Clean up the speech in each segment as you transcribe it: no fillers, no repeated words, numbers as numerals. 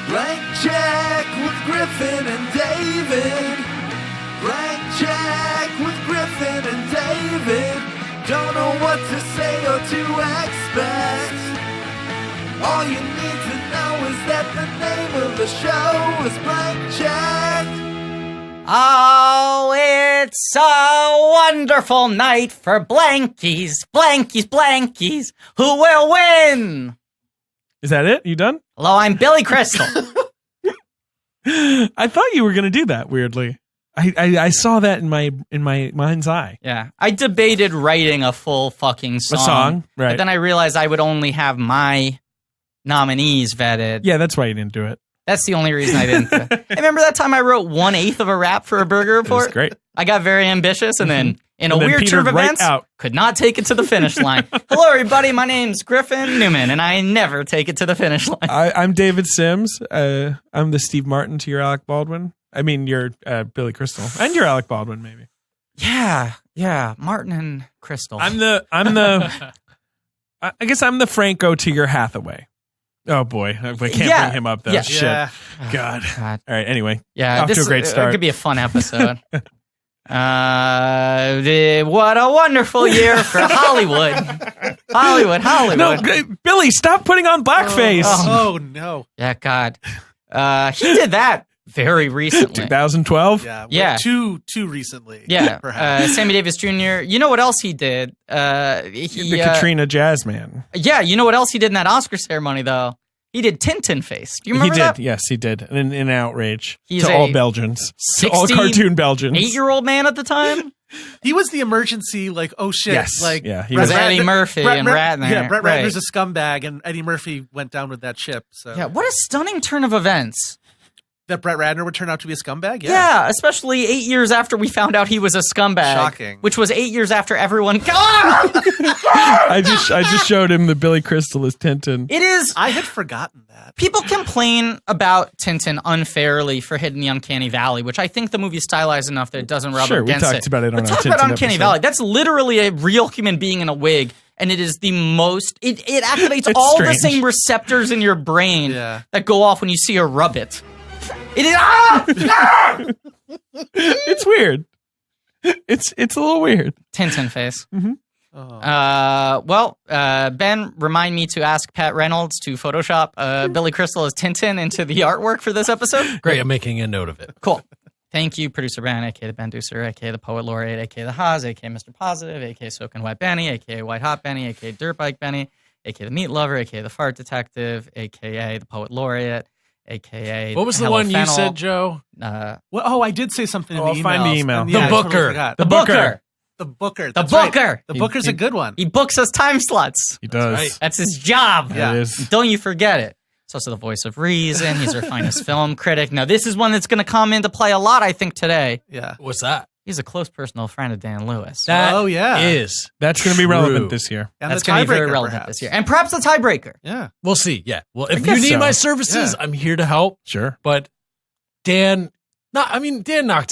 Blank check with Griffin and David. Blank check with Griffin and David. Don't know what to say or to expect. All you need to know is that the name of the show is Blank Check. Oh, it's a wonderful night for blankies, blankies, blankies. Who will win? Is that it? You done? Hello, I'm Billy Crystal. I thought you were going to do that, weirdly. I saw that in my mind's eye. Yeah. I debated writing a full fucking song. A song, right. But then I realized I would only have my nominees vetted. Yeah, that's why you didn't do it. That's the only reason I didn't do it. Hey, remember that time I wrote 1/8 of a rap for a burger report? It was great. I got very ambitious and then in a And then weird turn of petered right events, out. could not take it to the finish line. Hello, everybody. My name's Griffin Newman, and I never take it to the finish line. I'm David Sims. I'm the Steve Martin to your Alec Baldwin. I mean, you're Billy Crystal. And you're Alec Baldwin, maybe. Yeah. Martin and Crystal. I'm the I guess I'm the Franco to your Hathaway. Oh boy, I can't bring him up though. Yeah. Shit. Yeah. God. God. All right. Anyway. Yeah, Off to a great start. It could be a fun episode. What a wonderful year for Hollywood. Hollywood. No, Billy, stop putting on blackface. Oh no. Yeah, God. He did that very recently. 2012. Yeah. Too recently. Yeah. Perhaps. Sammy Davis Jr. You know what else he did? The Katrina Jazzman. Yeah. You know what else he did in that Oscar ceremony though? He did Tintin face. Do you remember that? Yes, he did. In outrage He's to all Belgians, to all cartoon Belgians. 8-year-old man at the time. He was the emergency, like, oh shit. Yes. Like, Yeah, he was Eddie Murphy and Ratner. Yeah, Brett Right. Ratner's a scumbag, and Eddie Murphy went down with that ship. So Yeah. What a stunning turn of events. that Brett Ratner would turn out to be a scumbag? Yeah, especially 8 years after we found out he was a scumbag. Shocking. Which was 8 years after everyone. I just showed him the Billy Crystal as Tintin. It is. I had forgotten that. People complain about Tintin unfairly for hitting the Uncanny Valley, which I think the movie stylized enough that it doesn't rub Sure, we against it. talked about it on but our talk about Tintin Uncanny episode. Valley. That's literally a real human being in a wig, and it is the most. It activates It's all strange. the same receptors in your brain Yeah. that go off when you see a rubbit. It is. It's weird. It's a little weird. Tintin face. Oh. Ben, remind me to ask Pat Reynolds to Photoshop Billy Crystal as Tintin into the artwork for this episode. Great, I'm making a note of it. Cool. Thank you, Producer Ben, a.k.a. the Ben Deucer, a.k.a. the Poet Laureate, a.k.a. the Haas, a.k.a. Mr. Positive, a.k.a. Soaking Wet Benny, a.k.a. White Hot Benny, a.k.a. Dirt Bike Benny, a.k.a. the Meat Lover, a.k.a. the Fart Detective, a.k.a. the Poet Laureate, a.k.a. What was the Hello one you Fennel. said, Joe? Well, I did say something in the I'll email. find the email. And, The yeah, I totally Booker. forgot. The Booker. The Booker. The That's right. Booker. The Booker's a good one. He books us time slots. He does. right. That's his job. Yeah. It is. Don't you forget it. He's also the voice of reason. He's our finest film critic. Now, this is one that's going to come into play a lot, I think, today. Yeah. What's that? He's a close personal friend of Dan Lewis. That Oh, yeah. is. That's going to be True. relevant this year. And That's the going to be very tiebreaker, relevant perhaps. this year. And perhaps the tiebreaker. Yeah. We'll see. Yeah. Well, if you guess need so. my services, Yeah. I'm here to help. Sure. But Dan knocked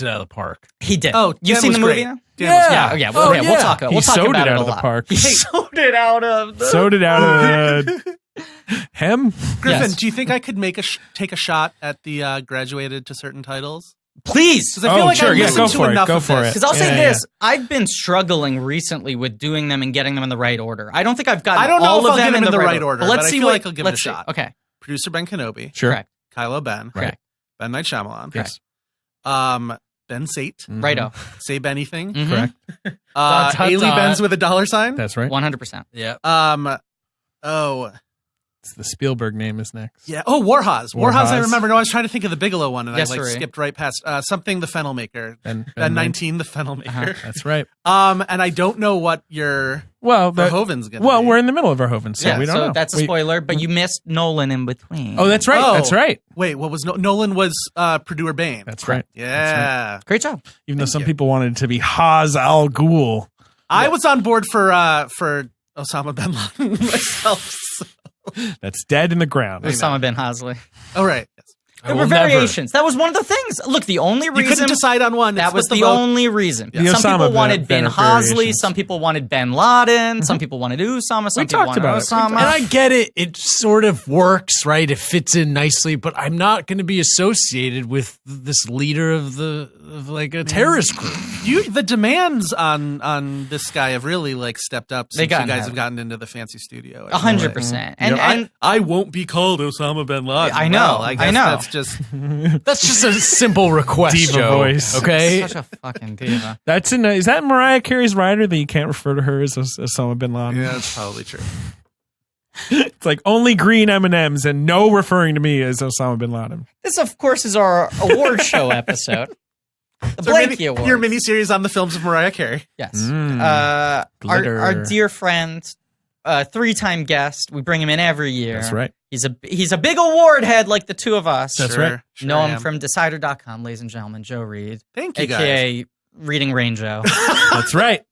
it out of the park. He did. Oh, You've Dan seen was the movie great. now? Dan was Yeah. great. Yeah. Oh, We'll yeah. talk. He We'll talk sewed about it out a of the lot. park. He sewed it out of the. Sewed it out of the hem. Griffin, Yes. do you think I could take a shot at the graduated to certain titles? Please. Because I feel like sure. I Yeah, listened go to for it. enough Go of for this. it. Because I'll say Yeah, this, I've been struggling recently with doing them and getting them in the right order. I don't think I've gotten I don't know all if of I'll them get in them the right order, But let's but I see feel what, like I'll give it a let's see. shot. Okay. Producer Ben Kenobi, Sure. Correct. Kylo Ben, Correct. Ben Night Shyamalan, Yes. Ben Sate, Righto. Say Bennything, Mhm. Correct. Ailey Benz with a $sign. That's right. 100%. Yeah. It's the Spielberg name is next. Yeah. Oh, Warhaz. Warhaz, I Warhaz. remember. No, I was trying to think of the Bigelow one, and Yes, I sorry. skipped right past something. The Fennel Maker. Ben Ben 19, the Fennel Maker. Uh-huh. That's right. And I don't know what your Well, Verhoeven's gonna. well, be. we're in the middle of Verhoeven, so Yeah, we don't so know. that's a spoiler, but you missed Nolan in between. Oh, that's right. Oh. That's right. Wait, what was Nolan was Purdue or Bane? That's right. Yeah. Great job. Even though Thank some you. people wanted it to be Haz Al Ghul. I was on board for Osama bin Laden myself. So. That's dead in the ground. Osama bin Hasley. Oh, right. Yes. There were variations. That was one of the things. Look, the only reason You couldn't decide on one. that It's was the the vote. only reason. The Some Osama people wanted bin Hosley. variations. Some people wanted bin Laden. Some people wanted Usama. Some people talked wanted about it. Osama. And I get it. It sort of works, right? It fits in nicely, but I'm not going to be associated with this leader of like a terrorist group. The demands on this guy have really like stepped up since you gotten guys heavy. have gotten into the fancy studio. I feel like. 100%. And I won't be called Osama bin Laden. I know, Well, I guess I know. That's just That's just a simple request, Diva Joe, voice. okay? Such a fucking diva. That's is that Mariah Carey's rider that you can't refer to her as Osama bin Laden? yeah, that's probably true. It's like only green M&Ms and no referring to me as Osama bin Laden. This, of course, is our award show episode. The Blanky Award. Your miniseries on the films of Mariah Carey. Yes. Glitter. Our dear friend, 3-time guest. We bring him in every year. That's right. He's a big award head like the two of us. That's Sure, right. sure Know I him am. from Decider.com, ladies and gentlemen, Joe Reid, Thank you, guys. aka Reading Rain Joe. That's right.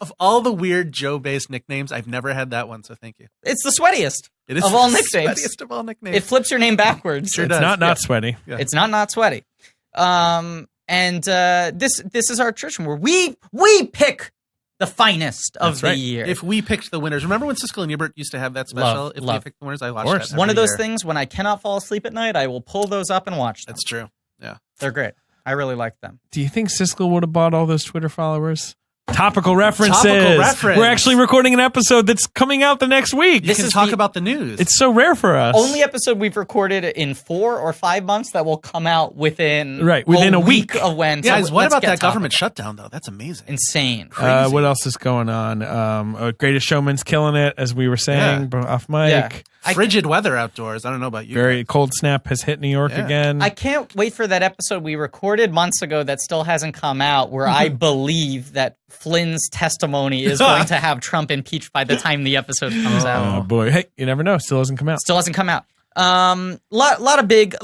Of all the weird Joe-based nicknames, I've never had that one, so thank you. It's the sweatiest. It is Of all the nicknames. sweatiest of all nicknames. It flips your name backwards. Sure It's does. not Yeah. sweaty. Yeah. It's not sweaty. This is our tradition where we pick the finest of That's the right. year. If we picked the winners, remember when Siskel and Ebert used to have that special? If love. we picked the winners, I watched course. that. One of every those year. things when I cannot fall asleep at night, I will pull those up and watch them. That's true. Yeah. They're great. I really like them. Do you think Siskel would have bought all those Twitter followers? Topical references. Topical reference. We're actually recording an episode that's coming out the next week. You This can is talk the- about the news. It's so rare for us. Only episode we've recorded in 4 or 5 months that will come out within Within a week. of when. Guys, So what let's about get that government topical. shutdown, though? That's amazing. Insane. Crazy. What else is going on? Greatest Showman's killing it, as we were saying off mic. Yeah. Frigid weather outdoors. I don't know about you. Very guys. cold snap has hit New York Yeah. again. I can't wait for that episode we recorded months ago that still hasn't come out, where I believe that Flynn's testimony is going to have Trump impeached by the time the episode comes Oh out. boy! Hey, you never know. Still hasn't come out. Still hasn't come out. Lot of big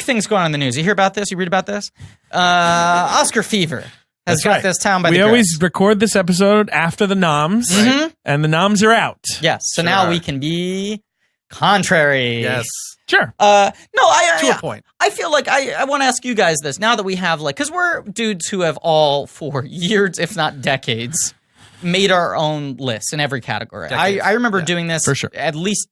things going on in the news. You hear about this? You read about this? Oscar fever has That's got right. this town by We the always grass. record this episode after the noms, and the noms are out. Yes. So now Sure. we can be contrary. Yes. Sure. No, To a point. I feel like I want to ask you guys this now that we have because we're dudes who have all for years, if not decades, made our own lists in every category. Decades. I remember doing this For sure. at least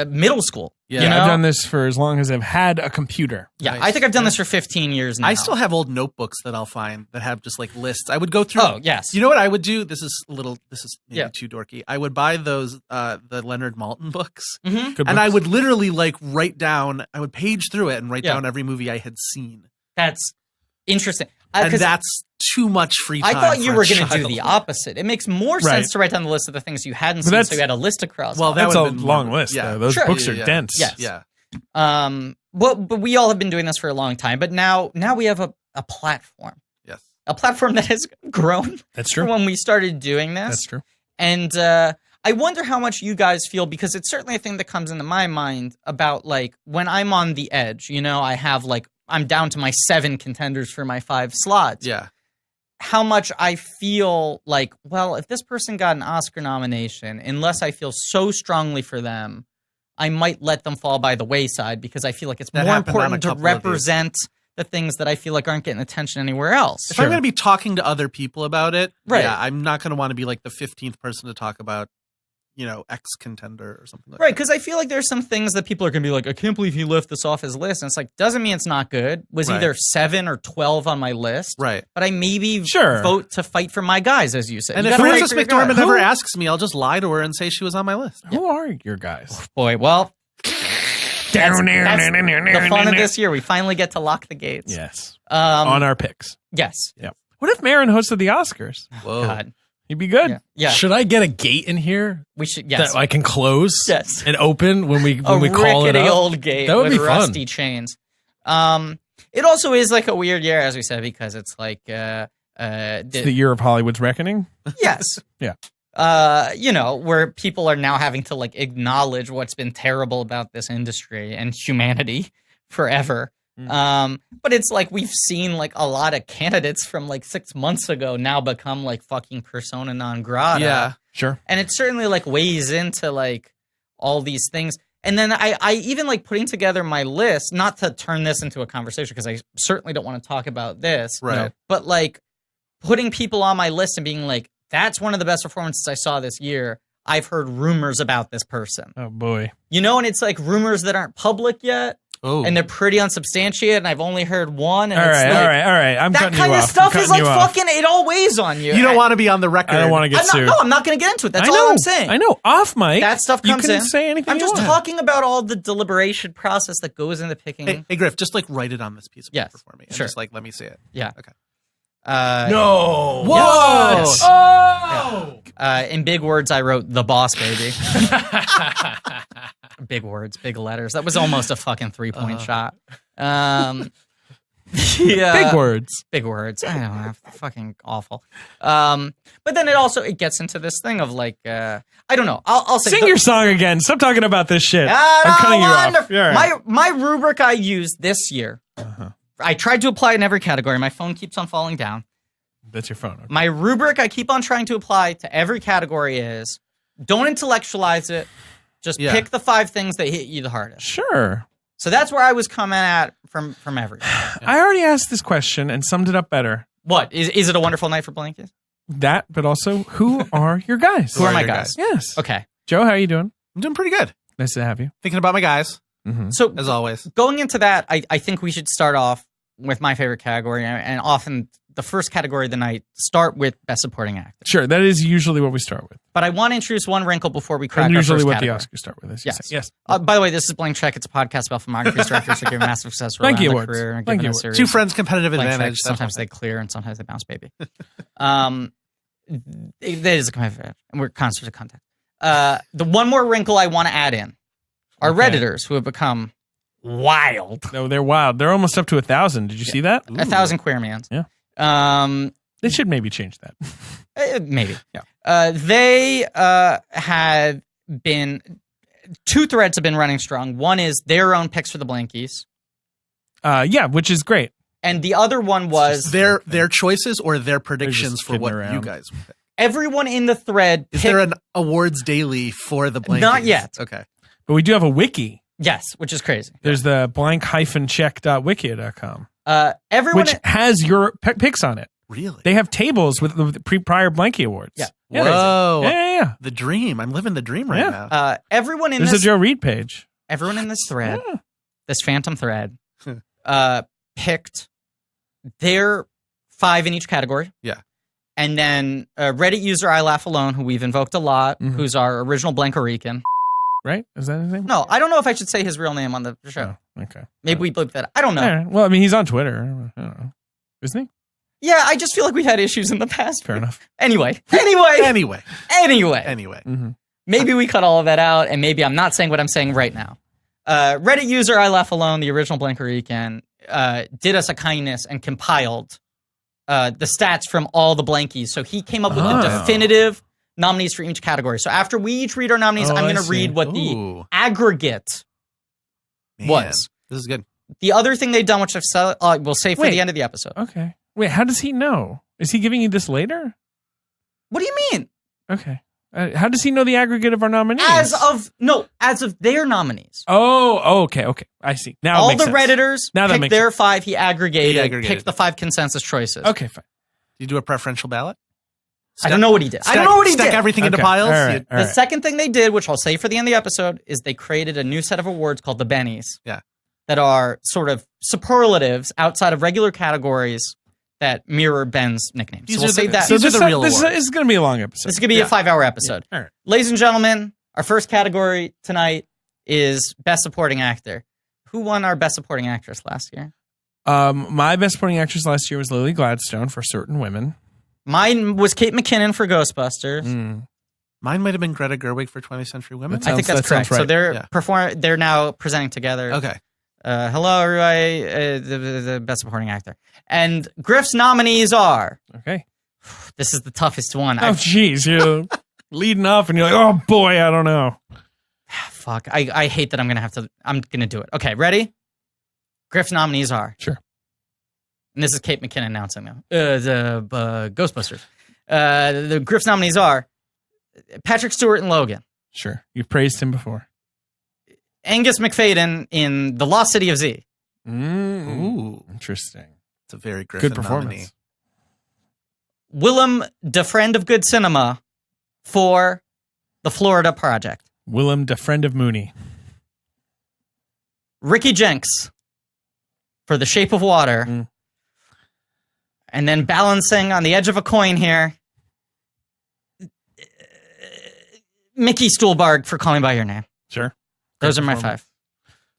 middle school. Yeah. you know? I've done this for as long as I've had a computer. Yeah, Nice. I think I've done this for 15 years now. I still have old notebooks that I'll find that have just like lists. I would go through. Oh, yes. You know what I would do? This is maybe Yeah. too dorky. I would buy those the Leonard Maltin books, Mhm. Good and I books. would literally like write down. I would page through it and write Yeah. down every movie I had seen. That's interesting. And 'Cause that's too much free time. I thought you for were a going to do child. the opposite. It makes more Right. sense to write down the list of the things you hadn't But seen, that's- so you had a list across. Well, that That's a would've been long more- list. yeah. Though. Those Sure. books Yeah, are yeah. dense. Yes. Yeah. But we all have been doing this for a long time. But now we have a platform, Yes. a platform that has grown That's from true. when we started doing this. That's true. And I wonder how much you guys feel, because it's certainly a thing that comes into my mind about like when I'm on the edge, I have like, I'm down to my 7 contenders for my 5 slots. Yeah. How much I feel like, well, if this person got an Oscar nomination, unless I feel so strongly for them, I might let them fall by the wayside because I feel like it's That more happened on a important to couple of these. represent the things that I feel like aren't getting attention anywhere else. If I'm going to be talking to other people about it, Right. yeah, I'm not going to want to be like the 15th person to talk about, X contender or something like Right, that. because I feel like there's some things that people are going to be like, I can't believe he left this off his list. And it's like, doesn't mean it's not good. Was Right. either 7 or 12 on my list. Right. But I maybe Sure. vote to fight for my guys, as you said. And You if gotta fight Frances for your McDormand guys. ever asks me, I'll just lie to her and say she was on my list. Who are your guys? Boy, well, that's the fun of this year. We finally get to lock the gates. Yes. On our picks. Yes. Yeah. What if Marin hosted the Oscars? Whoa. God. He'd be good. Yeah. Yeah. Should I get a gate in here We should. Yes. that I can close Yes. and open when we A call it rickety up? old gate That would with be fun. rusty chains. It also is like a weird year, as we said, because it's like It's the year of Hollywood's reckoning. yes. Yeah. Where people are now having to like acknowledge what's been terrible about this industry and humanity forever. But it's like we've seen like a lot of candidates from like 6 months ago now become like fucking persona non grata. Yeah. Sure. And it certainly like weighs into like all these things. And then I even like putting together my list, not to turn this into a conversation because I certainly don't want to talk about this. Right. But like putting people on my list and being like, that's one of the best performances I saw this year. I've heard rumors about this person. Oh boy. You know, and it's like rumors that aren't public yet. Oh. And they're pretty unsubstantiated, and I've only heard one. And All right, it's like, all right. I'm that cutting kind you of off. stuff I'm is cutting like you off. fucking, it all weighs on you. You don't want to be on the record. I don't want to get sued. I'm not going to get into it. That's I know, all I'm saying. I know. Off mic. That stuff comes you can in. say anything I'm you just want. talking about all the deliberation process that goes into picking. Hey, Griff, just like write it on this piece of Yes, paper for me. And sure. just like let me see it. Yeah. Okay. No. What? Yes. Oh. In big words, I wrote "the boss baby." Big words, big letters. That was almost a fucking 3-point shot. Yeah, Big words. big words. I know, fucking awful. But then it gets into this thing of like, I don't know. I'll say Sing your song again. Stop talking about this shit. Ah, I'm cutting you wonder- off. You're all right. My rubric I used this year. I tried to apply it in every category. My phone keeps on falling down. That's your phone. Okay. My rubric I keep on trying to apply to every category is don't intellectualize it. Just Yeah. pick the 5 things that hit you the hardest. Sure. So that's where I was coming at from everything. I already asked this question and summed it up better. What? Is it a wonderful night for blankies? That, but also, who are your guys? Who are my your guys? Yes. Okay. Joe, how are you doing? I'm doing pretty good. Nice to have you. Thinking about my guys, So as always. going into that, I think we should start off with my favorite category, and often the first category of the night, start with Best Supporting Actor. Sure, that is usually what we start with. But I want to introduce one wrinkle before we crack And our usually first what category. the Oscars start with. As you Yes. say. Yes. By the way, this is Blank Check. It's a podcast about filmographies, directors who give massive success Blanky around their Awards. career and Blanky given a Awards. series. 2 friends competitive Blank advantage. checks. Sometimes they clear and sometimes they bounce, baby. That is a competitive, and we're constant of contact. The one more wrinkle I want to add in are Okay. Redditors who have become wild. No, they're wild. They're almost up to 1,000. Did you see that? 1,000 queer mans. Yeah. They should maybe change that. Maybe. Yeah. They had been 2 threads have been running strong. One is their own picks for the blankies, Yeah, which is great. and the other one was their choices or their predictions for kidding what around. you guys would pick. everyone in the thread. Is picked, there an awards daily for the blankies? Not yet. Okay. But we do have a wiki. yes, which is crazy. There's the blank-check.wiki.com, Everyone. which has your picks on it. Really? They have tables with the prior Blanky Awards. Yeah. Whoa. Yeah. The dream. I'm living the dream right Yeah. now. Everyone in There's this. a Joe Reid page. Everyone in this thread, Yeah. this phantom thread, picked their 5 in each category. Yeah. And then Reddit user I Laugh Alone, who we've invoked a lot, Mhm. who's our original Blankarican. Right? Is that his name? No, I don't know if I should say his real name on the show. Oh, okay. Maybe we bleep that. I don't know. All right. Well, I mean, he's on Twitter. I don't know. Isn't he? Yeah, I just feel like we've had issues in the past. Fair enough. Anyway. Anyway. Mm-hmm. Maybe we cut all of that out, and maybe I'm not saying what I'm saying right now. Reddit user I Laugh Alone, the original Blankarican, did us a kindness and compiled the stats from all the blankies. So he came up with the definitive nominees for each category. So after we each read our nominees, Oh, I'm I going to see. read what Ooh. the aggregate Man, was. This is good. The other thing they've done, which we'll save for Wait. the end of the episode. Okay. Wait, how does he know? Is he giving you this later? What do you mean? Okay. How does he know the aggregate of our nominees? As of their nominees. Oh, okay. I see. Now it All makes the sense. Redditors Now that picked makes their 5. He aggregated, aggregated. picked the 5 consensus choices. Okay, fine. Do you do a preferential ballot? I don't know what he did. I don't know what he Stack did. everything into Okay. piles? All right. The second thing they did, which I'll say for the end of the episode, is they created a new set of awards called the Bennies. Yeah. That are sort of superlatives outside of regular categories that mirror Ben's nickname. These So we'll are the- save that. these are the real this awards. is going to be a long episode. This is going to be a 5-hour episode. All right. Ladies and gentlemen, our first category tonight is Best Supporting Actor. Who won our Best Supporting Actress last year? My best supporting actress last year was Lily Gladstone for Certain Women. Mine was Kate McKinnon for Ghostbusters. Mine might have been Greta Gerwig for 20th Century Women. I think that's that sounds correct. So right. they're now presenting together. Okay. Hello, everybody. The Best Supporting Actor. And Griff's nominees are. Okay. This is the toughest one. Oh, jeez. You're leading off and you're like, oh, boy, I don't know. Fuck. I hate that I'm going to do it. Okay, ready? Griff's nominees are. Sure. And this is Kate McKinnon announcing them. The Ghostbusters. The Griff's nominees are Patrick Stewart and Logan. Sure. You've praised him before. Angus McFadden in The Lost City of Z. Ooh. Interesting. It's a very Griffin Good performance. nominee. Willem, the friend of good cinema, for The Florida Project. Willem, the friend of Mooney. Ricky Jenks for The Shape of Water. And then balancing on the edge of a coin here, Mickey Stuhlbarg for Call Me By Your Name. Sure. Those are my 5.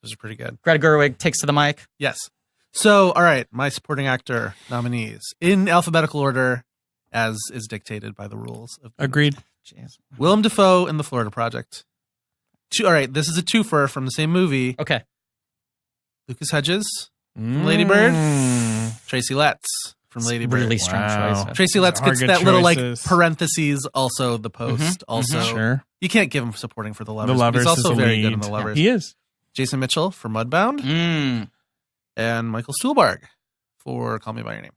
Those are pretty good. Greta Gerwig takes to the mic. Yes. So, all right, my supporting actor nominees in alphabetical order, as is dictated by the rules. Agreed. Jeez. Willem Dafoe in The Florida Project. All right, this is a twofer from the same movie. Okay. Lucas Hedges from Lady Bird. Tracy Letts from Lady Bird. Really strong choice. Tracy Letts gets Good that little like choices. parentheses. Also, the post. Also, Sure. you can't give him supporting for The Lovers. The but Lovers he's also is the very lead. good in The Lovers. He is. Jason Mitchell for Mudbound, and Michael Stuhlbarg for Call Me By Your Name.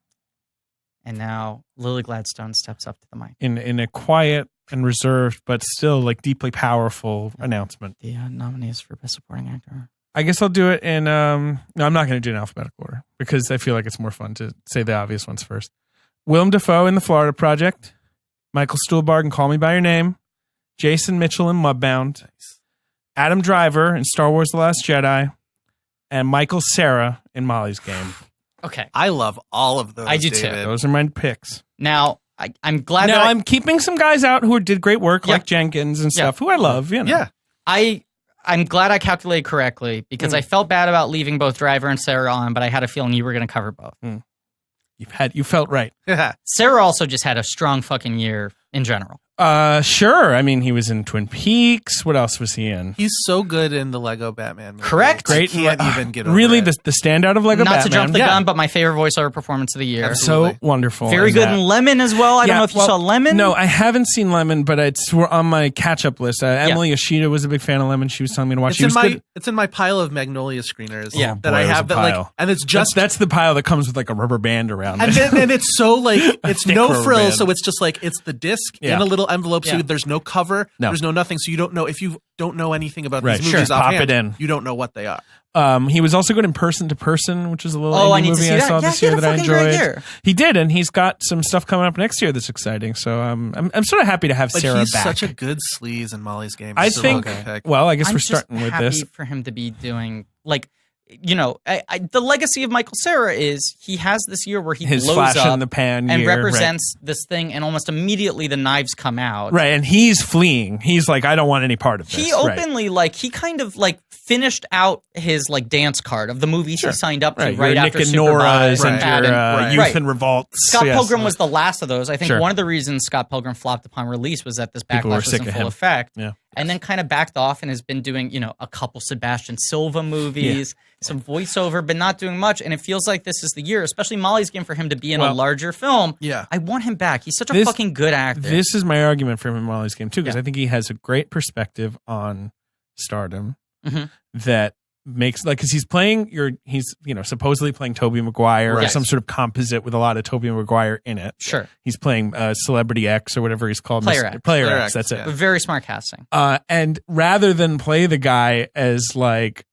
And now Lily Gladstone steps up to the mic. In a quiet and reserved, but still like deeply powerful announcement. The nominees for Best Supporting Actor. I guess I'll do it in. No, I'm not going to do it in alphabetical order because I feel like it's more fun to say the obvious ones first. Willem Dafoe in The Florida Project, Michael Stuhlbarg in Call Me By Your Name, Jason Mitchell in Mudbound, Adam Driver in Star Wars: The Last Jedi, and Michael Cera in Molly's Game. Okay. I love all of those. I do too. David. Those are my picks. Now, I'm glad Now that I'm keeping some guys out who did great work, Yeah. like Jenkins and stuff, who I love. You know. Yeah. I'm glad I calculated correctly because I felt bad about leaving both Driver and Sarah on, but I had a feeling you were going to cover both. You felt right. Sarah also just had a strong fucking year in general. Sure. I mean, he was in Twin Peaks. What else was he in? He's so good in the Lego Batman movie. Correct. I can't even get over really it. the standout of Lego Not Batman. to jump the gun, but my favorite voiceover performance of the year. Absolutely. So wonderful. Very in good that. in Lemon as well. I don't know if you saw Lemon. No, I haven't seen Lemon, but it's on my catch-up list. Emily Yoshida was a big fan of Lemon. She was telling me to watch. It's in my pile of Magnolia screeners Yeah. that boy, I it was have a that like, pile. and it's just That's the pile that comes with like a rubber band around and, it. and it's so like it's thick no rubber frills, band. so it's just like it's the disc Yeah. in a little envelope. So Yeah. there's no cover, No. there's no nothing. So you don't know if you don't know anything about Right, these sure. movies Pop offhand, it in. you don't know what they are. He was also good in Person to Person, which is a little Oh, indie I need to movie see I that. saw Yeah, this he had year a that I fucking great enjoyed. year. He did, and he's got some stuff coming up next year that's exciting. So I'm sort of happy to have But Sarah he's back. such a good sleaze in Molly's Game. I It's a think. real good pick. Well, I guess I'm we're just starting with happy this. for him to be doing like, you know, the legacy of Michael Cera is he has this year where he His blows flash up in the pan and year, represents this thing, and almost immediately the knives come out. Right, and he's fleeing. He's like, I don't want any part of this. He Right. openly he kind of finished out his dance card of the movies he signed up to Right, right your after Nick and Superbad Nora's and Madden. your Right. Youth Right. and Revolts. Scott Yes. Pilgrim was the last of those. I think Sure. one of the reasons Scott Pilgrim flopped upon release was that this People were backlash was sick in of full him. effect. Yeah. And then kind of backed off and has been doing, a couple Sebastian Silva movies, some voiceover, but not doing much. And it feels like this is the year, especially Molly's Game, for him to be in a Well, larger film. Yeah. I want him back. He's such a This- fucking good actor. This is my argument for him in Molly's Game too, because Yeah. I think he has a great perspective on stardom Mhm. that makes because he's supposedly playing Tobey Maguire or Right. some sort of composite with a lot of Tobey Maguire in it. Sure. He's playing Celebrity X or whatever he's called. Player X. Player Player X. X, That's it. yeah. But very smart casting. And rather than play the guy as like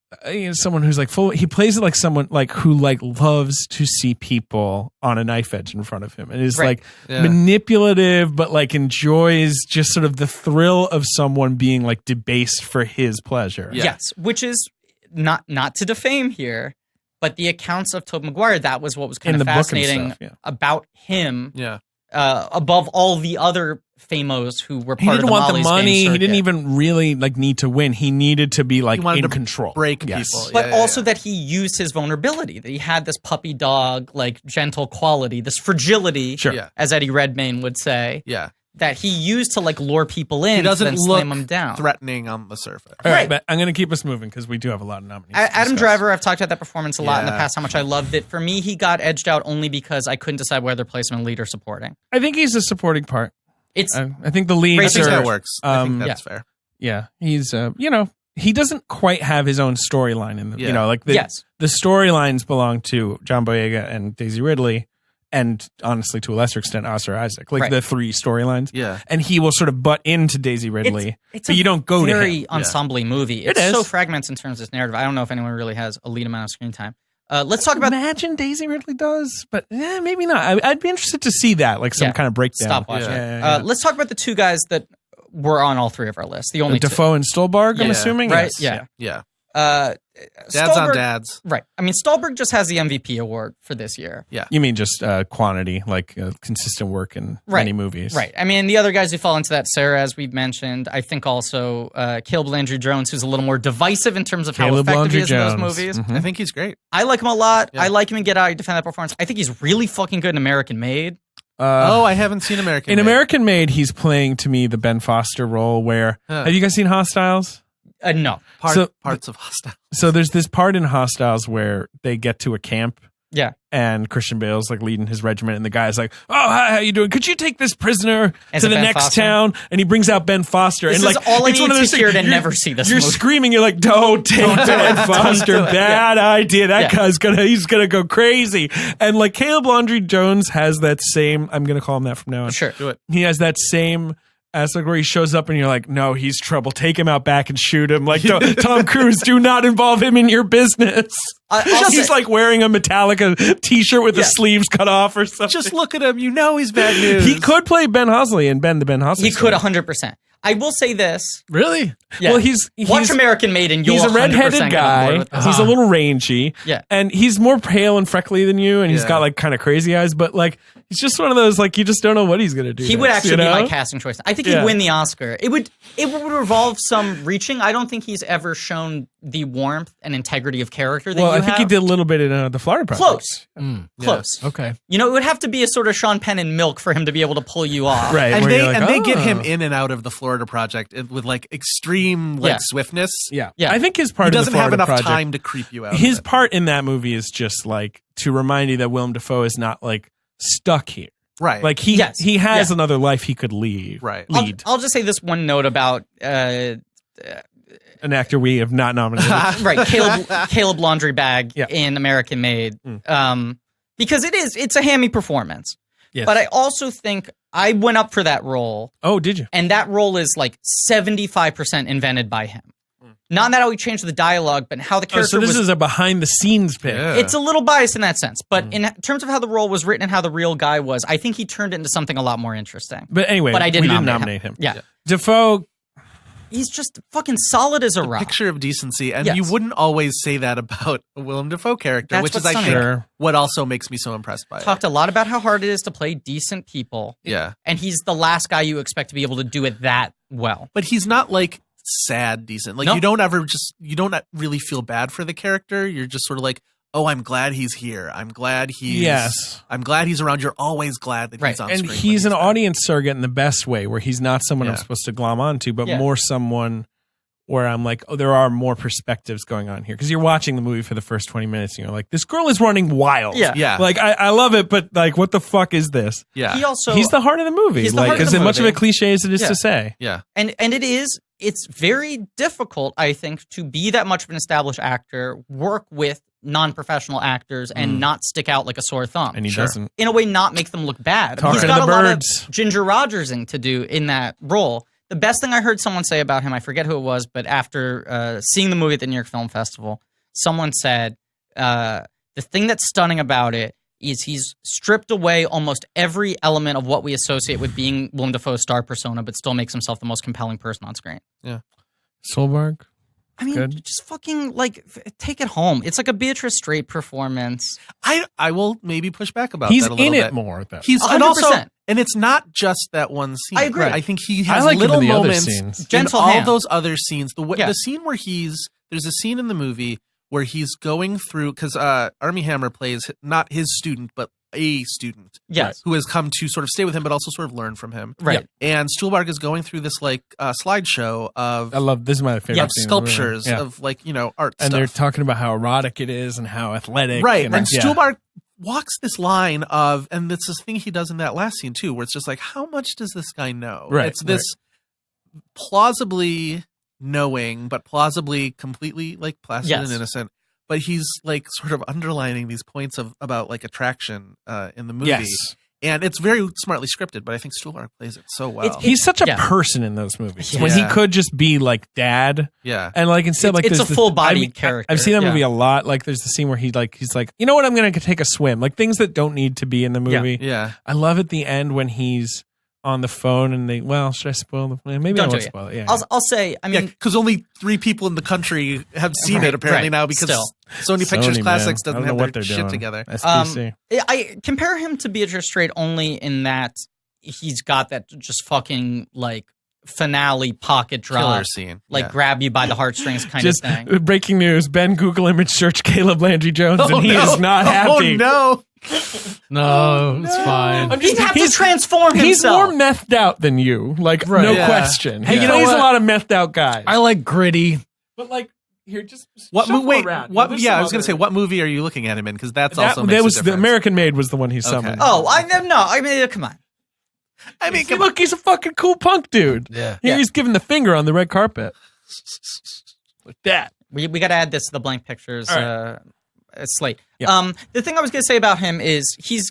someone who's like full, he plays it like someone like who like loves to see people on a knife edge in front of him and is Right. like Yeah. manipulative, but like enjoys just sort of the thrill of someone being like debased for his pleasure. Yeah. Yes, which is not to defame here, but the accounts of Tobey Maguire, that was what was kind In of the book and fascinating stuff, yeah. about him Yeah. above all the other famos who were He part didn't of the want the Molly's money. Game He didn't circuit. even really like need to win. He needed to be like He wanted in to control, break Yes. people. But Yeah, also yeah. that he used his vulnerability, that he had this puppy dog, gentle quality, this fragility, Sure. Yeah. as Eddie Redmayne would say, Yeah. that he used to lure people in He to doesn't then look slam them down. threatening on the surface. All right, Right. but I'm going to keep us moving because we do have a lot of nominees. to Adam discuss. Driver, I've talked about that performance a lot in the Yeah. past, how much I loved it. For me, he got edged out only because I couldn't decide whether to place him in lead or supporting. I think he's a supporting part. It's I think the leads I Racing think are that works. I think Um, that's fair. Yeah, he's he doesn't quite have his own storyline in the Yeah. the yes. the storylines belong to John Boyega and Daisy Ridley, and honestly, to a lesser extent, Oscar Isaac, like Right. the three storylines. Yeah. And he will sort of butt into Daisy Ridley, It's but a you don't go to very him. ensemble movie. It It's is. so fragments in terms of its narrative. I don't know if anyone really has a lead amount of screen time. Let's talk about Imagine Daisy Ridley does, but maybe not. I'd be interested to see that, like some Yeah. kind of breakdown. stopwatch. Yeah. Let's talk about the two guys that were on all three of our lists. The only two. Defoe and Stolberg, I'm Yeah. assuming, Right? Yes. Yeah. Yeah. Dads on Stolberg- dads. Right. I mean, Stolberg just has the MVP award for this year. You mean just quantity, like consistent work in many movies, Right. I mean, the other guys who fall into that, Sarah, as we've mentioned, I think also Caleb Landry Jones, who's a little more divisive in terms of how Caleb effective Landry he is in those Jones. movies. Mhm. I think he's great. I like him a lot. Yeah. I like him in Get Out. I defend that performance. I think he's really fucking good in American Made. I haven't seen American in Made. American Made, he's playing to me the Ben Foster role. Where Huh. have you guys seen Hostiles? No. Parts of Hostile. So there's this part in Hostiles where they get to a camp. Yeah. And Christian Bale's like leading his regiment, and the guy's like, "Oh, hi, how you doing? Could you take this prisoner As to a the Ben next Foster? town?" And he brings out Ben Foster, This and is like all I it's one need of those to hear things- to you're- never see this You're movie. screaming, you're like, "Don't take Ben Foster! do it. Bad idea. That Yeah. guy's he's gonna go crazy." And like Caleb Landry Jones has that same. I'm gonna call him that from now on. Sure. Do it. He has that same aspect where he shows up and you're like, "No, he's trouble. Take him out back and shoot him." Like Tom Cruise, do not involve him in your business. He's like wearing a Metallica t-shirt with the sleeves cut off or something. Just look at him. You know he's bad news. He could play Ben Hosley in Ben Hosley. He could 100%. I will say this. Really? Yeah. Well, he's Watch American Made and you'll he's a 100% redheaded get on board guy. with this. He's a little rangy. Yeah. And he's more pale and freckly than you, and he's Yeah. got like kind of crazy eyes, but like he's just one of those like you just don't know what he's gonna do. He would next, actually you be know? my casting choice. I think Yeah. he'd win the Oscar. It would revolve some reaching. I don't think he's ever shown the warmth and integrity of character that Well, you I think he have. did a little bit in the Florida Project. Close. Yeah. Close. Okay. You know, it would have to be a sort of Sean Penn and Milk for him to be able to pull you off. Right. And where they you're like, they get "Oh." him in and out of the Florida Project with like extreme like Yeah. swiftness. Yeah. Yeah. I think his part He of the doesn't have Florida enough Project, time to creep you out. his of it. part in that movie is just like to remind you that Willem Dafoe is not like stuck here. Right. Like he Yes. has Yeah. another life he could leave. Right. Lead. I'll just say this one note about An actor we have not nominated. right Caleb Laundry Bag Yeah. in American Made, because it's a hammy performance. Yes. But I also think I went up for that role, Oh, did you? and that role is like 75% invented by him. Not that how he changed the dialogue, but how the Oh, character so this was. is a behind the scenes pick. Yeah. It's a little biased in that sense, but in terms of how the role was written and how the real guy was, I think he turned it into something a lot more interesting. But anyway, But I didn't we didn't nominate nominate him. Yeah. Defoe, He's just fucking solid as a rock. Picture of decency, and Yes. you wouldn't always say that about a Willem Dafoe character, That's which is what's I think stunning. what also makes me so impressed by Talked a lot about how hard it is to play decent people, it. Yeah, and he's the last guy you expect to be able to do it that well. but he's not like sad decent. Like No. you don't really feel bad for the character. You're just sort of like, oh, I'm glad he's here. I'm glad I'm glad he's around. You're always glad that Right. he's on and screen. when he's an there. audience surrogate in the best way, where he's not someone I'm Yeah. supposed to glom onto, but Yeah. more someone where I'm like, oh, there are more perspectives going on here. Because you're watching the movie for the first 20 minutes and you're like, this girl is running wild. Yeah. Yeah. Like, I love it, but like, what the fuck is this? Yeah. He also He's the heart of the movie. He's the Like, heart of as the much of a movie. cliche as it is Yeah. to say. Yeah. and it's very difficult, I think, to be that much of an established actor, work with non-professional actors, and not stick out like a sore thumb. And he Sure. doesn't. In a way, not make them look bad. Talking He's to got the a lot birds. of Ginger Rogersing to do in that role. The best thing I heard someone say about him, I forget who it was, but after seeing the movie at the New York Film Festival, someone said the thing that's stunning about it is he's stripped away almost every element of what we associate with being Willem Dafoe's star persona, but still makes himself the most compelling person on screen. Solberg? I mean, Good. just fucking like take it home. It's like a Beatrice Straight performance. I will maybe push back about He's that a little in bit. it more, though. He's and also 100%. and it's not just that one scene. I agree. I think he I has like him little in the other moments scenes. Gentle in all hand. those other scenes. Yeah. The scene where there's a scene in the movie where he's going through because Armie Hammer plays not his student but a student Yes. who has come to sort of stay with him but also sort of learn from him. Right. And Stuhlbarg is going through this like slideshow of I love this is my favorite scene in the movie. sculptures Yeah. of like art And stuff. they're talking about how erotic it is and how athletic. Right. And, And yeah. Stuhlbarg walks this line of, and it's this thing he does in that last scene too, where it's just like, how much does this guy know? Right, It's this plausibly knowing, but plausibly completely like placid Yes. and innocent, but he's like sort of underlining these points about like attraction in the movie. Yes. And it's very smartly scripted, but I think Stuhlbarg plays it so well. He's such a person in those movies when he could just be like dad. Yeah. And like instead, like it's a full bodied character. I've seen that movie a lot. Like there's the scene where he's like, you know what, I'm going to take a swim. Like things that don't need to be in the movie. Yeah. I love at the end when he's on the phone and should I spoil the plan? Maybe I won't spoil it. Yeah. I'll say, I mean, because only 3 people in the country have seen it apparently now because Sony Pictures Classics doesn't have their shit together. SPC. I compare him to Beatrice Straight only in that he's got that just fucking like finale pocket drop killer scene, grab you by the heartstrings kind of thing. Breaking news: Ben Google image search Caleb Landry Jones, and he is not happy. Oh no. No, it's fine. He'd have to transform himself. He's more methed out than you, like no question. Hey, He you know plays what? a lot of methed out guys. I like gritty. But like here, just What shuffle wait? around. What? There's Yeah, some I was going to other- say, what movie are you looking at him in? Because that's also that makes was a the difference. American Made was the one he summoned. Oh, I mean, come on. I mean, See, look, he's a fucking cool punk dude. Yeah. He's giving the finger on the red carpet. Like that. We got to add this to the blank pictures slate. Yeah. The thing I was going to say about him is he's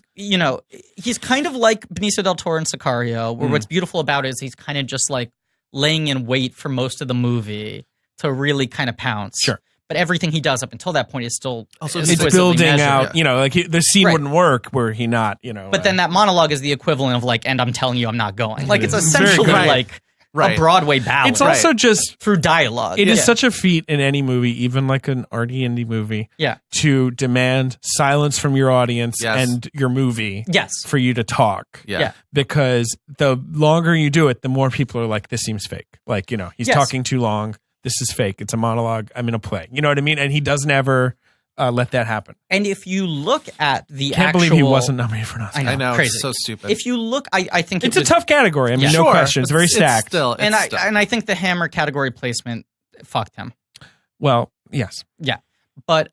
kind of like Benicio del Toro and Sicario, where what's beautiful about it is he's kind of just like laying in wait for most of the movie to really kind of pounce. Sure. But everything he does up until that point is still Also, It's exquisitely building measured. out, like the scene Right. wouldn't work were he not, But then that monologue is the equivalent of like, and I'm telling you I'm not going. Like it's Very essentially good. like Right. a Broadway ballad. it's also just through dialogue. it is such a feat in any movie, even like an arty indie movie, to demand silence from your audience and your movie for you to talk. Yeah. Because the longer you do it, the more people are like, this seems fake. Like, he's talking too long. This is fake. It's a monologue. I'm in a play. You know what I mean? And he doesn't ever let that happen. And if you look at the Can't believe he wasn't nominated for an Oscar. I know, crazy. It's so stupid. If you look, I think It's a tough category. I mean, no question. It's very stacked. And I think the Hammer category placement fucked him. Well, yes. Yeah. But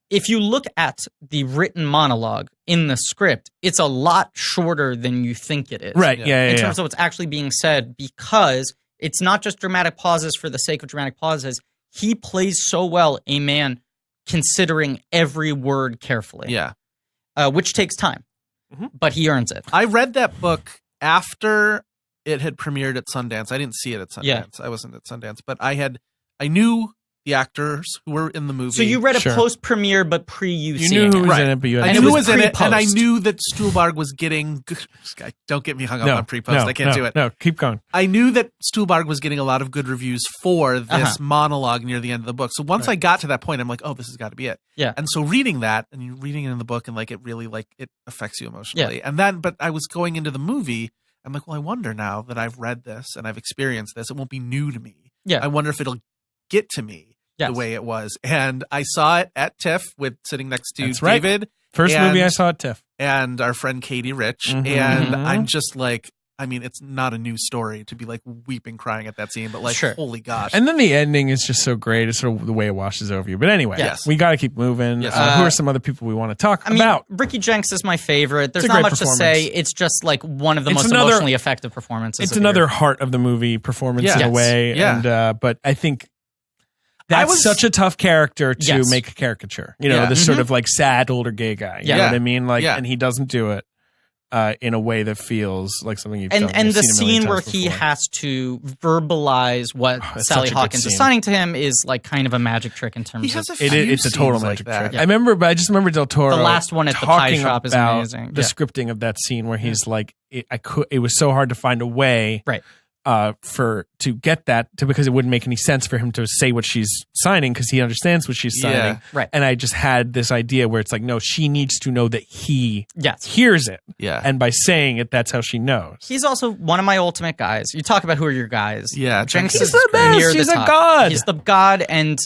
if you look at the written monologue in the script, it's a lot shorter than you think it is. Right. Yeah. In terms of what's actually being said, because it's not just dramatic pauses for the sake of dramatic pauses. He plays so well a man considering every word carefully. Yeah. Which takes time, but he earns it. I read that book after it had premiered at Sundance. I didn't see it at Sundance. Yeah. I wasn't at Sundance, but I knew the actors who were in the movie. So you read a post-premiere, but pre-you You knew who was in it, but you had I to knew see who it. was in it, and I pre-post. knew that Stuhlbarg was getting. Don't get me hung up on pre-post. I can't do it. No, keep going. I knew that Stuhlbarg was getting a lot of good reviews for this monologue near the end of the book. So once I got to that point, I'm like, oh, this has got to be it. Yeah. And so reading that and you're reading it in the book and like it really like it affects you emotionally. Yeah. And then, but I was going into the movie. I'm like, well, I wonder now that I've read this and I've experienced this, it won't be new to me. Yeah. I wonder if it'll get to me the way it was. And I saw it at TIFF with sitting next to David. First movie I saw at TIFF. And our friend Katie Rich. And I'm just like, I mean, it's not a new story to be like weeping, crying at that scene, but like, holy gosh. And then the ending is just so great. It's sort of the way it washes over you. But anyway, we got to keep moving. Who are some other people we want to talk about? Ricky Jenks is my favorite. There's not much to say. It's just like one of the most emotionally effective performances. It's another heart of the movie performance in a way. Yeah. And, but I think that's such a tough character to make a caricature. This sort of like sad older gay guy. You know what I mean? Like, and he doesn't do it in a way that feels like something you've done. And the scene where he has to verbalize what Sally Hawkins is signing to him is like kind of a magic trick in terms of it's a total magic trick. I just remember Del Toro. The last one at the pie shop is amazing. The scripting of that scene where he's like, it was so hard to find a way, right? To get that because it wouldn't make any sense for him to say what she's signing because he understands what she's signing. Right. And I just had this idea where it's like, no, she needs to know that he hears it. Yeah. And by saying it, that's how she knows. He's also one of my ultimate guys. You talk about who are your guys. Yeah. Jenks he's is the best. near He's the a top. god. He's the god. And,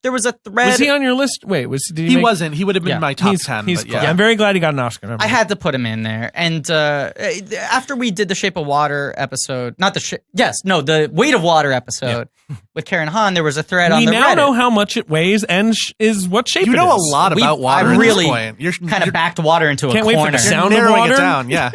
there was a thread. Was he on your list? Wait, he wasn't. He would have been my top 10. I'm very glad he got an Oscar. I had to put him in there. And after we did the Shape of Water episode, the Weight of Water episode with Karen Hahn, there was a thread on We the now Reddit. know how much it weighs and is what shape You it know a is. lot about water I at really this point. You're kind of backed water into Can't a wait for corner. the sound you're of narrowing water. it down. Yeah.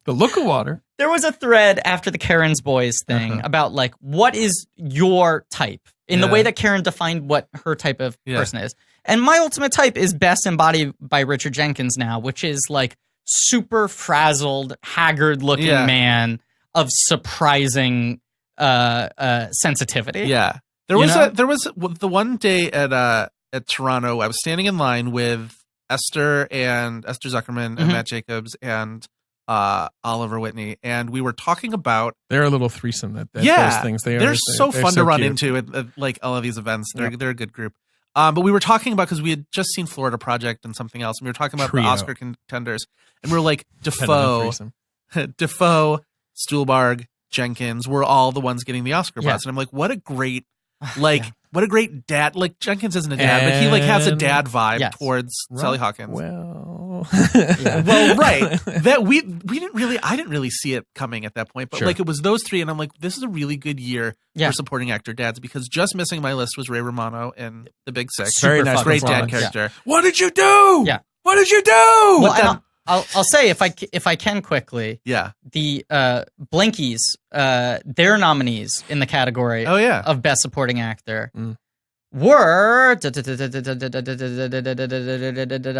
The look of water. There was a thread after the Karen's Boys thing about like, what is your type in the Yeah. way that Karen defined what her type of Yeah. person is. And my ultimate type is best embodied by Richard Jenkins now, which is like super frazzled, haggard looking Yeah. man of surprising sensitivity. Yeah. There You was know? the one day at Toronto, I was standing in line with Esther Zuckerman and Mhm. Matt Jacobs and Oliver Whitney, and we were talking about They're a little threesome. That those things. they're so fun to run cute. into at like all of these events. They're a good group. But we were talking about, because we had just seen Florida Project and something else, and we were talking about Trio. the Oscar contenders, and we were like, Competitive Defoe, threesome. Stuhlbarg, Jenkins were all the ones getting the Oscar Yeah. buzz, and I'm like, what a great what a great dad. Like, Jenkins isn't a dad, but he like has a dad vibe Yes. towards Sally Hawkins. Well, Well, right. That we didn't really, I didn't really see it coming at that point, but Sure. like it was those three, and I'm like, this is a really good year Yeah. for supporting actor dads, because just missing my list was Ray Romano in The Big Sick. Very Super nice fucking Great dad flawless. Yeah. character. What did you do? Yeah. What did you do? Well, then- and I'll say if I can quickly, Yeah. the Blinkies, their nominees in the category Oh yeah. of Best Supporting Actor Mm. were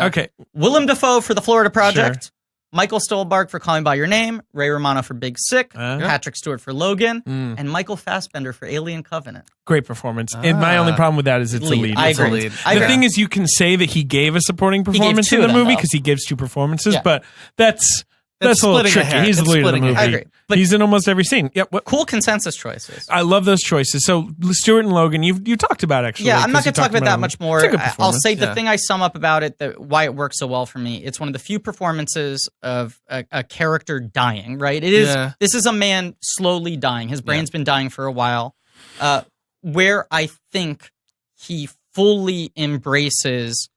Okay. Willem Dafoe for The Florida Project, Michael Stolbarg for Calling by Your Name, Ray Romano for Big Sick, Patrick Stewart for Logan, and Michael Fassbender for Alien Covenant. Great performance. And my only problem with that is it's a lead. I It's a agree. lead. I The agree. thing is, you can say that he gave a supporting gave performance two in of the them, movie though. because he gives two performances, Yeah. but that's a little splitting tricky. a hair. He's the It's lead of the splitting a movie. hair. I agree. But He's in almost every scene. Yep. What? cool consensus choices. I love those choices. So Stewart and Logan, you talked about actually. Yeah, I'm not 'cause you going to talk talked about that them. much more. It's a good I'll performance. say the Yeah. thing I sum up about it, why it works so well for me. It's one of the few performances of a character dying. Right? It is. Yeah. This is a man slowly dying. His brain's been dying for a while. Where I think he fully embraces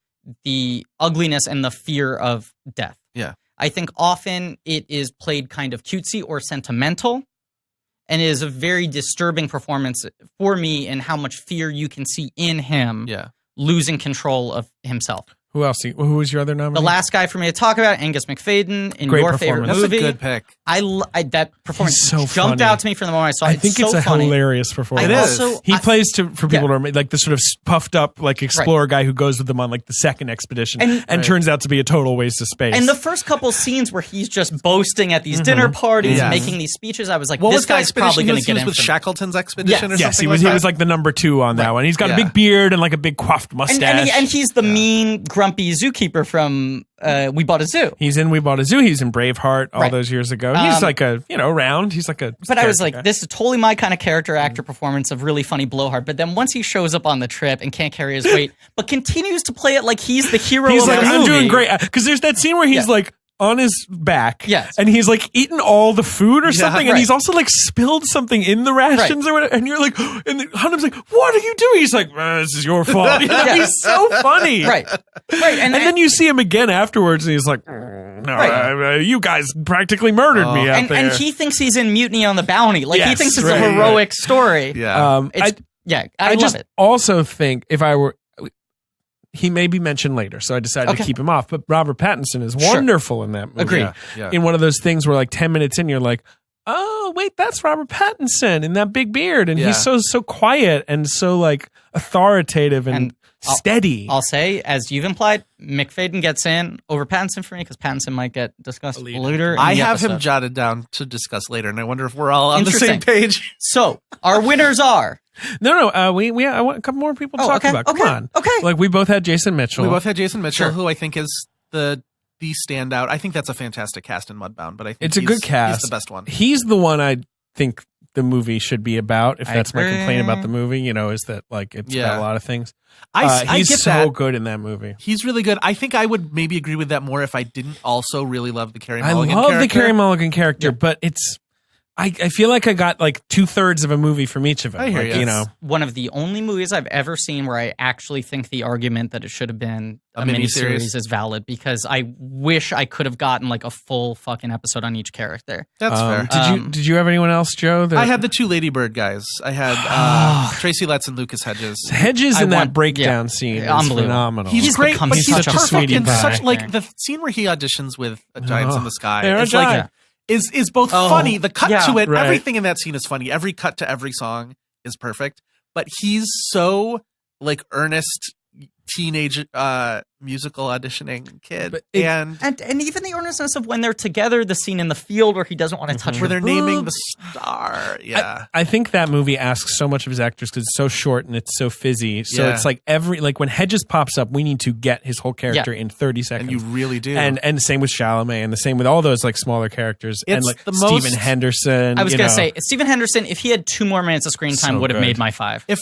the ugliness and the fear of death. Yeah. I think often it is played kind of cutesy or sentimental, and it is a very disturbing performance for me in how much fear you can see in him Yeah. losing control of himself. Who else? Who was your other nominee? The last guy for me to talk about, Angus McFadden, in Great your favorite performance. That's movie. a good pick. That performance He's so jumped funny. out to me from the moment I saw it. I think it's so a funny. hilarious performance. It I is. also, He I- plays for people who are like the sort of puffed up like explorer guy who goes with them on like the second expedition and And- turns out to be a total waste of space. And the first couple scenes where he's just boasting at these dinner parties Yes. and making these speeches, I was like, What this was the guy's expedition probably he going was, to get he him. was with from- Shackleton's expedition or yes, something he was. like He was that? like the number 2 on that one. He's got a Yeah. big beard and like a big coiffed mustache. and he's the mean, grumpy zookeeper from We Bought a Zoo. He's in We Bought a Zoo. He's in Braveheart all Right. those years ago. He's like a round. He's like a. But I was character like, guy. this is totally my kind of character actor performance of really funny blowhard. But then once he shows up on the trip and can't carry his weight, but continues to play it like he's the hero He's of like, the I'm movie. doing great because there's that scene where he's Yeah. like on his back, Yes. and he's like eating all the food or something, and right. he's also like spilled something in the rations or whatever, and you're like, and Hunnam's like, what are you doing? He's like, this is your fault. You know, Yeah. He's so funny, Right. Right. And then you see him again afterwards, and he's like, no, Right. you guys practically murdered me out there. and he thinks he's in Mutiny on the Bounty. Like, he Yes, thinks it's right, a heroic story. Yeah. I love just it. also think if I were, he may be mentioned later, so I decided to keep him off. But Robert Pattinson is wonderful in that movie. Agreed. Yeah. In one of those things where like 10 minutes in, you're like, oh wait, that's Robert Pattinson in that big beard, and he's so quiet and so like authoritative and steady. I'll say, as you've implied, McFadden gets in over Pattinson for me because Pattinson might get discussed later. in I the have him episode. jotted down to discuss later, and I wonder if we're all on the same Interesting. page. So, our winners are. No, I want a couple more people to Oh, talk okay, about. Come okay, on, okay. Like we both had Jason Mitchell. We both had Jason Mitchell, Sure. who I think is the standout. I think that's a fantastic cast in Mudbound, but I think It's a good cast. He's the best one. He's the one I think the movie should be about. If I that's my agree. complaint about the movie, is that like it's got a lot of things. I he's get so that. good in that movie. He's really good. I think I would maybe agree with that more if I didn't also really love the Carey I Mulligan love character. the Carey Mulligan character, but it's I feel like I got like 2/3 of a movie from each of them. I hear like, you. you know, One of the only movies I've ever seen where I actually think the argument that it should have been a miniseries? miniseries is valid, because I wish I could have gotten like a full fucking episode on each character. That's fair. Did you have anyone else, Joe? I had the two Ladybird guys. I had Tracy Letts and Lucas Hedges. Hedges I in that want- breakdown yeah. scene is Unbelievable. phenomenal. He's great, become but he's such a perfect sweetie in pie. such like the scene where he auditions with Giants in the Sky. They're a It's like giant. is both funny. The cut yeah, to it, right. everything in that scene is funny. Every cut to every song is perfect. But he's so like earnest teenage musical auditioning kid, But it- and And even the earnestness of when they're together, the scene in the field where he doesn't want to touch her where they're naming the boobs. star. Yeah, I think that movie asks so much of his actors because it's so short and it's so fizzy. So Yeah. it's like when Hedges pops up, we need to get his whole character in 30 seconds. and you really do. and the same with Chalamet, and the same with all those like smaller characters, and It's like the Stephen most- Henderson. I was you going know. to say, Stephen Henderson, if he had 2 more minutes of screen time, So would have good. made my 5. if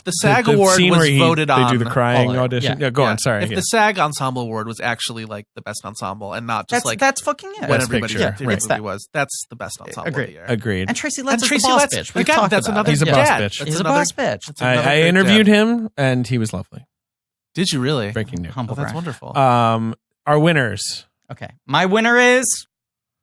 the SAG the award scene was where voted on, they do the crying Oh, audition. yeah. Yeah, go on. Sorry. If yeah. the SAG Ensemble Award was actually like the best ensemble and not just That's fucking it. what Best everybody's picture. favorite It's movie that. was, that's the best ensemble of Agreed. the year. Agreed. And Tracy And Letts is Tracy the boss Letts, bitch. We've again, talked that's about another He's a it. boss dad. bitch. That's He's a another- boss bitch. that's another I great interviewed dad. him, and he was lovely. Did you really? Breaking news. Humble Oh, that's brag. wonderful. Our winners. Okay. My winner is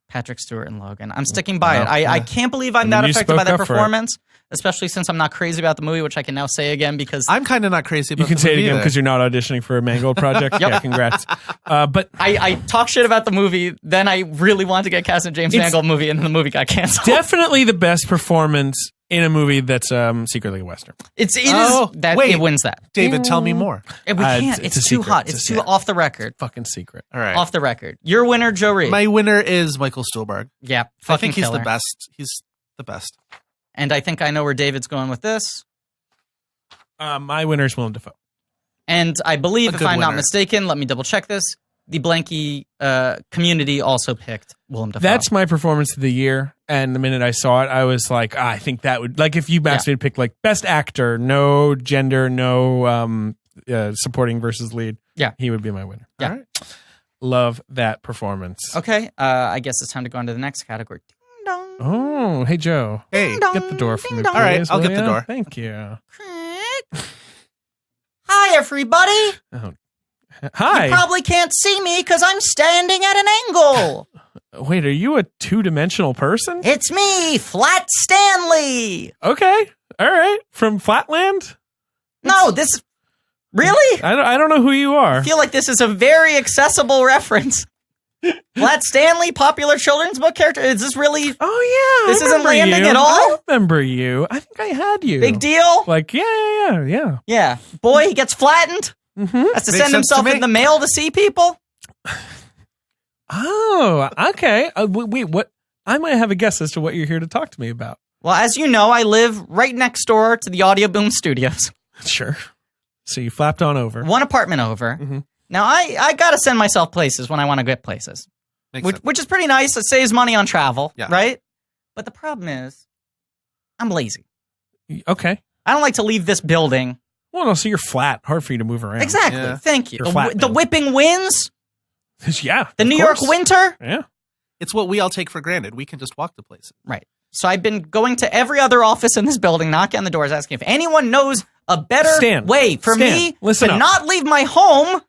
Patrick Stewart and Logan. I'm sticking by it. I can't believe I'm that you affected by spoke that up for it. performance, especially since I'm not crazy about the movie, which I can now say again because I'm kind of not crazy about You can the say it movie again either. because you're not auditioning for a Mangold project. Yeah, congrats. But I talk shit about the movie, then I really wanted to get cast in a James It's- Mangold movie, and then the movie got canceled. definitely the best performance in a movie that's secretly a Western. It Oh, is that wait. it wins that. David, tell me more. And we It's- can't. it's It's, a too secret. hot. It's It's a too secret. off the record. Fucking secret. All right. Off the record. Your winner, Joe Reid. My winner is Michael Stuhlbarg. Yeah, I fucking think he's killer. the best. He's the best. And I think I know where David's going with this. My winner is Willem Dafoe. And I believe, A if good I'm not winner. mistaken, let me double check this. The Blanky community also picked Willem Dafoe. That's my performance of the year. And the minute I saw it, I was like, I think that would, like, if you asked me to pick like best actor, no gender, no supporting versus lead, Yeah. he would be my winner. Yeah. All right. Love that performance. Okay, I guess it's time to go on to the next category. Ding dong. Oh, hey Joe, Hey. Ding dong. get the door for me. Ding dong. All right, please, I'll will get the ya? door. Thank you. Hi, everybody. Oh. Hi. You probably can't see me because I'm standing at an angle. Wait, are you a 2-dimensional person? It's me, Flat Stanley. Okay, all right, from Flatland. No, this really? I don't know who you are. I feel like this is a very accessible reference. Flat Stanley, popular children's book character. Is this really Oh yeah, This I isn't remember landing you. at all? I remember you. I think I had you. big deal? Like yeah. Yeah. Boy, he gets flattened. Mm-hmm. Has to Makes send sense to himself me. in the mail to see people. Oh, okay. Wait, what? I might have a guess as to what you're here to talk to me about. Well, as you know, I live right next door to the Audio Boom Studios. Sure. So you flapped on over. One apartment over. Mhm. Now, I got to send myself places when I want to get places, Makes sense. which is pretty nice. It saves money on travel, Yeah. right? But the problem is, I'm lazy. Okay. I don't like to leave this building. Well, no, so you're flat. Hard for you to move around. Exactly. Yeah. Thank you. You're flat The now. whipping winds, Yeah. the of New York course. winter. Yeah. It's what we all take for granted. We can just walk to places. Right. So I've been going to every other office in this building, knocking on the doors, asking if anyone knows a better Stan, way for Stan, me listen to up. not leave my home,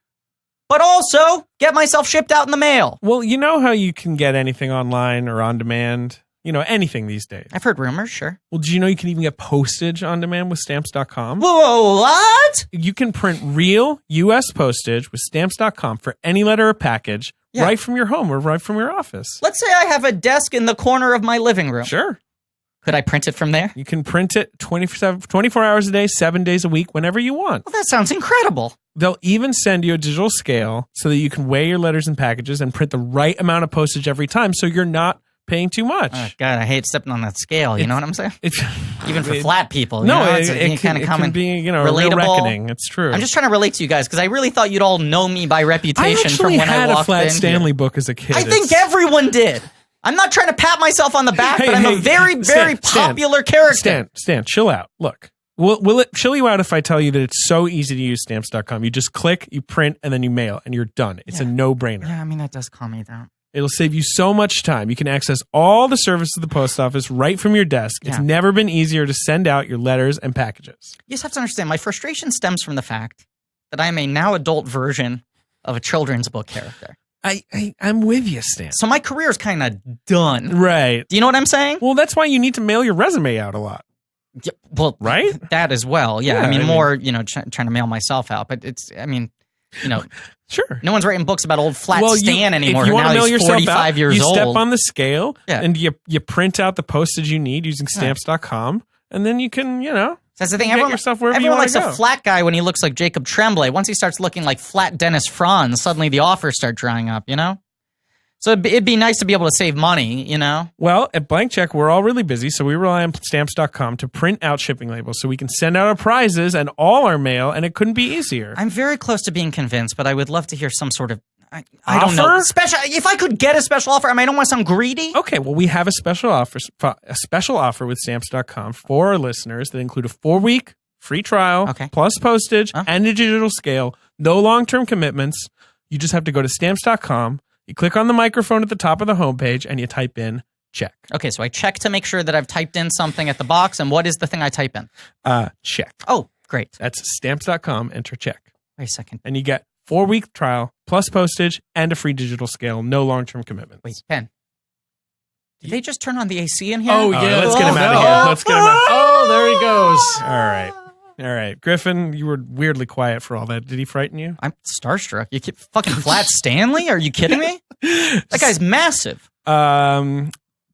but also get myself shipped out in the mail. Well, you know how you can get anything online or on demand? You know, anything these days. I've heard rumors, sure. Well, do you know you can even get postage on demand with stamps.com? Whoa, what? You can print real U.S. postage with stamps.com for any letter or package Yeah. right from your home or right from your office. Let's say I have a desk in the corner of my living room. Sure. Could I print it from there? You can print it 24 hours a day, 7 days a week, whenever you want. Well, that sounds incredible. They'll even send you a digital scale so that you can weigh your letters and packages and print the right amount of postage every time so you're not paying too much. Oh, God, I hate stepping on that scale. You know what I'm saying? It's, Even for it- flat people. no, you know, it, it's it, kind can, of it common. can be, you know, a real relatable. reckoning. It's true. I'm just trying to relate to you guys because I really thought you'd all know me by I reputation actually from when had I a walked Flat in. Stanley book as a kid. I think It's- everyone did. I'm not trying to pat myself on the back, but I'm a very, very popular character. Stan, chill out. Look, will it chill you out if I tell you that it's so easy to use stamps.com? You just click, you print, and then you mail, and you're done. It's a no-brainer. Yeah, I mean, that does calm me down. It'll save you so much time. You can access all the services of the post office right from your desk. It's Yeah. never been easier to send out your letters and packages. You just have to understand, my frustration stems from the fact that I am a now adult version of a children's book character. I'm with you, Stan. So my career is kind of done. Right. Do you know what I'm saying? Well, that's why you need to mail your resume out a lot. Yeah, well, Right? That as well. Yeah. Yeah, I mean, I more, trying to mail myself out. But it's, Sure. no one's writing books about old flat Stan anymore. If you want now to mail he's yourself 45 out, years you old. step on the scale Yeah. and you print out the postage you need using stamps.com, and then you can, That's the thing. get Everyone, yourself wherever you everyone want likes to go. a flat guy when he looks like Jacob Tremblay. Once he starts looking like flat Dennis Franz, suddenly the offers start drying up, So it'd be nice to be able to save money, Well, at Blank Check, we're all really busy, so we rely on stamps.com to print out shipping labels so we can send out our prizes and all our mail, and it couldn't be easier. I'm very close to being convinced, but I would love to hear some sort of, I don't know. Offer? Special. If I could get a special offer, I don't want to sound greedy. Okay, well, we have a special offer with stamps.com for our listeners that include a 4-week free trial, plus postage and a digital scale, no long-term commitments. You just have to go to stamps.com. You click on the microphone at the top of the homepage and you type in check. Okay, so I check to make sure that I've typed in something at the box, and what is the thing I type in? Check. Oh, great. That's stamps.com, enter check. Wait a second. And you get 4-week trial, plus postage, and a free digital scale, no long-term commitments. Wait, Ben. Did they just turn on the AC in here? Oh, yeah. Let's get him out of here. Let's get him out. Oh, there he goes. All right. Griffin, you were weirdly quiet for all that. Did he frighten you? I'm starstruck. You keep fucking Flat Stanley? Are you kidding me? That guy's massive.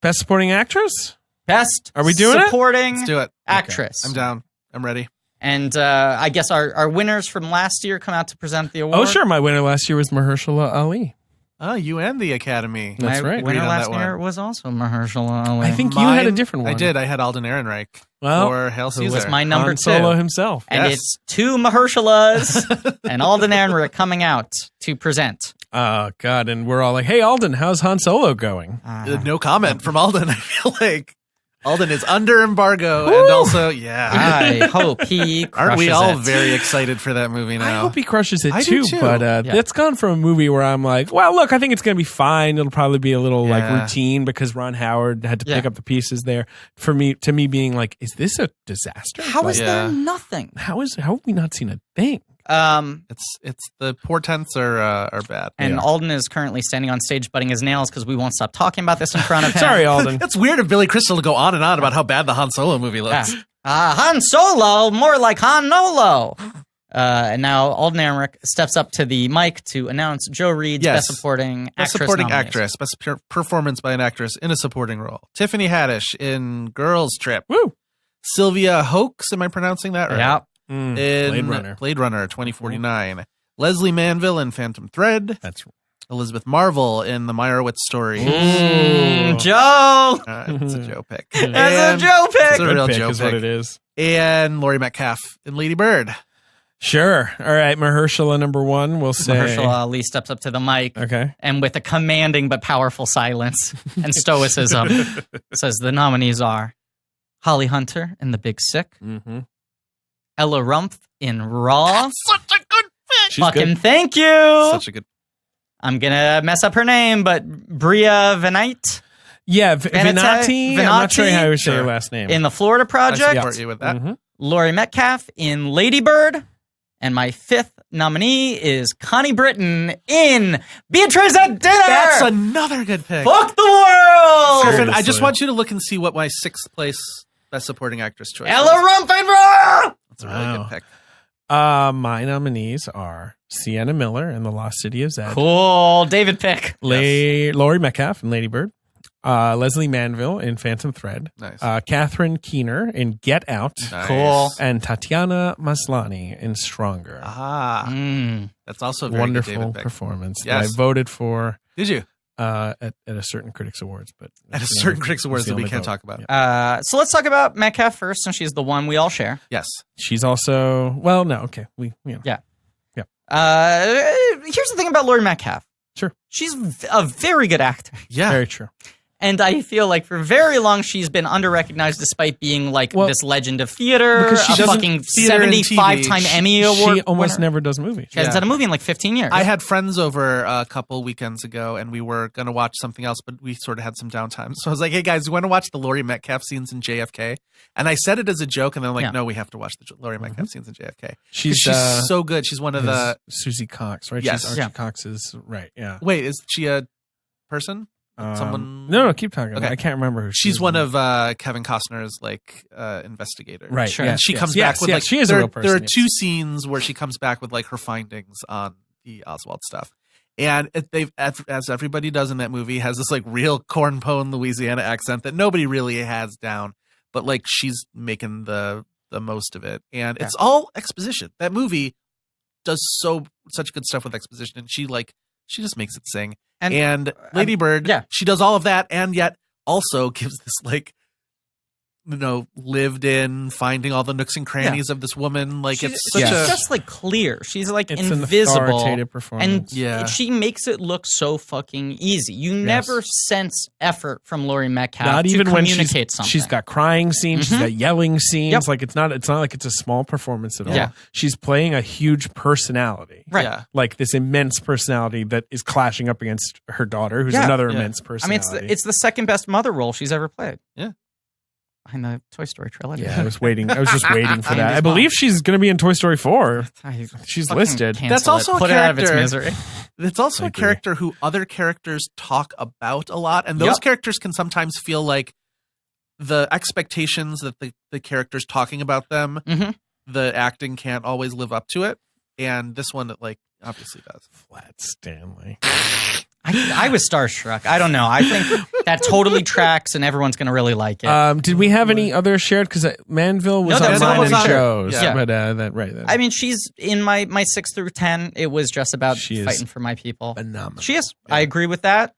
Best supporting actress? Best Are we doing supporting Let's do it. actress. I'm down. I'm ready. And I guess our winners from last year come out to present the award. Oh, sure. My winner last year was Mahershala Ali. Oh, you and the Academy. That's My right. winner Agreed on last that year one. was also Mahershala Ali. I think you had a different one. I did. I had Alden Ehrenreich. Well, or Hail who Caesar. was my number Han two. Solo himself. And Yes. it's two Mahershalas and Alden Ehrenreich coming out to present. Oh, God. And we're all like, hey, Alden, how's Han Solo going? No comment from Alden. I feel like Alden is under embargo, and also, I hope he crushes Aren't we all it. very excited for that movie I now? hope he crushes it I do too, too. but Yeah. that's gone from a movie where I'm like, well, look, I think it's going to be fine. It'll probably be a little like Yeah. routine because Ron Howard had to pick up the pieces there. To me being like, is this a disaster? How is Like, there nothing? how have we not seen a thing? It's the portents are bad. And Alden is currently standing on stage butting his nails because we won't stop talking about this in front of him. Sorry, Alden. It's weird of Billy Crystal to go on and on about how bad the Han Solo movie looks. Han Solo, more like Han Nolo. And now Alden Ehrenreich steps up to the mic to announce Joe Reid's Yes. Best Supporting Best Actress supporting nominees. actress, best performance by an actress in a supporting role. Tiffany Haddish in Girls Trip. Woo! Sylvia Hoeks, am I pronouncing that right? Yeah. In Blade Runner. 2049. Leslie Manville in Phantom Thread. That's Elizabeth Marvel in The Meyerowitz Story. Joe! It's a Joe pick. That's a Joe pick! It's a real pick Joe is pick. what it is. And Laurie Metcalf in Lady Bird. Sure. All right, Mahershala number one. We'll say. Mahershala Ali steps up to the mic Okay. and with a commanding but powerful silence and stoicism says the nominees are Holly Hunter in The Big Sick, Mm-hmm. Ella Rumpf in Raw. Such a good pick. She's Fucking good. thank you. Such a good I'm gonna mess up her name, but Bria Venite Yeah, Venati? I'm not sure how you say Sure. your last name. in The Florida I Project, support you with that. Mhm. Laurie Metcalf in Lady Bird, and my fifth nominee is Connie Britton in Beatrice at Dinner. That's another good pick. Fuck the world. Griffin, I just Seriously. want you to look and see what my sixth place best supporting actress choice Ella is. Rumpf in Raw. That's a really Wow. good pick. My nominees are Sienna Miller in The Lost City of Zed, Cool, David pick. Laurie Metcalf in Lady Bird, Leslie Manville in Phantom Thread, Nice. Catherine Keener in Get Out, Nice. Cool. and Tatiana Maslany in Stronger. Ah, Mm. that's also a very Wonderful good David pick. performance Yes. that I voted for Did you? at a certain Critics Awards, but At a it's the certain only- Critics Awards it's the that we only can't vote. talk about. Yeah. So let's talk about Metcalf first, since she's the one we all share. Yes. She's also okay. Yeah. Here's the thing about Laurie Metcalf. Sure. She's a very good actor. Yeah. Very true. And I feel like for very long she's been underrecognized despite being like this legend of theater, because she a doesn't- fucking theater and 75-time TV. Emmy Award She almost winner. never does movies. She hasn't done a movie in like 15 years. I had friends over a couple weekends ago, and we were going to watch something else, but we sort of had some downtime. So I was like, hey, guys, you want to watch the Laurie Metcalf scenes in JFK? And I said it as a joke, and they're like, no, we have to watch the Laurie Metcalf scenes in JFK. She's so good. She's one of the... Susie Cox, right? Yes. She's Archie Cox's, right, yeah. Wait, is she a person? Someone? No, keep talking. Okay. I can't remember who She's one of Kevin Costner's investigators. Right. Sure. Yes, And she yes, comes yes, back with yes, like she is a real person. There are yes. two scenes where she comes back with like her findings on the Oswald stuff. And they've, as everybody does in that movie, has this like real cornpone Louisiana accent that nobody really has down, but like she's making the most of it. And it's all exposition. That movie does such good stuff with exposition, and she just makes it sing. And Lady Bird, she does all of that, and yet also gives this like, lived in finding all the nooks and crannies of this woman. Like she's it's such a just like clear. She's like It's invisible. an authoritative performance. And she makes it look so fucking easy. You never sense effort from Laurie Metcalf Not to even when communicate something. she's got crying scenes, she's got yelling scenes. Yep. Like it's not like it's a small performance at all. Yeah. She's playing a huge personality. Right. Yeah. Like this immense personality that is clashing up against her daughter, who's another immense I mean, personality. it's the second best mother role she's ever played. Yeah. Behind the Toy Story trilogy. Yeah, I was waiting. I was just waiting for that. Andy's I believe mom. she's going to be in Toy Story 4. She's Fucking listed. cancel That's also it. a Put it out of its character. misery. It's also I a agree. character who other characters talk about a lot, and those characters can sometimes feel like the expectations that the characters talking about them, the acting can't always live up to it, and this one like obviously does. Flat Stanley. I was starstruck. I don't know. I think that totally tracks, and everyone's going to really like it. Did we have any other shared? Because Manville was No, on that mine was and on- Joe's. Yeah. But that I mean, she's in my 6 through 10. It was just about She is fighting for my people. phenomenal. She is. I agree with that.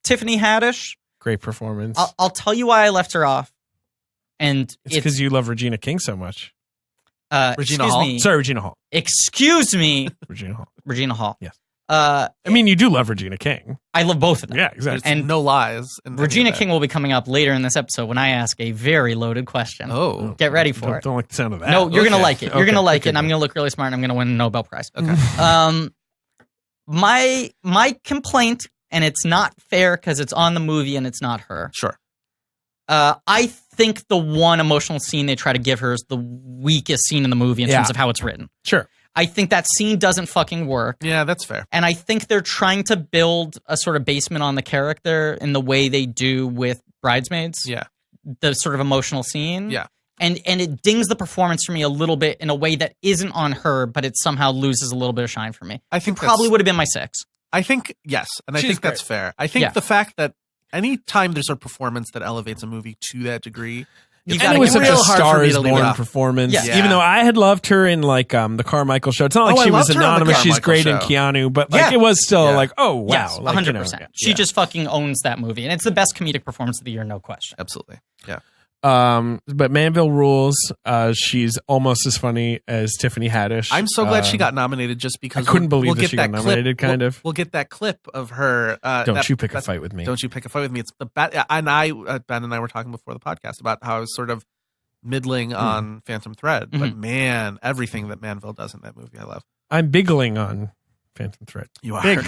Tiffany Haddish. Great performance. I'll tell you why I left her off. And it's because you love Regina King so much. Regina excuse Hall? me. Sorry, Regina Hall. Excuse me. Regina Hall. Regina Hall. Yes. I mean, you do love Regina King. I love both of them. Yeah, exactly. And no lies. in any Regina of that. King will be coming up later in this episode when I ask a very loaded question. Oh, Get ready for it. Don't like the sound of that. No, you're gonna Okay. like it. You're Okay. gonna like Okay, it, and I'm good. gonna look really smart, and I'm gonna win a Nobel Prize. Okay. My complaint, and it's not fair because it's on the movie and it's not her. Sure. I think the one emotional scene they try to give her is the weakest scene in the movie in terms of how it's written. Sure. I think that scene doesn't fucking work. Yeah, that's fair. And I think they're trying to build a sort of basement on the character in the way they do with Bridesmaids. Yeah. The sort of emotional scene. Yeah. And it dings the performance for me a little bit in a way that isn't on her, but it somehow loses a little bit of shine for me. I think Probably would have been my 6. I think yes, and I She's think that's great. fair. I think Yeah. the fact that anytime there's a performance that elevates a movie to that degree, You And gotta it was give such her a real hard for Star me is to leave Born it off. performance. Yeah. Even though I had loved her in like the Carmichael show. It's not like Oh, she I was loved her on the anonymous. She's Carmichael great in show. Keanu, but like Yeah. it was still Yeah. like, oh wow, Yes, like, 100%. you know, She yeah. just fucking owns that movie. And it's the best comedic performance of the year, no question. absolutely, yeah. But Manville rules. She's almost as funny as Tiffany Haddish. I'm so glad she got nominated just because I couldn't believe we'll that get she got clip- nominated, kind we'll- of. We'll get that clip of her. Don't you pick a fight with me? Don't you pick a fight with me? It's the and Ben and I were talking before the podcast about how I was sort of middling on Phantom Thread, but man, everything that Manville does in that movie, I love. I'm biggling on Phantom Thread. You are. Big.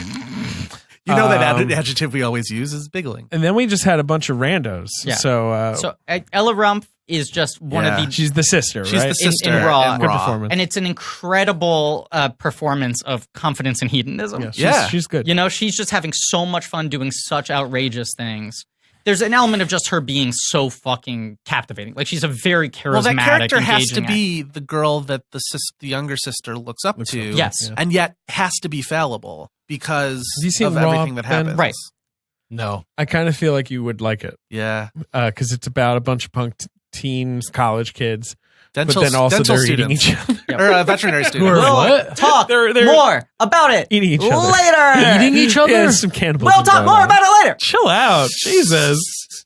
You know that adjective we always use is biggling. And then we just had a bunch of randos. Yeah. So, So Ella Rumpf is just one Yeah. of the she's the sister, She's right? the sister in Raw. Good performance. and it's an incredible performance of confidence and hedonism. Yeah, she's good. You know, she's just having so much fun doing such outrageous things. There's an element of just her being so fucking captivating. Like she's a very charismatic, Well, that character has to engaging be the girl that the younger sister looks up to. Yes. Yeah. And yet has to be fallible because Have you seen of Raw, everything that Ben? happens. Right. No. I kind of feel like you would like it Yeah. because it's about a bunch of punk teens, college kids, Dental, but then also dental they're eating students. each other. Or veterinary Who students. are We'll what? talk They're more about it eating each other. later. Eating each other? Yeah, some cannibalism. We'll talk going more on. about it later. Chill out, Jesus.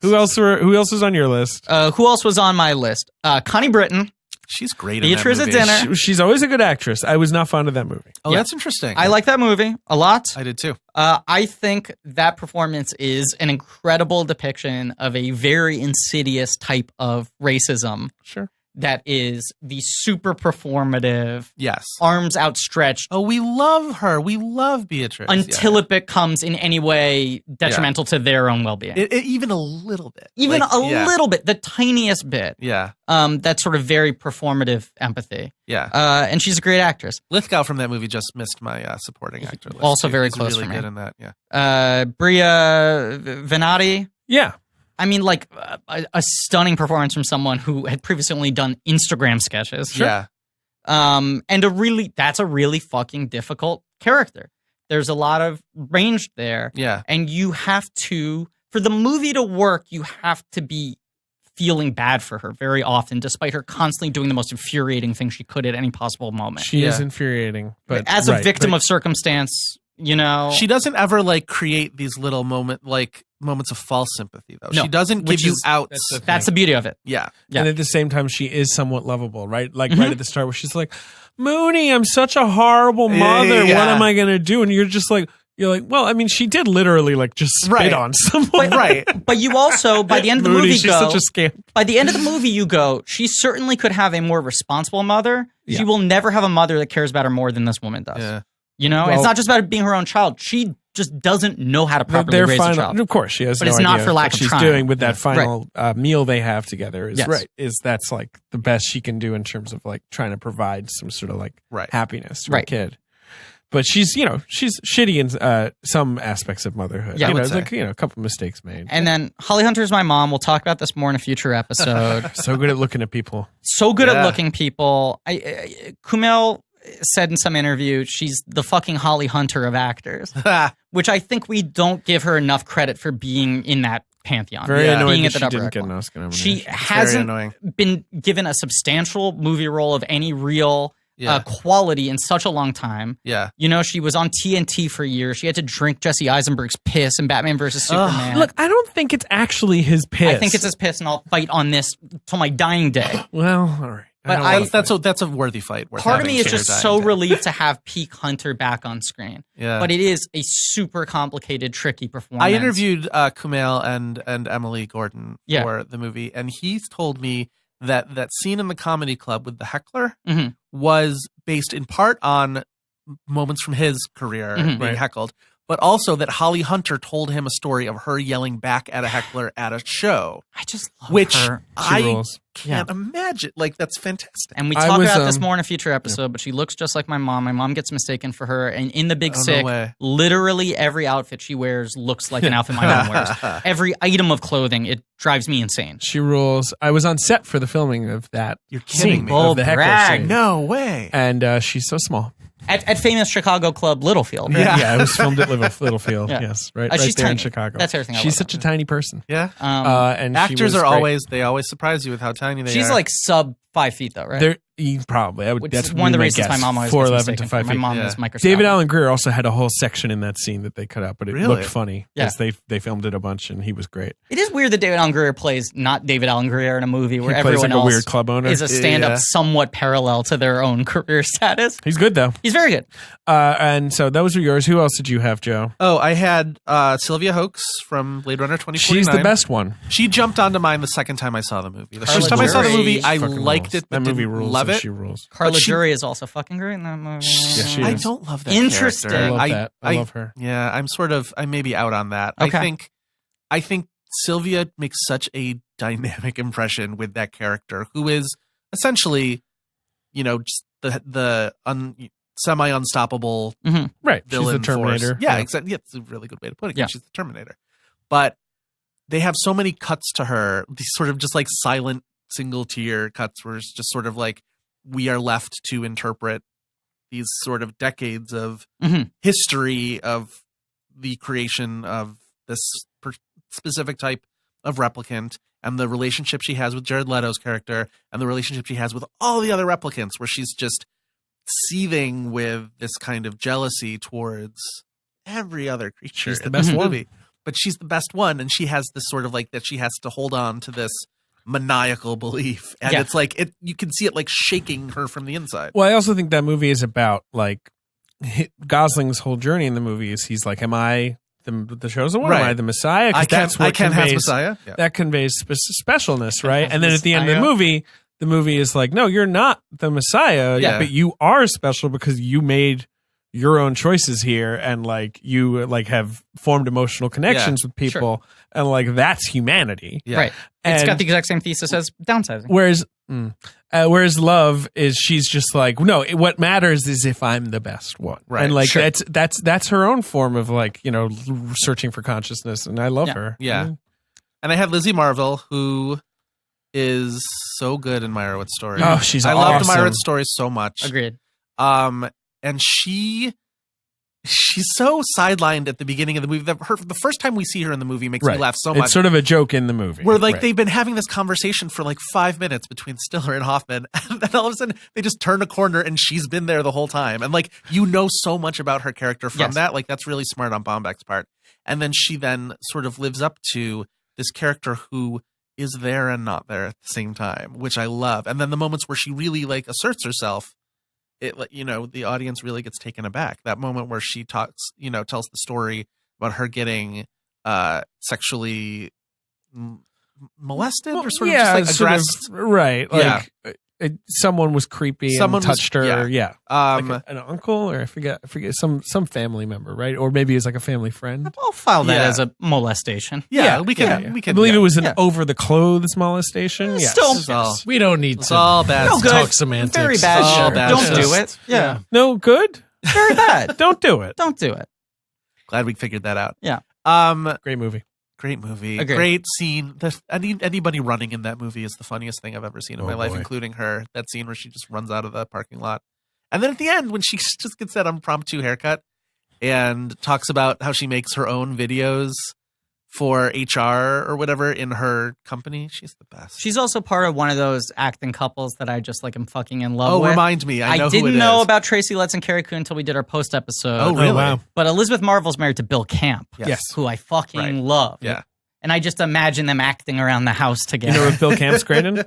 Who else was on your list? Who else was on my list? Connie Britton. She's great in Beatrice that at movie. dinner. She's always a good actress. I was not fond of that movie. Oh, Yeah. that's interesting. I like that movie a lot. I did too. I think that performance is an incredible depiction of a very insidious type of racism Sure. that is the super performative, Yes. arms outstretched Oh, we love her. We love Beatrice. until it becomes in any way detrimental to their own well-being. Even a little bit. Even Like, a yeah. little bit, the tiniest bit. Yeah. That sort of very performative empathy. Yeah. And she's a great actress. Lithgow from that movie just missed my supporting actor list. Also very He's close really for me. good in that. Yeah. Bria Venati. Yeah. I mean, like a stunning performance from someone who had previously only done Instagram sketches. Yeah. And that's a really fucking difficult character. There's a lot of range there. Yeah. And you have to, for the movie to work, you have to be feeling bad for her very often, despite her constantly doing the most infuriating thing she could at any possible moment. She is Yeah. infuriating. But As a victim of circumstance, you know. She doesn't ever like create these little moments of false sympathy though. No, She doesn't give which you is- outs. That's the beauty of it. Yeah. Yeah. And at the same time, she is somewhat lovable, right? Like Mm-hmm. right at the start where she's like, Mooney, I'm such a horrible Yeah, mother. yeah. What am I going to do? And you're like, well, I mean, she did literally like just spit Right. on someone. Right. But you also, by the end of the Mooney, movie, she's go, such a scam. by the end of the movie, you go, she certainly could have a more responsible mother. Yeah. She will never have a mother that cares about her more than this woman does. Yeah. You know, Well- it's not just about it being her own child. She just doesn't know how to properly Their raise a final, child. of course, she has But no it's not idea for lack what of she's trying. doing with that Yeah. final meal they have together. Is Yes. right. Is that's like the best she can do in terms of like trying to provide some sort of like Right. happiness to Right. a kid. But she's shitty in some aspects of motherhood. Yeah, I you know, would it's say. like a couple mistakes made. And then Holly Hunter's my mom. We'll talk about this more in a future episode. So good at looking at people. So good at Yeah. looking people. Kumail said in some interview, she's the fucking Holly Hunter of actors, which I think we don't give her enough credit for being in that pantheon. Very Yeah. annoying being that at the she didn't upper get an echelon. Oscar nomination. She Very hasn't annoying. been given a substantial movie role of any real Yeah. quality in such a long time. Yeah. You know, she was on TNT for years. She had to drink Jesse Eisenberg's piss in Batman versus Superman. Look, I don't think it's actually his piss. I think it's his piss, and I'll fight on this till my dying day. Well, all right. But don't I- wanna That's a worthy fight. Worth Part of having me is for your just dying so day. relieved to have peak Hunter back on screen. Yeah. But it is a super complicated, tricky performance. I interviewed Kumail and Emily Gordon Yeah. for the movie, and he's told me that scene in the comedy club with the heckler Mhm. was based in part on moments from his career Mhm. being Right. heckled, but also that Holly Hunter told him a story of her yelling back at a heckler at a show, I just love which her. I rules. can't imagine. Like, that's fantastic. And we I talk was, about this more in a future episode, but she looks just like my mom. My mom gets mistaken for her. And in The Big Oh, no Sick, way. literally every outfit she wears looks like an outfit my mom wears. Every item of clothing, it drives me insane. She rules. I was on set for the filming of that. You're kidding me. Oh, Of the heckler brag. scene. No way. And she's so small. At famous Chicago club Littlefield. Right? Yeah. Yeah, it was filmed at Littlefield. Yeah. Yes, right, She's right there in tiny. Chicago. That's everything I She's love such a about tiny person. Yeah. And she Actors was are great. they always surprise you with how tiny they are. she's like sub 5 feet, though, right? They're probably. Which That's is one of the my reasons guess. my mom always 4'11" gets to mistaken 5 for. My feet. mom Yeah. is microscopic. David Allen Greer also had a whole section in that scene that they cut out, but it Really? looked funny Yeah. because they filmed it a bunch and he was great. It is weird that David Allen Greer plays not David Allen Greer in a movie where He plays everyone like a else weird club owner. is a stand-up Yeah. somewhat parallel to their own career status. He's good though. He's very good. And so those were yours. Who else did you have, Joe? Oh, I had Sylvia Hoeks from Blade Runner 2049. She's the best one. She jumped onto mine the second time I saw the movie. The Carla first time I saw the Jury movie, I Fucking liked rules. it, but That movie didn't rules. love and it. She rules. Carla she- Jury is also fucking great in that movie. Yeah, she I is. don't love that Interesting. character. I love that. I love her. Yeah, I'm maybe out on that. Okay. I think Sylvia makes such a dynamic impression with that character, who is essentially, just the semi unstoppable Right. She's the villain Terminator. force. Yeah, exactly. Yeah, it's a really good way to put it. Yeah. She's the Terminator. But they have so many cuts to her, these sort of just like silent single tier cuts where it's just sort of like we are left to interpret these sort of decades of Mhm. history of the creation of this specific type of replicant and the relationship she has with Jared Leto's character and the relationship she has with all the other replicants, where she's just seething with this kind of jealousy towards every other creature. She's the in best this one. movie. But she's the best one, and she has this sort of like that she has to hold on to this maniacal belief, and Yeah. it's like you can see it like shaking her from the inside. Well, I also think that movie is about like Gosling's whole journey in the movie is he's like, am I the chosen one? Am I Right. the Messiah? 'Cause I can't have Messiah. Yeah. That conveys specialness, right? have And then at the end of Messiah. the movie is like, no, you're not the Messiah, Yeah. but you are special because you made your own choices here, and like you like have formed emotional connections with people, and like that's humanity. Yeah. Right. It's And- got the exact same thesis as downsizing. Whereas love is she's just like, no, what matters is if I'm the best one, Right. and like Sure. that's her own form of like searching for consciousness, and I love Yeah. her. Yeah. And I have Lizzie Marvell, who is so good in Meyerowitz stories. Oh, she's I loved awesome. Meyerowitz stories so much. Agreed. And she's so sidelined at the beginning of the movie. The first time we see her in the movie makes me laugh so much. It's sort of a joke in the movie. Where like Right. they've been having this conversation for like 5 minutes between Stiller and Hoffman, and then all of a sudden they just turn a corner and she's been there the whole time. And like so much about her character from Yes. that. Like that's really smart on Bombeck's part. And then she then sort of lives up to this character who is there and not there at the same time, which I love. And then the moments where she really like asserts herself, the audience really gets taken aback. That moment where she talks, tells the story about her getting sexually molested or sort of just like sort of- aggressed. right? Yeah. Like someone was creepy Someone and was- touched her. yeah. Like an uncle, or I forget some family member, right? Or maybe it's like a family friend. I'll file that Yeah. as a molestation. We can. I believe it was an Yeah. over the clothes molestation. Yes. Still- It's all, We don't need it's to all bad No stuff. good. talk semantics. Very bad. Oh, shit. bad Don't stuff. do it. Yeah. No good. Very bad. Don't do it. Don't do it. Glad we figured that out. Yeah. Great movie. Great movie. Agreed. Great scene. Anybody running in that movie is the funniest thing I've ever seen in Oh, my life, boy. including her. That scene where she just runs out of the parking lot. And then at the end, when she just gets that impromptu haircut and talks about how she makes her own videos for HR or whatever in her company, she's the best. She's also part of one of those acting couples that I just like am fucking in love with. Remind me. I know who didn't it know is. about Tracy Letts and Carrie Coon until we did our post episode. Oh, really? Oh, wow. But Elizabeth Marvel's married to Bill Camp, Yes. who I fucking Right. love. Yeah. And I just imagine them acting around the house You together. know what Bill Camp's great in?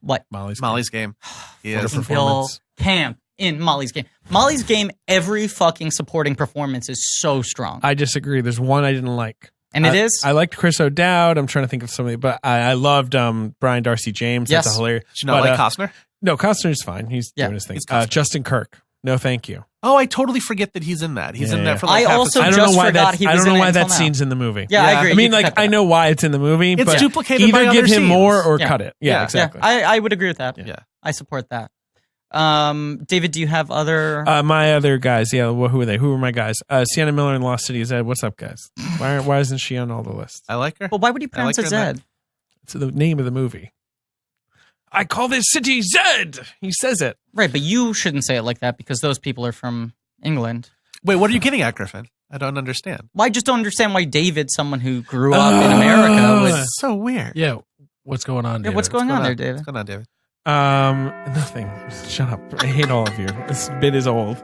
What? Molly's Game. He What a is. Bill performance. Camp in Molly's Game. Molly's Game, every fucking supporting performance is so strong. I disagree. There's one I didn't like. And it is? I liked Chris O'Dowd. I'm trying to think of somebody, but I loved Brian Darcy James. That's Yes. a hilarious. Did you not but, like Costner? No, Costner's fine. He's Yeah, doing his thing. he's Costner. Justin Kirk. No, thank you. Oh, I totally forget that he's in that. He's in Yeah. that for like I half also a I second. don't just know why forgot that. he I was don't know in it why that until now. scene's in the movie. Yeah, I agree. I mean, You can like cut that I know why it's in the movie, It's but duplicated by either other give him scenes. more or Yeah. cut it. Yeah, Yeah. exactly. Yeah, I would agree with that. Yeah. I support that. David, do you have other? My other guys, yeah. Who are they? Who are my guys? Sienna Miller in Lost City of Zed. What's up, guys? Why isn't she on all the lists? I like her. Well, why would you I like pronounce it her in Zed? It's the name of the movie. I call this city Zed. He says it. Right, but you shouldn't say it like that because those people are from England. Wait, what are you getting at, Griffin? I don't understand. Well, I just don't understand why David, someone who grew up in America, would. It's so weird. Yeah. What's going on? Yeah, David? what's going on there, What's David? going on, David? Nothing. Shut up. I hate all of you. This bit is old.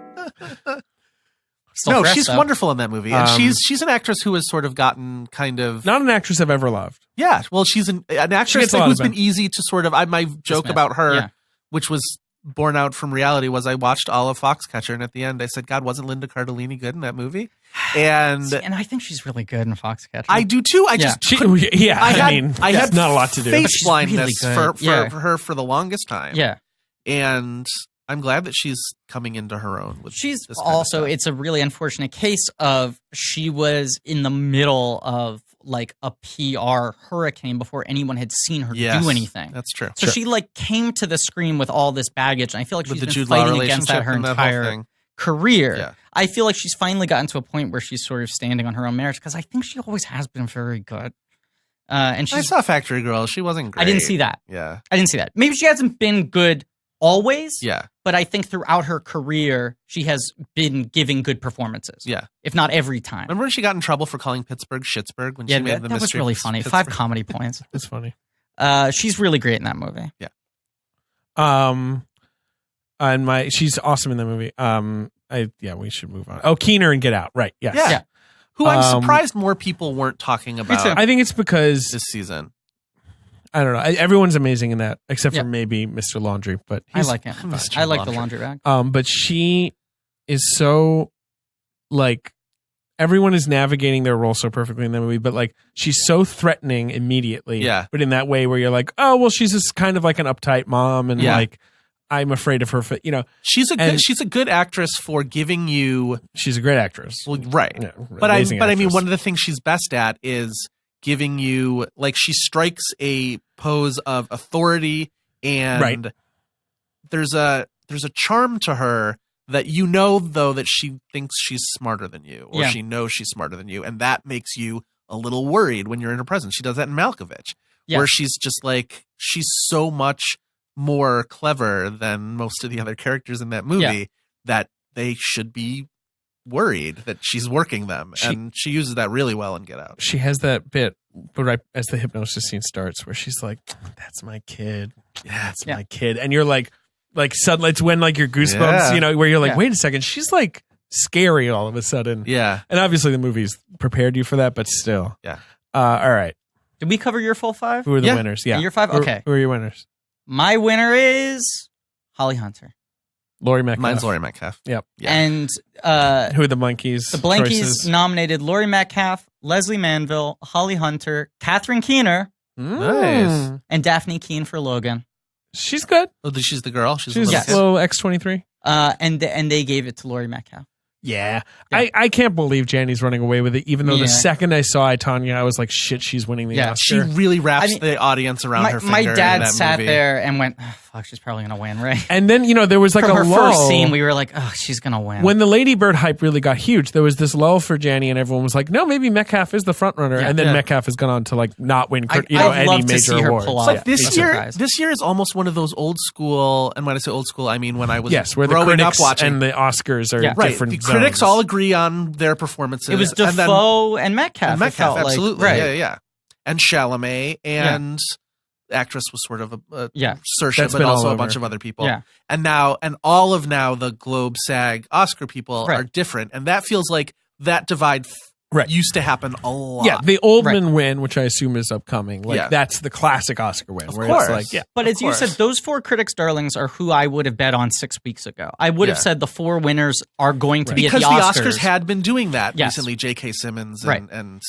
Still No, fresh, she's though. wonderful in that movie, and Um, she's an actress who has sort of gotten kind of Not an actress I've ever loved. yeah. Well, she's an actress gets a lot who's of been easy to sort of. My joke Dismiss. about her, Yeah. which was born out from reality, was I watched all of Foxcatcher, and at the end I said, "God, wasn't Linda Cardellini good in that movie?" And And I think she's really good in Foxcatcher. I do too. I Yeah. just She, couldn't- yeah, I had, mean, I that's had not a lot to do. face she's blindness really for good. Yeah. her for the longest time. Yeah. And I'm glad that she's coming into her own with She's this kind of also, stuff. it's a really unfortunate case of she was in the middle of like a PR hurricane before anyone had seen her Yes, do anything. That's true. So she like came to the screen with all this baggage, and I feel like With she's the been Jude Law fighting against that relationship her and that whole entire thing. career. Yeah. I feel like she's finally gotten to a point where she's sort of standing on her own merits because I think she always has been very good. And I she's saw Factory Girl. She wasn't great. I didn't see that. Yeah. I didn't see that. Maybe she hasn't been good always. Yeah. But I think throughout her career, she has been giving good performances. Yeah. If not every time. Remember when she got in trouble for calling Pittsburgh Schittsburg when Yeah, she made that the was mystery really of funny. Pittsburgh? 5 comedy points. It's funny. She's really great in that movie. And she's awesome in the movie. We should move on. Oh, Keener and Get Out. Right. Yes. Yeah. Yeah. Who I'm Um, surprised more people weren't talking too. about I think it's because this season. I don't know. Everyone's amazing in that, except Yeah. for maybe Mr. Laundry. But I he's like him. Mr. I like the Laundry. laundry rag. But she is so like everyone is navigating their role so perfectly in that movie. But like she's so threatening immediately. Yeah. But in that way where you're like, oh well, she's just kind of like an uptight mom, and Yeah. like I'm afraid of her. You know, She's a And- good actress for giving you she's a great actress. well, right. Yeah, But amazing I mean, actress. one of the things she's best at is giving you like she strikes a pose of authority, and Right. there's a charm to her that you know though that she thinks she's smarter than you, or Yeah. she knows she's smarter than you, and that makes you a little worried when you're in her presence. She does that in Malkovich, Yeah. where she's just like she's so much more clever than most of the other characters in that movie that they should be worried that she's working them, and she uses that really well in Get Out. she has that bit, but right as the hypnosis scene starts, where she's like, "That's my kid. That's Yeah. my kid," and you're like suddenly it's when like your goosebumps, Yeah. you know, where you're like, Yeah. "Wait a second, she's like scary all of a sudden." Yeah, And obviously the movie's prepared you for that, but still, Yeah. All right, Did we cover your full 5? who are the Yeah. winners? Yeah, Your 5? Okay. Who are your winners? My winner is Holly Hunter. Laurie Metcalf. mine's Laurie Metcalf. Yep. Yeah. And Who are the Monkeys? the Blankies choices? nominated Laurie Metcalf, Leslie Manville, Holly Hunter, Catherine Keener, Mm. and Daphne Keane for Logan. She's good. Oh, she's the girl. She's, She's the Yes. little little X-23. And they gave it to Laurie Metcalf. Yeah. Yeah. I can't believe Janny's running away with it, even though Yeah. the second I saw I, Tanya, I was like, shit, she's winning the Yeah. Oscar. She really wraps I mean, the audience around her finger. My in dad that sat movie. there and went, oh, fuck, she's probably going to win, right? And then, you know, there was like From a her lull. first scene, we were like, oh, she's going to win. When the Lady Bird hype really got huge, there was this lull for Janny, and everyone was like, no, maybe Metcalf is the front runner. Yeah. and then Yeah. Metcalf has gone on to like not win I'd any love to major see her awards. pull off But this Big year, surprise. this year is almost one of those old school. And when I say old school, I mean when I was Yes, where the growing critics up watching. and the Oscars are Yeah. right, different the critics zones. all agree on their performances. it was and then- Defoe and Metcalf. and it Metcalf, felt like. absolutely, Right. yeah. And Chalamet, and the actress was sort of a Yeah. Saoirse, That's but been all also a over. bunch of other people. Yeah. And all of the Globe, SAG, Oscar people Right. are different, and that feels like that divide Right. used to happen a lot. Yeah, the Oldman win, which I assume is upcoming. Like Yeah. that's the classic Oscar win. Of where course. it's like, yeah. But Of as you said, course. those 4 critics' darlings are who I would have bet on 6 weeks ago. I would have Yeah. said the 4 winners are going to be because at the the Oscars had been doing that Yes. recently. J.K. Simmons Right. and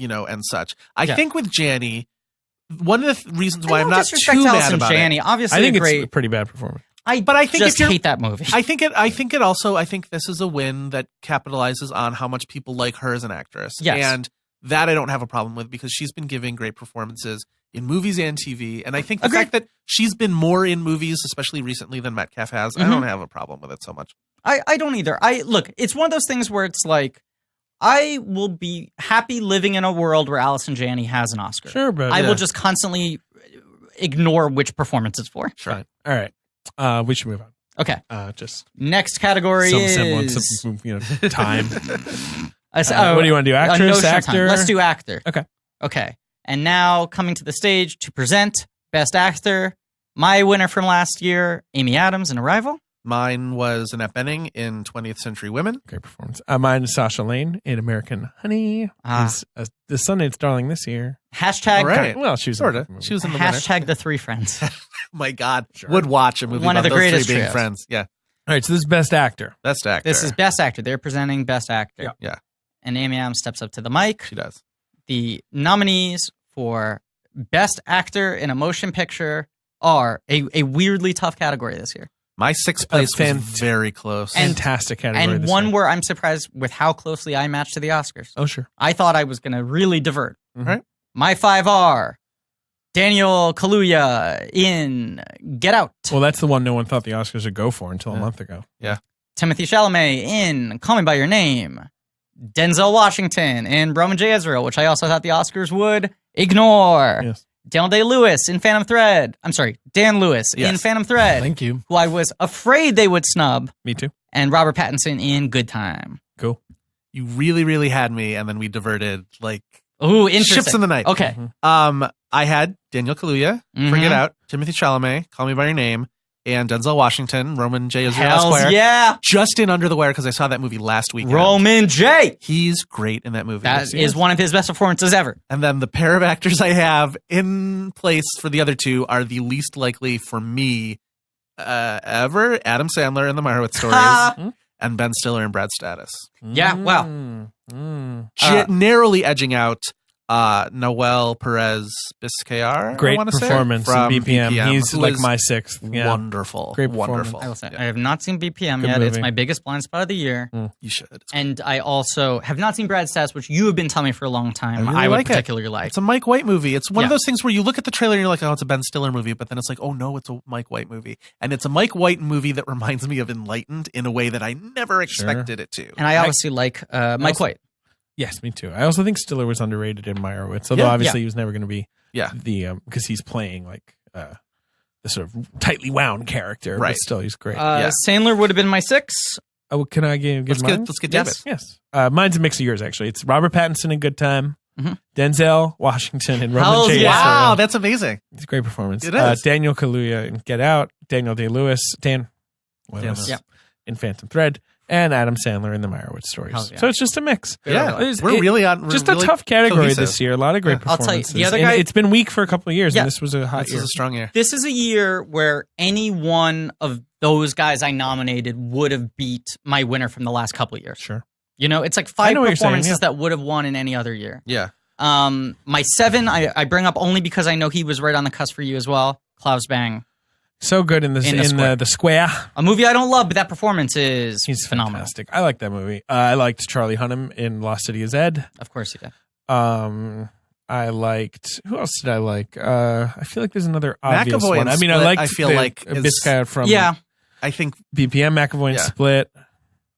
and such. I Yeah. think with Janny, one of the reasons why And I'm no not disrespect too to mad Allison about Janney. it. Obviously, I think a great. it's a pretty bad performance. But I think just if you're, hate that movie. I think this is a win that capitalizes on how much people like her as an actress. Yes. And that I don't have a problem with because she's been giving great performances in movies and TV. And I think the Agreed. fact that she's been more in movies, especially recently, than Metcalf has, I don't have a problem with it so much. I don't either. Look, it's one of those things where it's like, I will be happy living in a world where Allison Janney has an Oscar. Sure, but I yeah. will just constantly ignore which performance it's for. Fine. All right. We should move on. Okay. Just Next category some is semblance of time. I s- what do you want to do? a Actress, notion of time. actor? Let's do actor. Okay. Okay. And now coming to the stage to present Best Actor, my winner from last year, Amy Adams in Arrival. Mine was Annette Bening in 20th Century Women. Great performance. Mine is Sasha Lane in American Honey. Is, the Sundance Darling this year. Hashtag All right. Well, she was Sort of. in the movie. She was in the winner. hashtag the 3 friends. My God. Would watch a movie One of about the those greatest three being trios. friends. Yeah. All right, so this is Best Actor. Best actor. This is Best Actor. They're presenting Best Actor. Yeah. Yeah. And Amy Adams steps up to the mic. She does. The nominees for Best Actor in a Motion Picture are a weirdly tough category this year. My sixth place was fan- very close. Fantastic category. And this one year. where I'm surprised with how closely I matched to the Oscars. Oh, sure. I thought I was going to really divert. Mhm. Right. My 5 are Daniel Kaluuya in Get Out. Well, that's the one no one thought the Oscars would go for until a Yeah. month ago. Timothy Chalamet in Call Me By Your Name. Denzel Washington in Roman J. Israel, which I also thought the Oscars would ignore. Yes. Daniel Day-Lewis in Phantom Thread. I'm sorry, Dan Lewis in Yes. Phantom Thread, Thank you. who I was afraid they would snub. Me too. And Robert Pattinson in Good Time. Cool. You really, really had me, and then we diverted like Ooh, interesting. ships in the night. Okay. I had Daniel Kaluuya for Mhm. Get Out, Timothy Chalamet, Call Me By Your Name, and Denzel Washington, Roman J. Israel Hells Esquire. yeah. Just in Under the Wire because I saw that movie last weekend. Roman J. He's great in that movie. That is one of his best performances ever. And then the pair of actors I have in place for the other two are the least likely for me ever. Adam Sandler in the Meyerowitz Stories and Ben Stiller in Brad Status. Yeah, wow. Narrowly edging out Noel Perez Biscayar. Great I wanna say, performance in from BPM. He's who like is my sixth. Yeah. Wonderful. Great wonderful. I will say, I have not seen BPM Good yet. It's movie. my biggest blind spot of the year. You should. And I also have not seen Brad Stats, which you have been telling me for a long time. really I would like it. particularly like. It's a Mike White movie. It's one of Yeah. those things where you look at the trailer and you're like, oh, it's a Ben Stiller movie. But then it's like, oh, no, it's a Mike White movie. And it's a Mike White movie that reminds me of Enlightened in a way that I never expected it to. And I obviously like Mike White. Yes, me too. I also think Stiller was underrated in Meyerowitz, although obviously he was never going to be the because he's playing like the sort of tightly wound character, Right. but still he's great. Sandler would have been my 6. Oh, can I give mine? Let's get David. Yes. Mine's a mix of yours, actually. It's Robert Pattinson in Good Time, Mhm. Denzel Washington in Roman Hells J. yeah. Israel. Wow, that's amazing. It's a great performance. It is. Daniel Kaluuya in Get Out, Daniel Day-Lewis, Dan Yes. Yeah. in Phantom Thread, and Adam Sandler in the Meyerowitz Stories. Hells yeah. So it's just a mix. Yeah, It's- we're really on. We're Just really a tough category cohesive. this year. A lot of great I'll tell you, performances. the other And guy- it's been weak for a couple of years, Yeah. and this was a hot This year. is a strong year. This is a year where any one of those guys I nominated would have beat my winner from the last couple of years. Sure. You know, it's like I 5 know what you're saying, performances yeah. that would have won in any other year. Yeah. My 7, I bring up only because I know he was right on the cusp for you as well. Klaus Bang. So good in the square. A movie I don't love, but that performance is He's phenomenal. fantastic. I like that movie. I liked Charlie Hunnam in Lost City of Zed. Of course he did. I liked. Who else did I like? I feel like there's another obvious McAvoy one. in I mean, I Split, liked. I feel the like is- Biscayne from Yeah. I think BPM. McAvoy in Yeah. Split.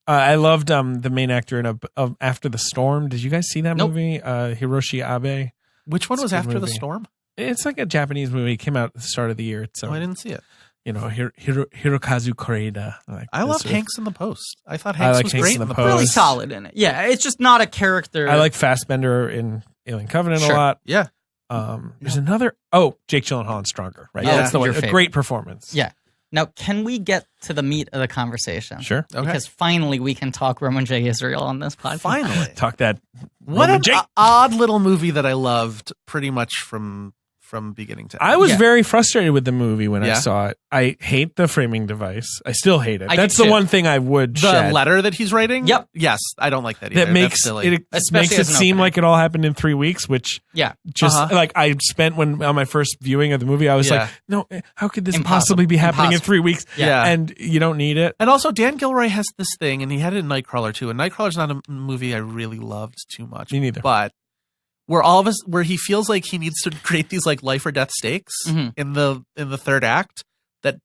I loved the main actor in After the Storm. Did you guys see that Nope. movie? Hiroshi Abe. which one It's a was good After the movie. Storm? It's like a Japanese movie. It came out at the start of the year. It's Oh, I didn't see it. Hirokazu Koreeda. Like I this loved sort of- Hanks in the Post. I thought Hanks like was Hanks great in in the the Post. Really Post. solid in it. Yeah, it's just not a character. I like Fassbender in Alien Covenant Sure. a lot. Yeah. There's another. Oh, Jake Gyllenhaal Stronger. Right. Yeah, That's the one. your A favorite. great performance. Yeah. Now, can we get to the meat of the conversation? Sure. Okay. Because finally we can talk Roman J. Israel on this podcast. Finally. Talk that. What Roman an J. odd little movie that I loved pretty much from beginning to end. I was Yeah. very frustrated with the movie when I Yeah. saw it. I hate the framing device. I still hate it. I That's do the too. one thing I would the shed. letter that he's writing? Yep. Yes, I don't like that either. That makes That's silly. it Especially makes it as an seem opening. like it all happened in 3 weeks, which Yeah. just Uh-huh. like I spent when on my first viewing of the movie, I was Yeah. like, no, how could this Impossible. possibly be happening in Impossible. 3 weeks? Yeah. And you don't need it. And also, Dan Gilroy has this thing, and he had it in Nightcrawler too. And Nightcrawler's not a movie I really loved too much. Me neither. But where he feels like he needs to create these like life or death stakes Mhm. in the third act that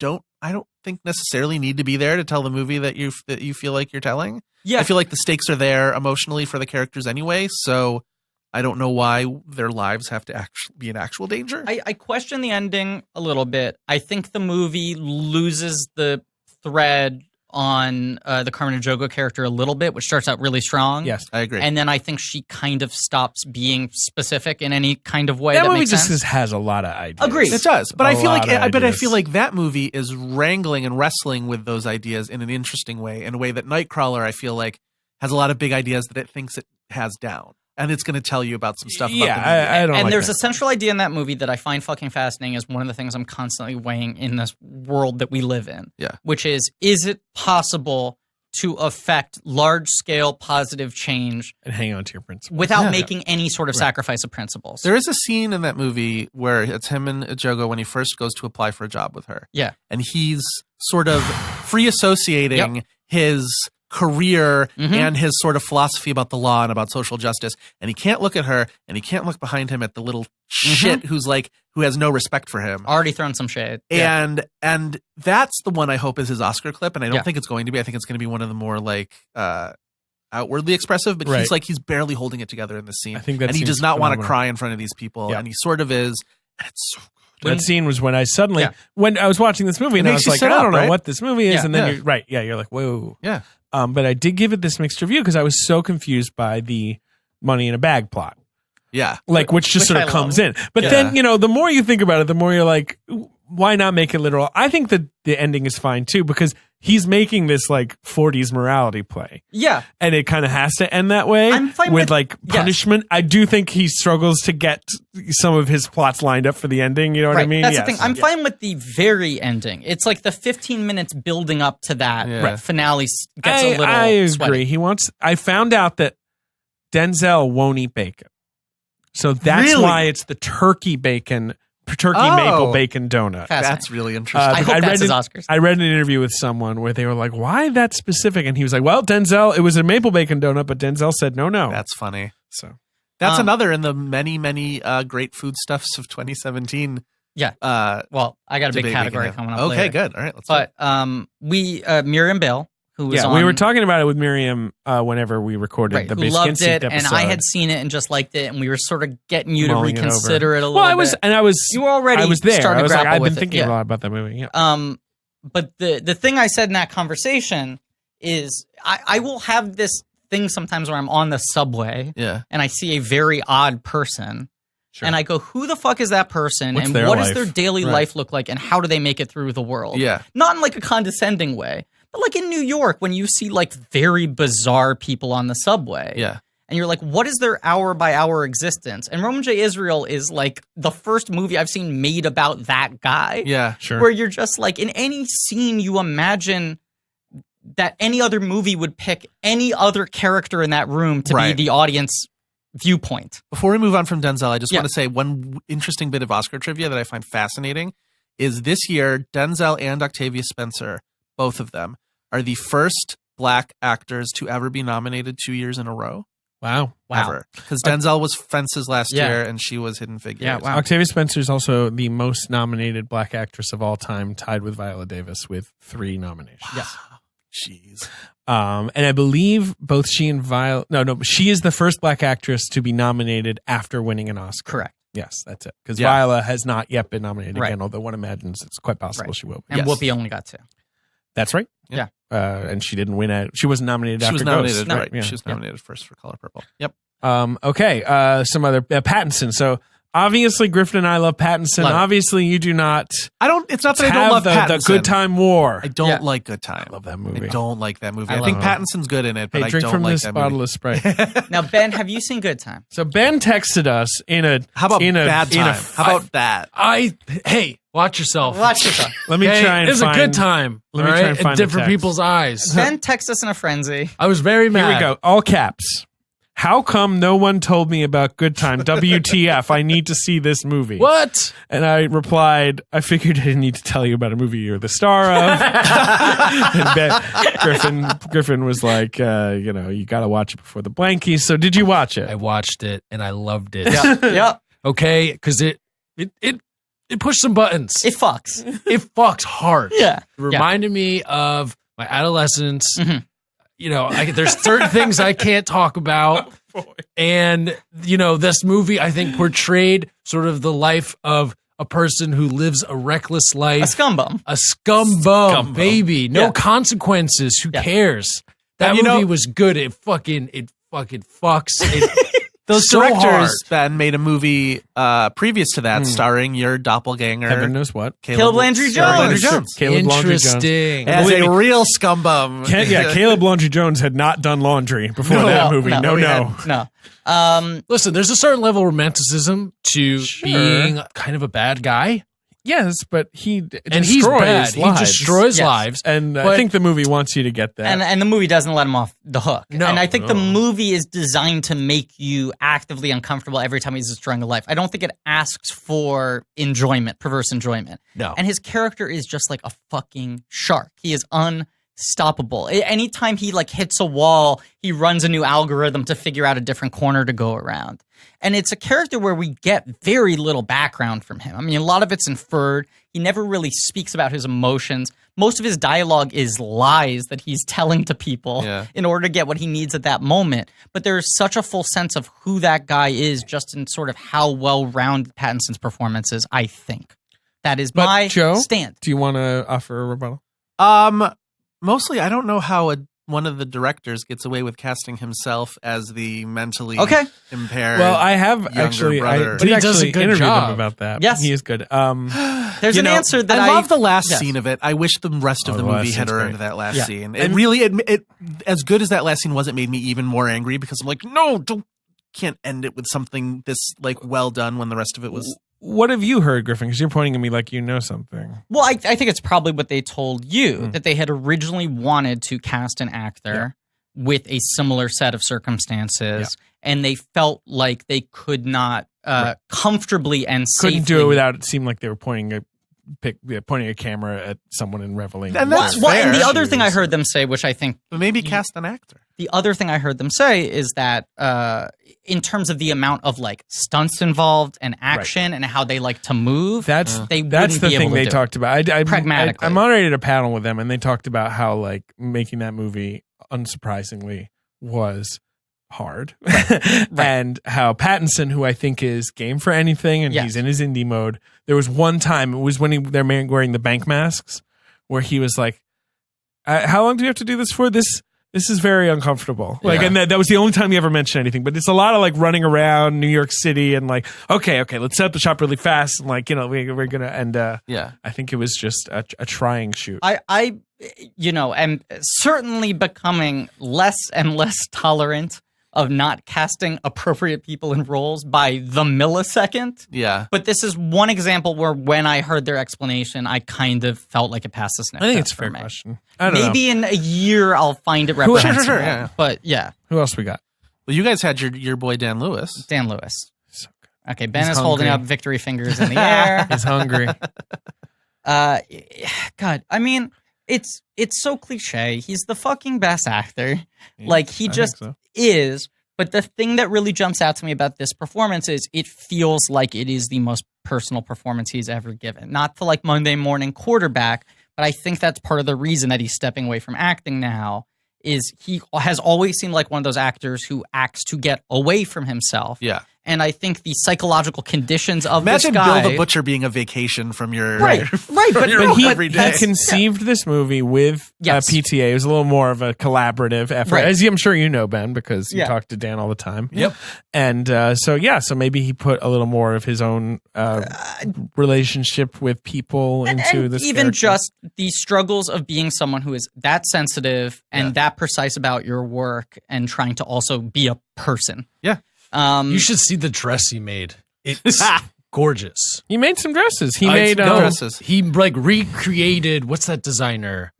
I don't think necessarily need to be there to tell the movie that you feel like you're telling. Yeah. I feel like the stakes are there emotionally for the characters anyway. So I don't know why their lives have to be in actual danger. I question the ending a little bit. I think the movie loses the thread on the Carmen Ejogo character a little bit, which starts out really strong. Yes. I agree. And then I think she kind of stops being specific in any kind of way That that movie makes just sense. has a lot of ideas. Agreed. It does, but I feel like I ideas. feel like that movie is wrangling and wrestling with those ideas in an interesting way, in a way that Nightcrawler I feel like has a lot of big ideas that it thinks it has down, and it's going to tell you about some stuff. Yeah, about the movie. I don't. And like there's that. a central idea in that movie that I find fucking fascinating is one of the things I'm constantly weighing in this world that we live in. Yeah. Which is it possible to affect large-scale positive change and hang on to your principles without Yeah. making any sort of sacrifice of principles? There is a scene in that movie where it's him and Ejogo when he first goes to apply for a job with her. Yeah. And he's sort of free associating his career Mhm. and his sort of philosophy about the law and about social justice. And he can't look at her and he can't look behind him at the little shit who has no respect for him. Already thrown some shade. And that's the one I hope is his Oscar clip. And I don't Yeah. think it's going to be. I think it's going to be one of the more like outwardly expressive, but Right. he's barely holding it together in this scene. I think that and he seems does not want to phenomenal. cry in front of these people. Yeah. And he sort of is. And it's so That scene was when I suddenly, Yeah. when I was watching this movie, and I makes was you like, sit I up, don't know right? what this movie is, Yeah. and then Yeah. you're right, yeah, you're like, whoa, Yeah. But I did give it this mixed review because I was so confused by the money in a bag plot, Yeah. like which just Which sort I of comes in. But Yeah. then the more you think about it, the more you're like, why not make it literal? I think that the ending is fine too, because he's making this like 40s morality play. Yeah. And it kind of has to end that way. I'm fine with with- like yes. punishment. I do think he struggles to get some of his plots lined up for the ending. You know what I mean? That's Yes. the thing. I'm fine with the very ending. It's like the 15 minutes building up to that Yeah. finale gets a little I agree. sweaty. I found out that Denzel won't eat bacon. So that's Really? why it's the turkey maple bacon donut. Fascinating. That's really interesting. I hope read that's his an- Oscars. I read an interview with someone where they were like, why that specific? And he was like, well, Denzel, it was a maple bacon donut, but Denzel said no. That's funny. So That's another in the many, many great foodstuffs of 2017. Yeah. Uh, Well, I got a big debate we category can have. coming up Okay, later. good. All right, let's do it. But we Miriam Bell, who was yeah, on, we were talking about it with Miriam whenever we recorded right, the who Big loved Skin it, Soup and episode. I had seen it and just liked it, and we were sort of getting you to Mulling it over. reconsider it a little Well, bit. I was You were already I was there. starting I was to like, grapple I've been with it, thinking yeah. a lot about that movie. Yeah. But the thing I said in that conversation is I will have this thing sometimes where I'm on the subway Yeah. and I see a very odd person. Sure. And I go, who the fuck is that person? What's and their what does life? their daily Right. life look like? And how do they make it through the world? Yeah. Not in like a condescending way, but like in New York when you see like very bizarre people on the subway. Yeah. And you're like, what is their hour by hour existence? And Roman J. Israel is like the first movie I've seen made about that guy. Yeah. Sure. Where you're just like, in any scene you imagine that any other movie would pick any other character in that room to Right. be the audience viewpoint. Before we move on from Denzel, I just Yeah. want to say one interesting bit of Oscar trivia that I find fascinating is this year, Denzel and Octavia Spencer, both of them, are the first black actors to ever be nominated 2 years in a row. Wow. Ever. Because Denzel was Fences last Yeah. year and she was Hidden Figures. Yeah, wow. Octavia Spencer is also the most nominated black actress of all time, tied with Viola Davis with 3 nominations. Yeah. Jeez. And I believe both she and Viola. No, she is the first black actress to be nominated after winning an Oscar. Correct. Yes, that's it. Because Yeah. Viola has not yet been nominated Right. again, although one imagines it's quite possible Right. she will be. And Yes. Whoopi only got 2. That's right. Yeah. And she didn't win it. She wasn't nominated She after was Ghost. nominated, right? Yeah. She was nominated first for Color Purple. Yep. Okay. Some other Pattinson. So obviously Griffin and I love Pattinson. Love it. Obviously you do not It's not that I don't have love the Pattinson. Good Time War. I don't Yeah. like Good Time. I love that movie. I don't like that movie. I I think love Pattinson's good in it, but Hey, I drink don't from like this that bottle movie. of Sprite. Now, Ben, have you seen Good Time? So Ben texted us in a How about in a, Bad in a Time? How about that? Hey, watch yourself. Watch this. Let me Okay? try and It's find a good time. Let me all try right? and In find the different text. people's eyes. Ben texts us in a frenzy. I was very mad. Here we go. All caps. How come no one told me about Good Time? WTF? I need to see this movie. What? And I replied, I figured I didn't need to tell you about a movie you're the star of. And Griffin was like, you got to watch it before the blankies. So did you watch I it? watched it and I loved it. Yep. Okay, because it pushed some buttons. It fucks. It fucks hard. Yeah. It reminded me of my adolescence. Mhm. You know, there's certain things I can't talk about. And, this movie, I think, portrayed sort of the life of a person who lives a reckless A life. scumbum. A scumbum, baby. No Yeah. consequences. Who Yeah. cares? That And movie was good. It fucking fucks. Those so directors, hard. Ben, made a movie previous to that starring your doppelganger. Heaven knows what. Caleb Landry Caleb Landry Jones. Jones. Caleb Laundry Jones. Interesting. As Believe a me. real scumbum. Caleb Laundry Jones had not done laundry before that movie. no, No. he No. Listen, there's a certain level of romanticism to Sure. being kind of a bad guy. Yes, but he And he's destroys bad. lives. He destroys Yes. lives. And I But- think the movie wants you to get that. And the movie doesn't let him off the hook. No. And I think the movie is designed to make you actively uncomfortable every time he's destroying a life. I don't think it asks for enjoyment, perverse enjoyment. No. And his character is just like a fucking shark. He is unstoppable. Anytime he like hits a wall, he runs a new algorithm to figure out a different corner to go around. And it's a character where we get very little background from him. I mean, a lot of it's inferred. He never really speaks about his emotions. Most of his dialogue is lies that he's telling to people in order to get what he needs at that moment. But there's such a full sense of who that guy is just in sort of how well-rounded Pattinson's performance is, I think. That is my Joe, stand. do you want to offer a rebuttal? Mostly, I don't know how one of the directors gets away with casting himself as the mentally Okay. impaired. Well, I have younger actually. brother. I But he did does a actually good interview job. them about that. Yes. he is good. There's You an know, answer that I love the last yes. scene of it. I wish the rest of Oh, the the last movie had scene's earned great. that last Yeah. scene. It really, it as good as that last scene was, it made me even more angry because I'm like, no, can't end it with something this like well done when the rest of it was. What have you heard, Griffin? Because you're pointing at me like you know something. Well, I think it's probably what they told you, that they had originally wanted to cast an actor with a similar set of circumstances, and they felt like they could not comfortably and Couldn't safely do it without it seemed like they were pointing a camera at someone and reveling. And Well, that's well, and the fair. other thing I heard them say, which I think But maybe cast an actor. the other thing I heard them say is that in terms of the amount of like stunts involved and action and how they like to move, That's they that's wouldn't the be thing able to they do. talked about. I Pragmatically. I moderated a panel with them, and they talked about how like making that movie, unsurprisingly, was hard, and how Pattinson, who I think is game for anything, and Yes. he's in his indie mode. There was one time, it was when they're wearing the bank masks, where he was like, "How long do we have to do this for? This is very uncomfortable." Like, Yeah. and that was the only time he ever mentioned anything. But it's a lot of like running around New York City and like, okay, let's set up the shop really fast, and like, we're gonna and Yeah. I think it was just a trying shoot. I am certainly becoming less and less tolerant of not casting appropriate people in roles by the millisecond. Yeah. But this is one example where when I heard their explanation, I kind of felt like it passed the sniff I think test it's a for fair me. question. I don't know. Maybe in a year I'll find it Who- reprehensible. Sure, yeah. But yeah, Who else we got? Well, you guys had your boy Dan Lewis. Dan Lewis. So Okay, Ben He's is holding hungry. up victory fingers in the air. He's hungry. God, I mean, it's so cliche. He's the fucking best actor. Like he I just think so. is. But the thing that really jumps out to me about this performance is it feels like it is the most personal performance he's ever given. Not to like Monday morning quarterback, but I think that's part of the reason that he's stepping away from acting now is he has always seemed like one of those actors who acts to get away from himself. Yeah. And I think the psychological conditions of Imagine this guy... Bill the Butcher being a vacation from your Right, but, your no, own but every He day. conceived this movie with Yes. PTA. It was a little more of a collaborative effort, Right. as I'm sure you know, Ben, because you Yeah. talk to Dan all the time. Yep. And so maybe he put a little more of his own relationship with people into and this. even character. just the struggles of being someone who is that sensitive and that precise about your work and trying to also be a person. Yeah. You should see the dress he made. It's gorgeous. He made some dresses. He Oh, made it's dresses. He like recreated what's that designer?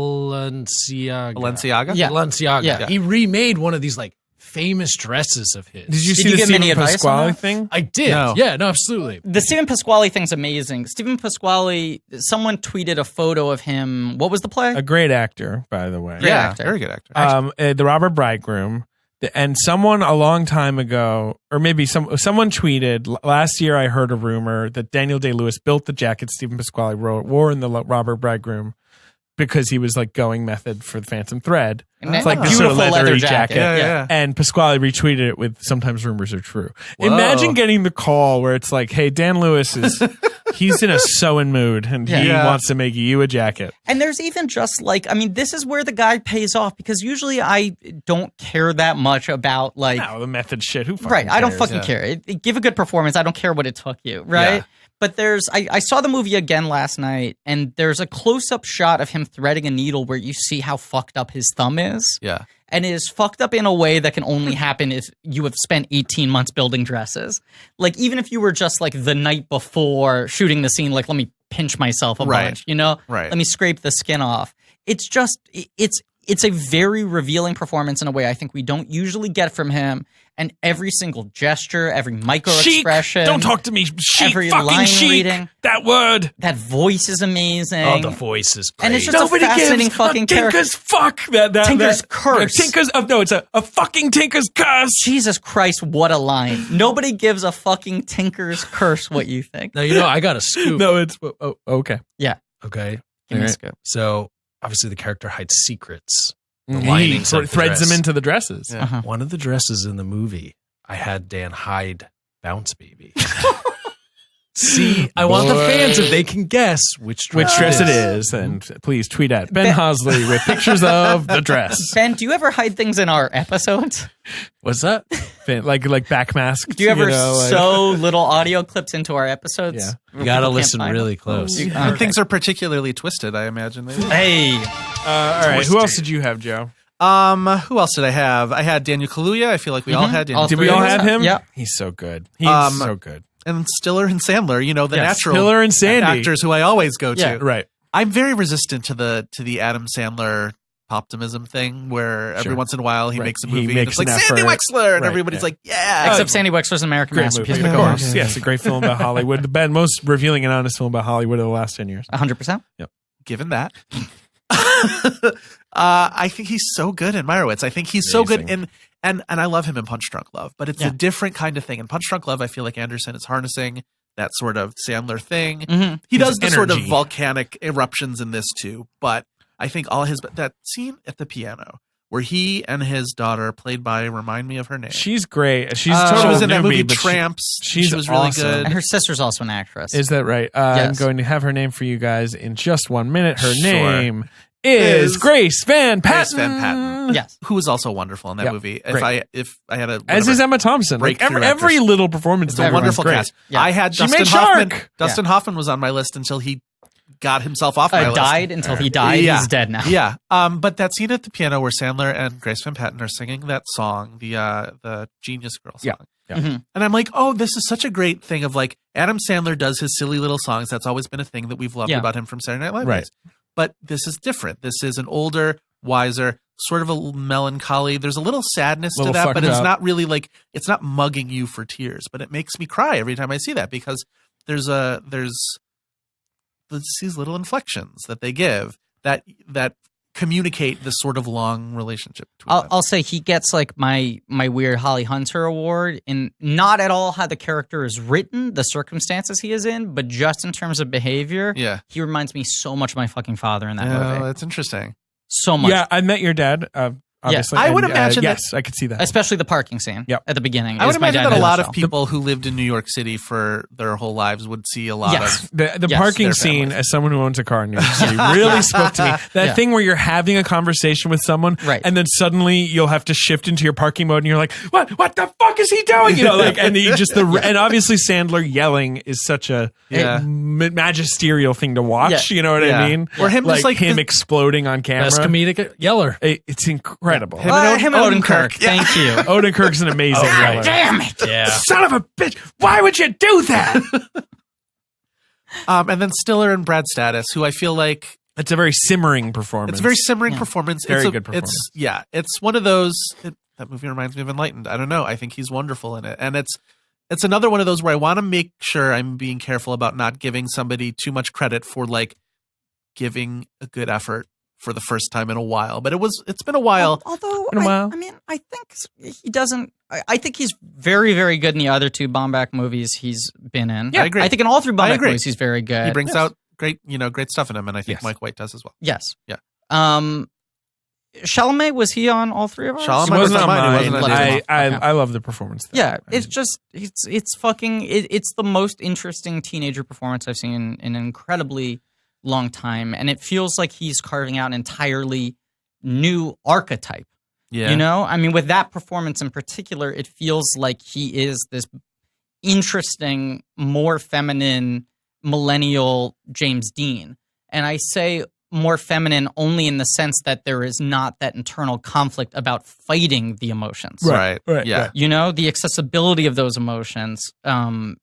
Balenciaga. Balenciaga? Yeah. Balenciaga. Yeah. He remade one of these like famous dresses of his. Did you Did see you the get Stephen any advice on Pasquale that? thing? I did. No. Yeah, no, absolutely. The Stephen Pasquale thing's amazing. Stephen Pasquale, someone tweeted a photo of him. What was the play? A great actor, by the way. Great Yeah, actor. very good actor. The Robert Bridegroom, and someone a long time ago, or maybe someone tweeted last year. I heard a rumor that Daniel Day-Lewis built the jacket Stephen Pasquale wore in the Robert Bridegroom because he was like going method for the Phantom Thread. And It's that like this sort of beautiful leathery leather jacket. jacket. Yeah. And Pasquale retweeted it with "Sometimes rumors are true." Whoa. Imagine getting the call where it's like, "Hey, Dan Lewis is he's in a sewing mood and he Yeah. wants to make you a jacket." And there's even just like, I mean, this is where the guy pays off because usually I don't care that much about like, No, the method shit. Who fucking right. I don't cares? fucking Yeah. care. Give a good performance. I don't care what it took you. Right. Yeah. But I saw the movie again last night and there's a close up shot of him threading a needle where you see how fucked up his thumb is. Yeah. And it is fucked up in a way that can only happen if you have spent 18 months building dresses. Like, even if you were just like the night before shooting the scene, like, let me pinch myself a Right. bunch, you know? Right. Let me scrape the skin off. It's just, it's a very revealing performance in a way I think we don't usually get from him. And every single gesture, every micro Chic. expression. Don't talk to me. Chic. every Fucking line chic. reading. That word. That voice is amazing. Oh, the voice is great. And it's just a fascinating fucking character. Tinker's fuck. Tinker's curse. Tinker's. No, it's a fucking Tinker's curse. Jesus Christ, what a line. Nobody gives a fucking Tinker's curse what you think. Now, I got a scoop. No, it's okay. Yeah. Okay. Give me a Alright. scoop. So obviously the character hides secrets. The He linings of the threads dress. them into the dresses. Yeah. Uh-huh. One of the dresses in the movie, I had Dan hide Bounce Baby. See, I want the fans if they can guess which dress it is, and please tweet at Ben Hosley with pictures of the dress. Ben, do you ever hide things in our episodes? What's that? Like backmasks. Do you ever like, sew little audio clips into our episodes? Yeah. You got to listen really close. And things are particularly twisted, I imagine. Hey, all right. Who else did you have, Joe? Who else did I have? I had Daniel Kaluuya. I feel like we all had Daniel. Did we all have him? Yeah. He's so good. He's so good. And Stiller and Sandler, the natural Stiller and Sandy. actors who I always go to. Yeah. Right. I'm very resistant to the Adam Sandler optimism thing, where every once in a while he makes a movie and it's like Sandy Wexler, and everybody's like, yeah. Except Sandy Wexler's an American Great masterpiece. movie. But Of go on. course. Yes, a great film about Hollywood. The most revealing and honest film about Hollywood of the last 10 years. 100%. Given that. I think he's so good in Meyerowitz. I think he's so good in and I love him in Punch Drunk Love, but it's a different kind of thing. In Punch Drunk Love, I feel like Anderson is harnessing that sort of Sandler thing. Mm-hmm. He does the sort of energy. volcanic eruptions in this too, but I think that scene at the piano where he and his daughter, played by, remind me of her name. She's great. She's she total was in that newbie, movie but Tramps. she was really awesome. good. And her sister's also an actress. Is that right? I'm Yes. going to have her name for you guys in just 1 minute. Her Sure. name is Grace Van Patten. Grace Van Patten. Yes. Who was also wonderful in that movie. great. If I had a As is Emma Thompson. Like breakthrough every actress. little performance. It's a wonderful great. cast. Yeah. I had She Dustin made Hoffman. Shark. Dustin Hoffman was on my list until he got himself off my list. Died until he died. Yeah. He's dead now. Yeah. But that scene at the piano where Sandler and Grace Van Patten are singing that song, the Genius Girl song. Yeah. Mm-hmm. And I'm like, oh, this is such a great thing of like Adam Sandler does his silly little songs. That's always been a thing that we've loved about him from Saturday Night Live. Right. But this is different. This is an older, wiser, sort of a melancholy. There's a little sadness to that, but it's not really like, it's not mugging you for tears, but it makes me cry every time I see that because there's these little inflections that they give that communicate this sort of long relationship between them. I'll say he gets like my weird Holly Hunter award in not at all how the character is written, the circumstances he is in, but just in terms of behavior. Yeah. He reminds me so much of my fucking father in that Oh, movie. that's interesting. So much. Yeah, I met your dad. Obviously, I would and, imagine that- yes, I could see that. Especially the parking scene at the beginning. I would is my imagine dad that a in lot nutshell. of people who lived in New York City for their whole lives would see a lot of The Yes, parking their scene, families. as someone who owns a car in New York City, really spoke to me. That Yeah. thing where you're having a conversation with someone, Right. and then suddenly you'll have to shift into your parking mode, and you're like, "What? What the fuck is he doing?" You know, like, and you just and obviously Sandler yelling is such a magisterial thing to watch. Yeah. You know what I mean? Or him like just like him exploding on camera. Best comedic yeller. It's incredible. Him and Him and Odenkirk. Yeah. Thank you. Odenkirk's an amazing yeller. Damn it. Yeah. Son of a bitch! Why would you do that? And then Stiller and Brad Status, who I feel like It's a very simmering performance. it's a very simmering performance. Very It's good performance. It's one of those. That movie reminds me of Enlightened. I don't know. I think he's wonderful in it, and it's another one of those where I want to make sure I'm being careful about not giving somebody too much credit for like giving a good effort for the first time in a while. But it's been a while. Although, Been a while. I mean, I think he doesn't. I think he's very, very good in the other two Baumbach movies he's been in. Yeah, I agree. I think in all three I Baumbach agree. movies he's very good. He brings out great stuff in him, and I think Yes. Mike White does as well. Yes. Yeah. Chalamet, was he on all three of ours? Chalamet It was wasn't on on mine. It mine. wasn't on Let his. us know. Okay. I love the performance. There. Yeah, I it's mean, just it's fucking it's the most interesting teenager performance I've seen in an incredibly long time, and it feels like he's carving out an entirely new archetype. Yeah. You know, I mean, with that performance in particular, it feels like he is this interesting, more feminine millennial James Dean, and I say more feminine only in the sense that there is not that internal conflict about fighting the emotions. Right. Right, right. You know, the accessibility of those emotions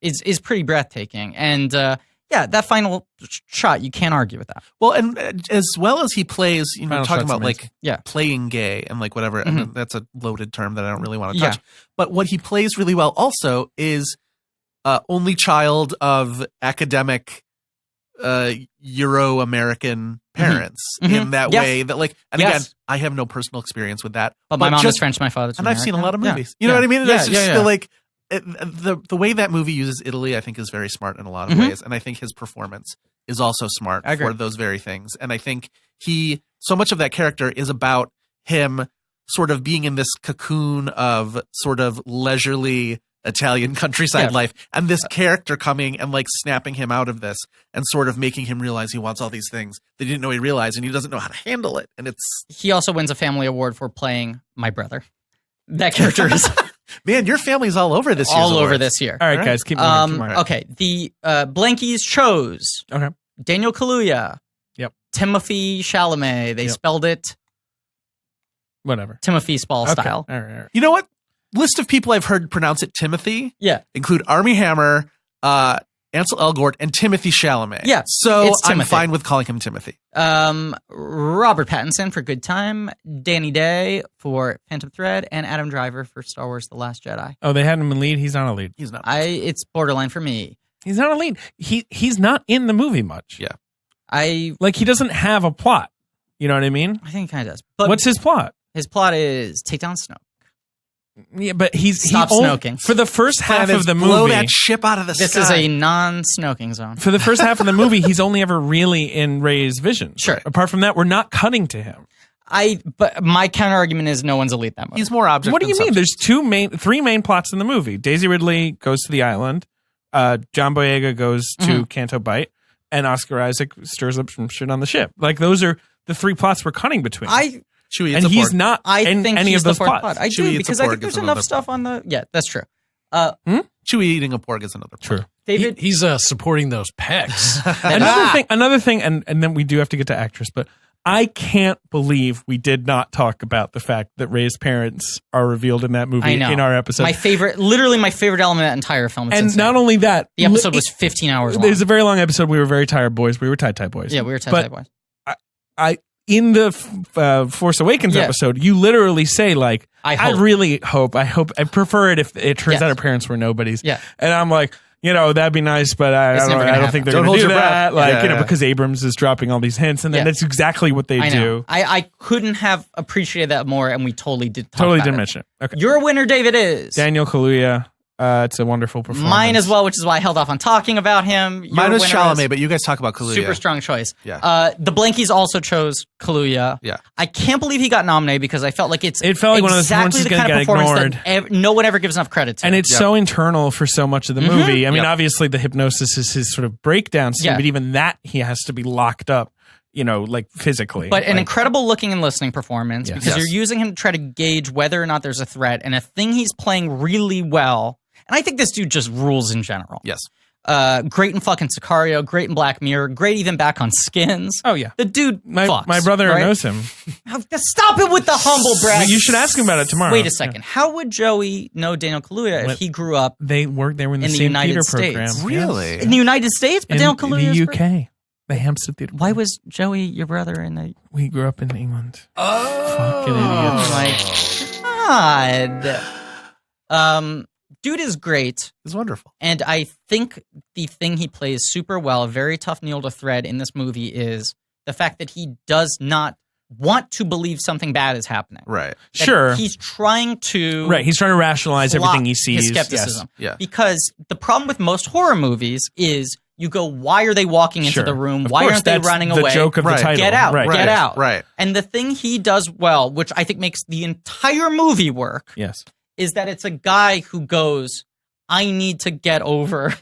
is pretty breathtaking. And that final shot, you can't argue with that. Well, and as well as he plays, Final talking shot's about like amazing. playing gay and like whatever, and that's a loaded term that I don't really want to Yeah. touch. But what he plays really well also is only child of academic Euro-American parents in that Yes. way that like, and Yes. again, I have no personal experience with that. But my mom just, is French, my father's and I've seen a lot of American. movies. You know what I mean? And Yeah, it's just yeah. feel like the way that movie uses Italy, I think, is very smart in a lot of ways, and I think his performance is also smart I agree. for those very things. And I think so much of that character is about him sort of being in this cocoon of sort of leisurely Italian countryside Yeah. life, and this character coming and like snapping him out of this and sort of making him realize he wants all these things that he didn't know he realized, and he doesn't know how to handle it. And it's He also wins a family award for playing my brother. That character is man, your family's all over this. all year's over awards. this year. All right, guys, keep moving. Come on. Okay, the Blankies chose Okay. Daniel Kaluuya. Yep. Timothy Chalamet. They Yep. spelled it Whatever. Timothy Spall Okay. style. All right. You know what? List of people I've heard pronounce it Timothy Yeah. include Armie Hammer, Ansel Elgort, and Timothy Chalamet. Yeah, So it's I'm Timothy. fine with calling him Timothy. Robert Pattinson for Good Time, Danny Day for Phantom Thread, and Adam Driver for Star Wars: The Last Jedi. Oh, they had him in lead. He's not a lead. He's not. It's borderline for me. He's not a lead. He's not in the movie much. Yeah. I Like, he doesn't have a plot. You know what I mean? think he kind of does. But What's his plot? his plot is take down Snoke. Yeah, but Stop snoking. For the first half Plan of is the blow movie. that ship out of the This sky. is a non-snoking zone. For the first half of the movie, he's only ever really in Rey's vision. Sure. Apart from that, we're not cutting to him. But my counter argument is no one's elite that movie. He's more object. What do than you mean? subject. There's three main plots in the movie. Daisy Ridley goes to the island. John Boyega goes to Canto Bight, and Oscar Isaac stirs up some shit on the ship. Like, those are the three plots we're cutting between. Chewie, and he's not I in think any he's of those the fourth plots. plot. I Chewie do eats a because I pork think there's is enough another stuff on the. Yeah, that's true. Chewie eating a pork is another. True. David, He's supporting those pecs. Another thing, and then we do have to get to actress, but I can't believe we did not talk about the fact that Rey's parents are revealed in that movie I know. in our episode. my favorite element of that entire film. Is and insane. not only that, the episode was 15 hours long. There's a very long episode. We were very tired boys. We were tie boys. Yeah, we were But boys. I in the Force Awakens Yeah. episode, you literally say like, I I hope. really hope, I prefer it if it turns Yes. out our parents were nobodies. Yeah. And I'm like, that'd be nice, but I It's never gonna don't think they're Don't going to hold do your that. breath. Like, Yeah. because Abrams is dropping all these hints, and then Yeah. that's exactly what they I do. know. I couldn't have appreciated that more, and we totally did. Talk Totally about didn't it. mention it. Okay. Your winner, David, is Daniel Kaluuya. It's a wonderful performance. mine as well, which is why I held off on talking about him. Your Mine was winner Chalamet, is but you guys talk about Kaluuya. super strong choice. Yeah. The Blankies also chose Kaluuya. Yeah. I can't believe he got nominated because I felt like It felt like one of those exactly performances the gonna kind of get performance ignored. that no one ever gives enough credit to. And it's Yep. so internal for so much of the movie. I mean, Yep. obviously the hypnosis is his sort of breakdown scene, Yeah. but even that he has to be locked up, like physically. But an Like, incredible looking and listening performance Yes. because Yes. you're using him to try to gauge whether or not there's a threat. And a thing he's playing really well. And I think this dude just rules in general. Yes. Great in fucking Sicario, great in Black Mirror, great even back on Skins. Oh, yeah. The dude My fucks, brother right? knows him. Stop it with the humble brag. You should ask him about it tomorrow. Wait a second. How would Joey know Daniel Kaluuya if What- he grew up They worked. They were in the In the same United theater States. program. Really? in the United States? But In Daniel Kaluuya the UK, the Hampstead Theater. Why was Joey your brother in the? We grew up in England. Oh. Fucking Oh idiots. my god. Dude is great. It's wonderful. And I think the thing he plays super well, a very tough needle to thread in this movie, is the fact that he does not want to believe something bad is happening. Right. That Sure. He's trying to Right. He's trying to rationalize flop everything he sees. his skepticism. Yeah. Because the problem with most horror movies is you go, why are they walking into Sure. the room? Of Why course, aren't they that's running the away? joke of Right. the title. Get out, Right. get out. Right. And the thing he does well, which I think makes the entire movie work, Yes. is that it's a guy who goes, I need to get over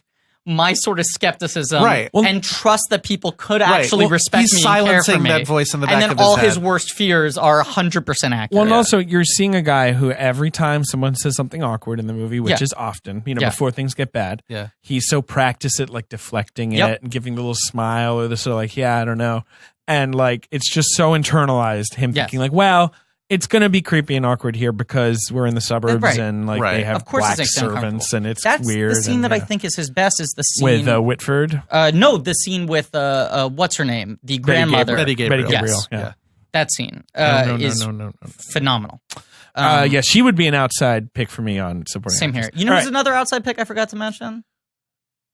my sort of skepticism Right. Well- and trust that people could Right. actually Well, respect he's me and care for silencing me. that voice in the back and then of his all head. his worst fears are 100% accurate. Well, and also you're seeing a guy who every time someone says something awkward in the movie, which Yeah. is often, Yeah. before things get bad, Yeah. he's so practiced at like deflecting Yep. it and giving the little smile or the sort of like, yeah, I don't know. And like, it's just so internalized, him Yes. thinking like, well, it's going to be creepy and awkward here because we're in the suburbs Right. and like Right. they have Of course black it's servants uncomfortable. and it's That's weird. the scene and, that I yeah. think is his best is the scene with Whitford, no, the scene with what's her name, the grandmother. Betty Gabriel. Betty Gabriel. Yes. Yeah. That scene No, is no. phenomenal. Yeah, she would be an outside pick for me on supporting. Same here. actress. You know, All who's right. another outside pick I forgot to mention?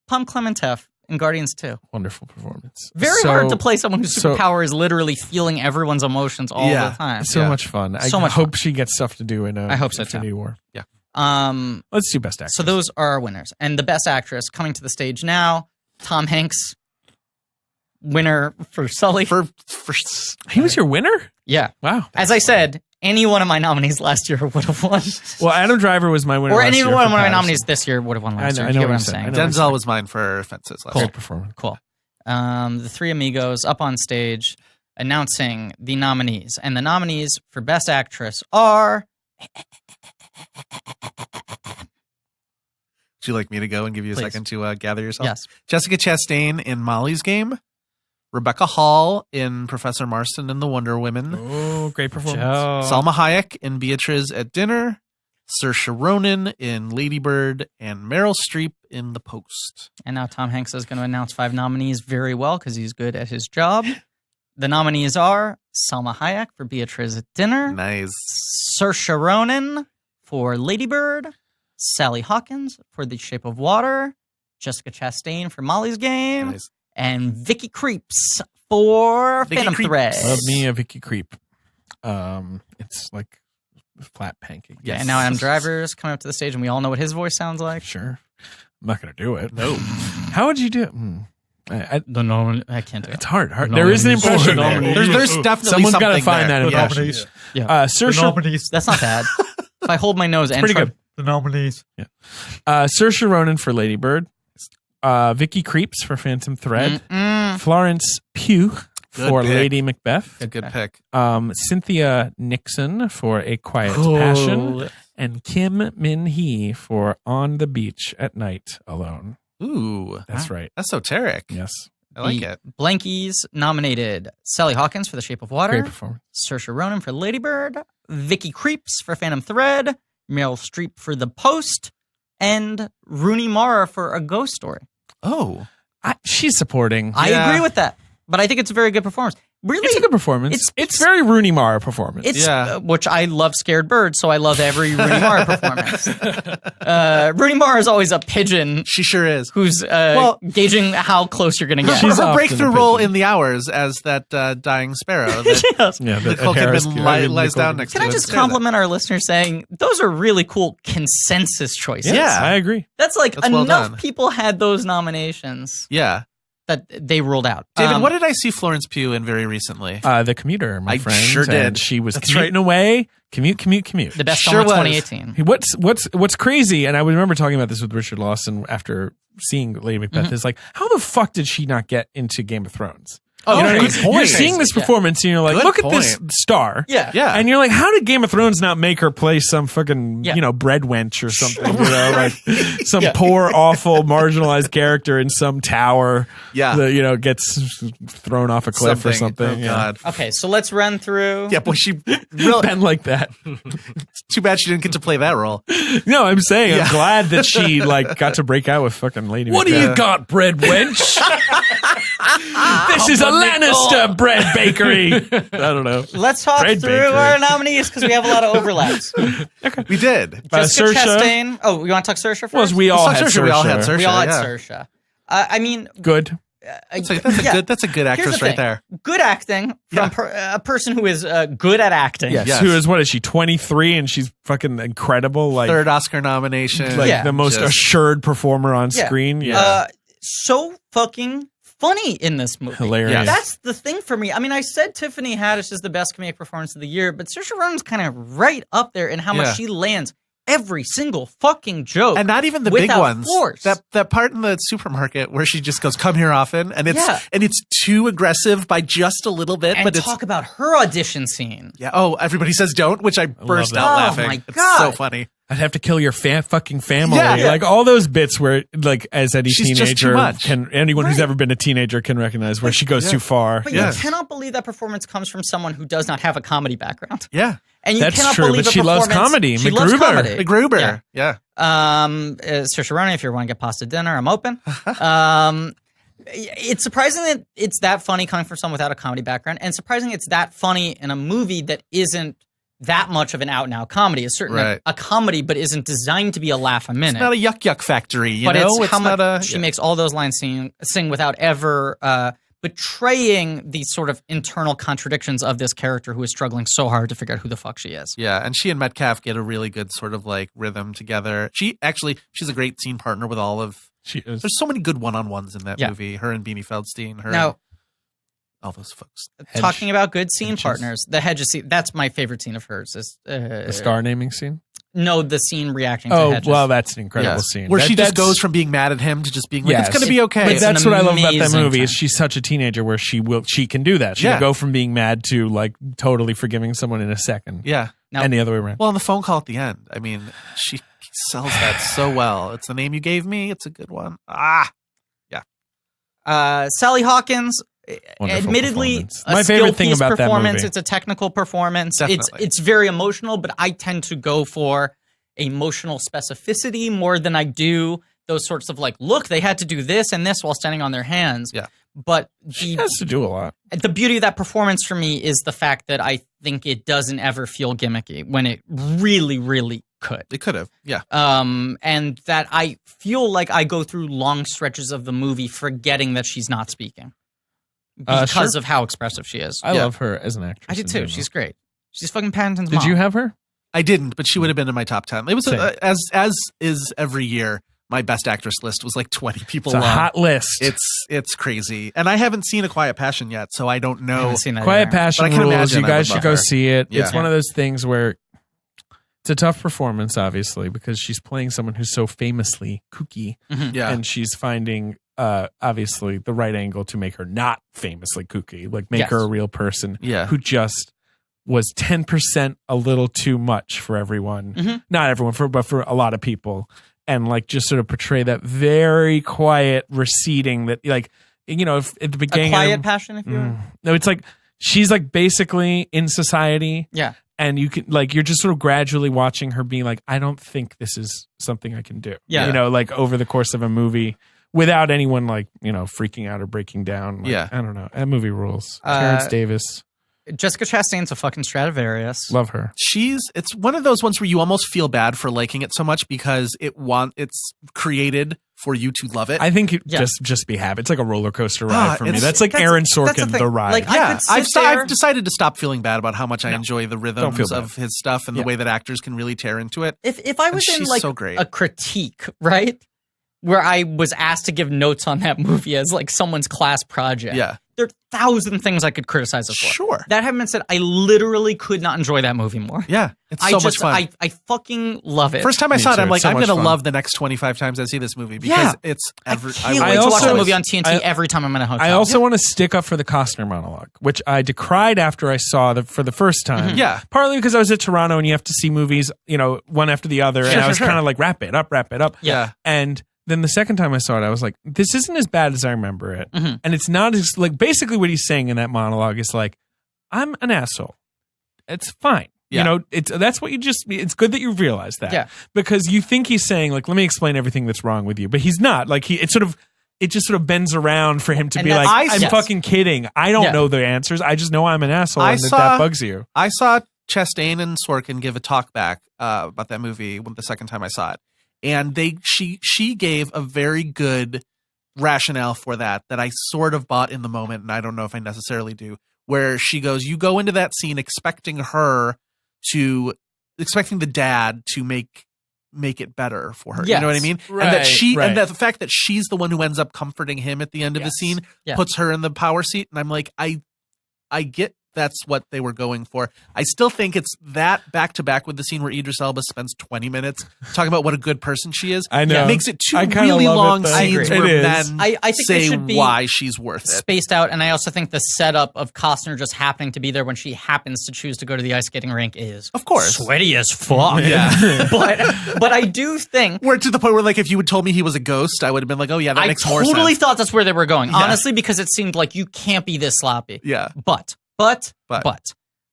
Pom Clementeff in Guardians 2. Wonderful performance. Very So- hard to play someone whose so- superpower is literally feeling everyone's emotions all Yeah. the time. So Yeah. much fun. I So much hope she gets stuff to do in I hope so, Infinity too. War. Um, Let's do best actress. so those are our winners. And the best actress coming to the stage now, Tom Hanks, winner for Sully. For He was your winner? yeah. Wow. As I said, any one of my nominees last year would have won. Well, Adam Driver was my winner. Or last any year one for of my Patterson. nominees this year would have won last year. I You know get what what I'm you're saying. saying? I know. Denzel was mine for Fences last year. Cold performance. Cool. The Three Amigos up on stage announcing the nominees. And the nominees for Best Actress are... Would you like me to go and give you a Please. second to gather yourself? Yes. Jessica Chastain in Molly's Game. Rebecca Hall in Professor Marston and the Wonder Women. Oh, great performance. Joe. Salma Hayek in Beatriz at Dinner. Saoirse Ronan in Lady Bird. And Meryl Streep in The Post. And now Tom Hanks is going to announce 5 nominees very well because he's good at his job. The nominees are Salma Hayek for Beatriz at Dinner, Nice. Saoirse Ronan for Lady Bird, Sally Hawkins for The Shape of Water, Jessica Chastain for Molly's Game, Nice. and Vicky Creeps for Vicky Phantom Creeps. Thread. Love me a Vicky Creep. It's like a flat pancake. Yeah, and now Adam Driver's coming up to the stage, and we all know what his voice sounds like. Sure. I'm not going to do it. No. How would you do it? I I can't do it. It's hard. There is an impression there. There's definitely Someone's something got to find there. that Yeah. impression. Yeah. Saoirse, That's not bad. If I hold my nose and pretty try, good. The nominees. Saoirse Ronan for Lady Bird. Vicky Creeps for Phantom Thread. Florence Pugh Good for pick. Lady Macbeth. Good pick. Cynthia Nixon for A Quiet Passion. And Kim Min Hee for On the Beach at Night Alone. Ooh. That's right. Esoteric. Yes. I like the it. Blankies nominated Sally Hawkins for The Shape of Water, Great performance. Saoirse Ronan for Lady Bird, Vicky Creeps for Phantom Thread, Meryl Streep for The Post, and Rooney Mara for A Ghost Story. Oh. She's supporting. I Yeah. agree with that, but I think it's a very good performance. Really, It's a good performance. It's very Rooney Mara performance. It's Yeah. which I love Scared Bird, so I love every Rooney Mara performance. Rooney Mara is always a pigeon She sure is. who's gauging how close you're going to get. She's her often breakthrough a role pigeon. in The Hours as that dying sparrow. That Yes. yeah, Nicole Kidman lies down next to Can I it. just compliment our listeners saying those are really cool consensus choices? Yeah. I agree. That's like That's well enough done. people had those nominations Yeah. that they ruled out. David, what did I see Florence Pugh in very recently? The Commuter, my I friend. sure did. And she was That's commuting away. Commute. The best Sure film of was. 2018. What's crazy, and I remember talking about this with Richard Lawson after seeing Lady Macbeth, is like, how the fuck did she not get into Game of Thrones? Oh, You know what I mean? good point. You're seeing this Yeah. performance, and you're like, Good look at this point. star. Yeah. Yeah. And you're like, how did Game of Thrones not make her play some fucking, Yeah. bread wench or something? You know, like some poor, awful, marginalized character in some tower Yeah. that, gets thrown off a cliff or something. Oh, yeah. God. Okay, so let's run through. Yeah, boy, she really. Ben like that. Too bad she didn't get to play that role. No, I'm saying Yeah. I'm glad that she got to break out with fucking Lady What do Macbeth. you got, bread wench? This is a Lannister bread bakery. I don't know. Let's talk Bread through bakery. our nominees because we have a lot of overlaps. We did. Jessica Saoirse. Chastain. Oh, you want to talk Saoirse first? Well, we all Let's had talk Saoirse. We all had Saoirse. Saoirse. We all had yeah. Saoirse. I mean, Good. That's a yeah. good. That's a good Here's actress the right thing. there. Good acting from a person who is good at acting. Yes. Yes. Who is, what is she, 23 and she's fucking incredible? Like, Third Oscar nomination. like Yeah. the most Just- assured performer on Yeah. screen. So fucking funny in this movie. Hilarious. Yeah. That's the thing for me. I mean, I said Tiffany Haddish is the best comedic performance of the year, but Saoirse Ronan's kind of right up there in how Yeah. much she lands every single fucking joke. And not even the big without ones. force. That part in the supermarket where she just goes, "Come here often," and Yeah. it's too aggressive by just a little bit. and but it's talk about her audition scene. yeah. Oh, everybody says don't, which I burst that. out Oh, laughing. my It's God. so funny. I'd have to kill your fucking family. Yeah. Like all those bits where, like, as any She's just too teenager much. anyone who's Right. ever been a teenager can recognize where she goes too far. But Yes. you cannot believe that performance comes from someone who does not have a comedy background. Yeah, And you That's cannot true, believe but a she loves performance- comedy. She loves MacGruber. comedy. MacGruber. Yeah. Yeah. Saoirse Ronan, if you want to get pasta dinner, I'm open. It's surprising that it's that funny coming from someone without a comedy background, and surprising it's that funny in a movie that isn't that much of an out-and-out comedy. It's certainly Right. a comedy, but isn't designed to be a laugh a minute. It's not a yuck yuck factory, you but know. it's how not much a. she makes all those lines sing without ever betraying the sort of internal contradictions of this character who is struggling so hard to figure out who the fuck she is. Yeah, and she and Metcalf get a really good sort of like rhythm together. She's a great scene partner with all of. She is. There's so many good one-on-ones in that Yeah. movie. Her and Beanie Feldstein. Her. Now, all those folks. Talking about good scene Hedges. partners, the Hedges scene, that's my favorite scene of hers. Is, The star naming scene. No, the scene reacting to Oh Hedges. well, that's an incredible Yes. scene. Where she just That's- goes from being mad at him to just being like, Yes. it's going to be okay. But that's what I love about that amazing movie is time. she's such a teenager where she can do that. She Yeah. can go from being mad to like totally forgiving someone in a second. Yeah. Now- And the other way around. Well, on the phone call at the end, I mean, she sells that so well. It's the name you gave me. It's a good one. Sally Hawkins, Wonderful admittedly, performance. a My favorite thing skill-piece about that performance. movie. It's a technical performance. Definitely. It's very emotional, but I tend to go for emotional specificity more than I do those sorts of like, look, they had to do this and this while standing on their hands. Yeah. But She has to do a lot. the beauty of that performance for me is the fact that I think it doesn't ever feel gimmicky when it really, really could. It could have. Yeah. And that I feel like I go through long stretches of the movie forgetting that she's not speaking because Sure. of how expressive she is. I Yeah. love her as an actress. I do in too. general. She's great. She's fucking Paddington's Did mom. you have her? I didn't, but she would have been in my top 10. It was, Same. as is every year, my best actress list was like 20 people It's a long. hot list. It's crazy. And I haven't seen A Quiet Passion yet, so I don't I know. haven't seen that Quiet either. Passion But I can rules. imagine You I guys would should love go her. see it. Yeah. It's one of those things where it's a tough performance, obviously, because she's playing someone who's so famously kooky, Yeah. and she's finding obviously the right angle to make her not famously kooky, like make Yes. her a real person Yeah. who just was 10% a little too much for everyone. Mhm. Not everyone, but for a lot of people. And like just sort of portray that very quiet receding that like, if at the A beginning. Quiet Passion, if you will. No, it's like she's like basically in society. Yeah. And you can like you're just sort of gradually watching her being like, I don't think this is something I can do. Yeah. Like over the course of a movie without anyone like, freaking out or breaking down. Like, Yeah. I don't know. That movie rules. Terrence Davis. Jessica Chastain's a fucking Stradivarius. Love her. It's one of those ones where you almost feel bad for liking it so much because it's created for you to love it. I think it Yeah. just be happy. It's like a roller coaster ride for me. it's- That's like that's- Aaron that's the Sorkin, thing. the ride. Like, I yeah, could sit there- I've decided to stop feeling bad about how much I No. enjoy the Don't rhythms feel bad. of his stuff and the Yeah. way that actors can really tear into it. If I was in she's like so great. a critique, right? Where I was asked to give notes on that movie as like someone's class project. Yeah. There are 1,000 things I could criticize it for. Sure. That having been said, I literally could not enjoy that movie more. Yeah. It's so much fun. I fucking love it. First time I Me saw it, too. I'm like, So I'm much going to fun. love the next 25 times I see this movie because Yeah. it's I can't wait to watch also- that movie on TNT I- every time I'm in a hotel. I also want to stick up for the Costner monologue, which I decried after I saw for the first time. Yeah. Partly because I was at Toronto and you have to see movies, one after the other. And Sure, I was sure, kind of like, wrap it up. Yeah. And then the second time I saw it, I was like, this isn't as bad as I remember it. Mhm. And it's not as like basically what he's saying in that monologue is like, I'm an asshole. It's fine. Yeah. That's what it's good that you realize that. Yeah. Because you think he's saying like, let me explain everything that's wrong with you. But he's not. Like it just sort of bends around for him to And be that's- like, I'm yes. fucking kidding. I don't Yeah. know the answers. I just know I'm an asshole I and saw- that bugs you. I saw Chastain and Sorkin give a talk back about that movie the second time I saw it. And she gave a very good rationale for that I sort of bought in the moment, and I don't know if I necessarily do, where she goes, you go into that scene expecting the dad to make it better for her. You know what I Yes. mean? Right, and that right. and that the fact that she's the one who ends up comforting him at the end of the Yes. scene Yeah. puts her in the power seat. And I'm like, I get that's what they were going for. I still think it's that back to back with the scene where Idris Elba spends 20 minutes talking about what a good person she is. I know. It makes it two I kinda really love it, long though. scenes I agree. where It is. men I think they say should be why she's worth it. spaced out, and I also think the setup of Costner just happening to be there when she happens to choose to go to the ice skating rink is Of course. sweaty as fuck. Yeah. but I do think We're to the point where, like, if you had told me he was a ghost, I would have been like, oh, yeah, that I makes more totally sense. thought that's where they were going. Yeah. Honestly, because it seemed like you can't be this sloppy. Yeah. But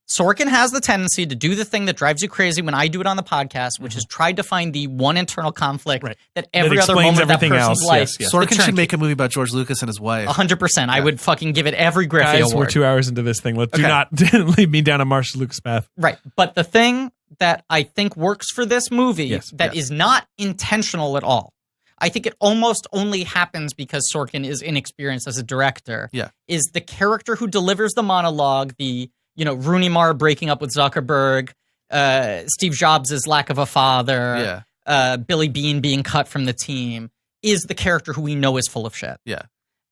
Sorkin has the tendency to do the thing that drives you crazy when I do it on the podcast, which is try to find the one internal conflict Right. that every That other explains moment of that everything person's else. life. Yes, yes. the Sorkin should turnkey. make a movie about George Lucas and his wife. 100%. I would fucking give it every Griffey Guys, award. we're 2 hours into this thing. Do Okay. not lead me down a Marshall Lucas path. Right. But the thing that I think works for this movie Yes, that is not intentional at all, I think it almost only happens because Sorkin is inexperienced as a director, Yeah. is the character who delivers the monologue, Rooney Mara breaking up with Zuckerberg, Steve Jobs' lack of a father, Yeah. Billy Bean being cut from the team, is the character who we know is full of shit. Yeah.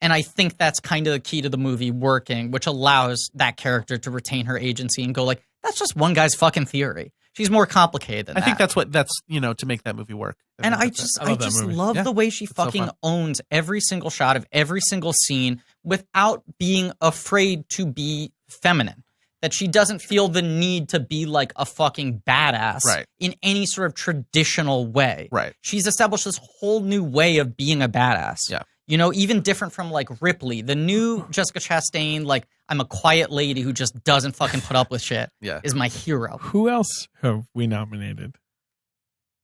And I think that's kind of the key to the movie working, which allows that character to retain her agency and go like, that's just one guy's fucking theory. She's more complicated than that. I think that's to make that movie work. And I think that's just it. I love that movie. love Yeah. the way she It's so fucking fun. owns every single shot of every single scene without being afraid to be feminine. That she doesn't feel the need to be like a fucking badass Right. in any sort of traditional way. Right. She's established this whole new way of being a badass. Yeah. You know, even different from like Ripley, the new Jessica Chastain, like I'm a quiet lady who just doesn't fucking put up with shit, Yeah. is my hero. Who else have we nominated?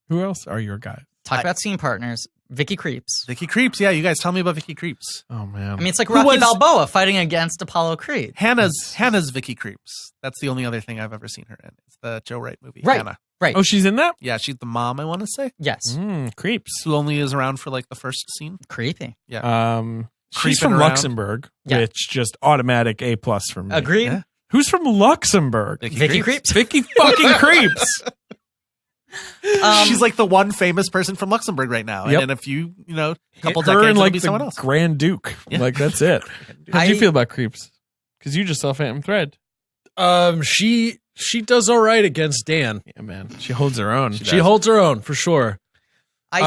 Who else are your guys? Talk about scene partners. Vicky Creeps. Vicky Creeps. Yeah, you guys tell me about Vicky Creeps. Oh man. I mean, it's like Who Rocky was- Balboa fighting against Apollo Creed. Hannah's Vicky Creeps. That's the only other thing I've ever seen her in. It's the Joe Wright movie. Right. Hannah. Right. Oh, she's in that? Yeah, she's the mom, I want to say. Yes. Creeps. Who only is around for like the first scene. Creepy. She's Creeping from around. Luxembourg, Yeah. which just automatic A+ for me. Agreed. Yeah. Who's from Luxembourg? Vicky Creeps. Vicky fucking Creeps. She's like the one famous person from Luxembourg right now. Yep. And in a few, couple Her decades, and it'll like be the someone else. Grand Duke. Yeah. Like that's it. How'd you I- feel about Creeps? Because you just saw Phantom Thread. She does all right against Dan. Yeah, man. She holds her own. She holds her own for sure. I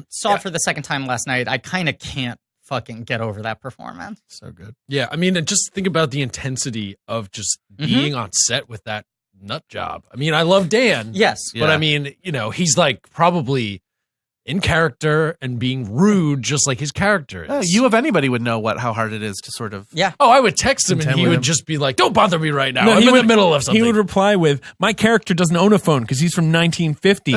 saw yeah. it for the second time last night. I kind of can't fucking get over that performance. So good. Yeah, I mean, and just think about the intensity of just Mhm. being on set with that nut job. I mean, I love Dan. Yes. But Yeah. I mean, he's like probably in character and being rude, just like his character is. You of anybody would know how hard it is to sort of. Yeah. Oh, I would text him and Contend he with would him. just be like, "Don't bother me right now. No, I'm he in would- the middle of something." He would reply with, "My character doesn't own a phone because he's from 1950."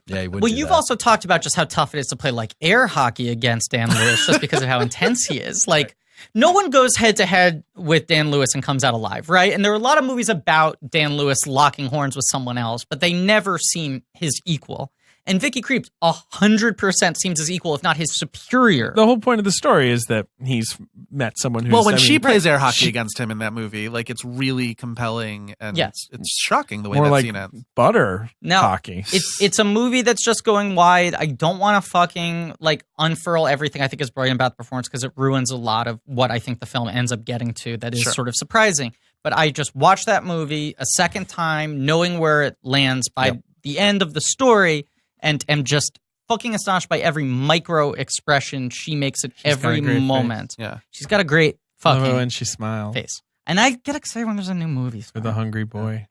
yeah, he would. Well, do you've that. also talked about just how tough it is to play like air hockey against Dan Lewis just because of how intense he is. Like, no one goes head to head with Dan Lewis and comes out alive, right? And there are a lot of movies about Dan Lewis locking horns with someone else, but they never seem his equal. And Vicky Creeps 100% seems his equal, if not his superior. The whole point of the story is that he's met someone who's. Well, when I she mean, plays air hockey against him in that movie, like it's really compelling and Yeah. it's shocking the way more that like scene ends. butter No, hockey. It's a movie that's just going wide. I don't want to fucking like unfurl everything I think is brilliant about the performance because it ruins a lot of what I think the film ends up getting to that is Sure. sort of surprising. But I just watched that movie a second time, knowing where it lands by the end of the story, and am just fucking astonished by every micro expression she makes at got a every great face. moment. Yeah. She's got a great Love it fucking when she smiles face. And I get excited when there's a new movie. with a hungry boy.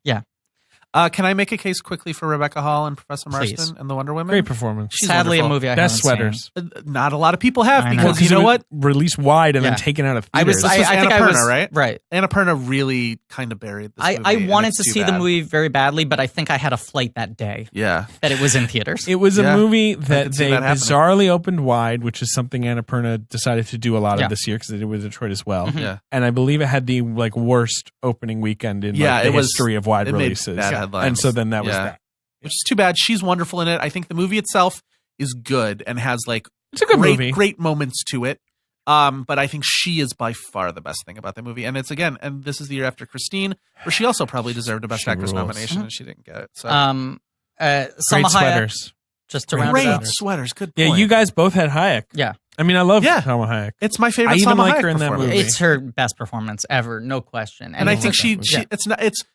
Can I make a case quickly for Rebecca Hall and Professor Please. Marston and the Wonder Women? Great performance. She's Sadly, wonderful. a movie I Best haven't seen. sweaters. Not a lot of people have I know. because Because you know it what? was released wide and Yeah. then taken out of I was, theaters. I, was I think I Annapurna, was right? Right. Annapurna really kind of buried this movie. I and wanted it's to too see the bad. movie very badly, but I think I had a flight that day Yeah. that it was in theaters. It was a Yeah. movie I that could see they that happening. bizarrely opened wide, which is something Annapurna decided to do a lot Yeah. of this year because they did with Detroit as well. Mhm. Yeah. And I believe it had the like worst opening weekend in Yeah, like, the it was- history of wide it made releases. bad headlines. And so then that was Yeah. that. Which is too bad. She's wonderful in it. I think the movie itself is good and has like It's a good great, movie. great moments to it. But I think she is by far the best thing about the movie. And it's again, and this is the year after Christine, where she also probably deserved a Best She Actress rules. nomination and she didn't get it. So Selma Great Hayek, sweaters. just to Great round great it out. sweaters. Good Yeah, point. you guys both had Hayek. Yeah. I mean, I love Yeah. Salma Hayek. It's my favorite I even Salma like Hayek her in that performance. movie. It's her best performance ever, no question. And I think she-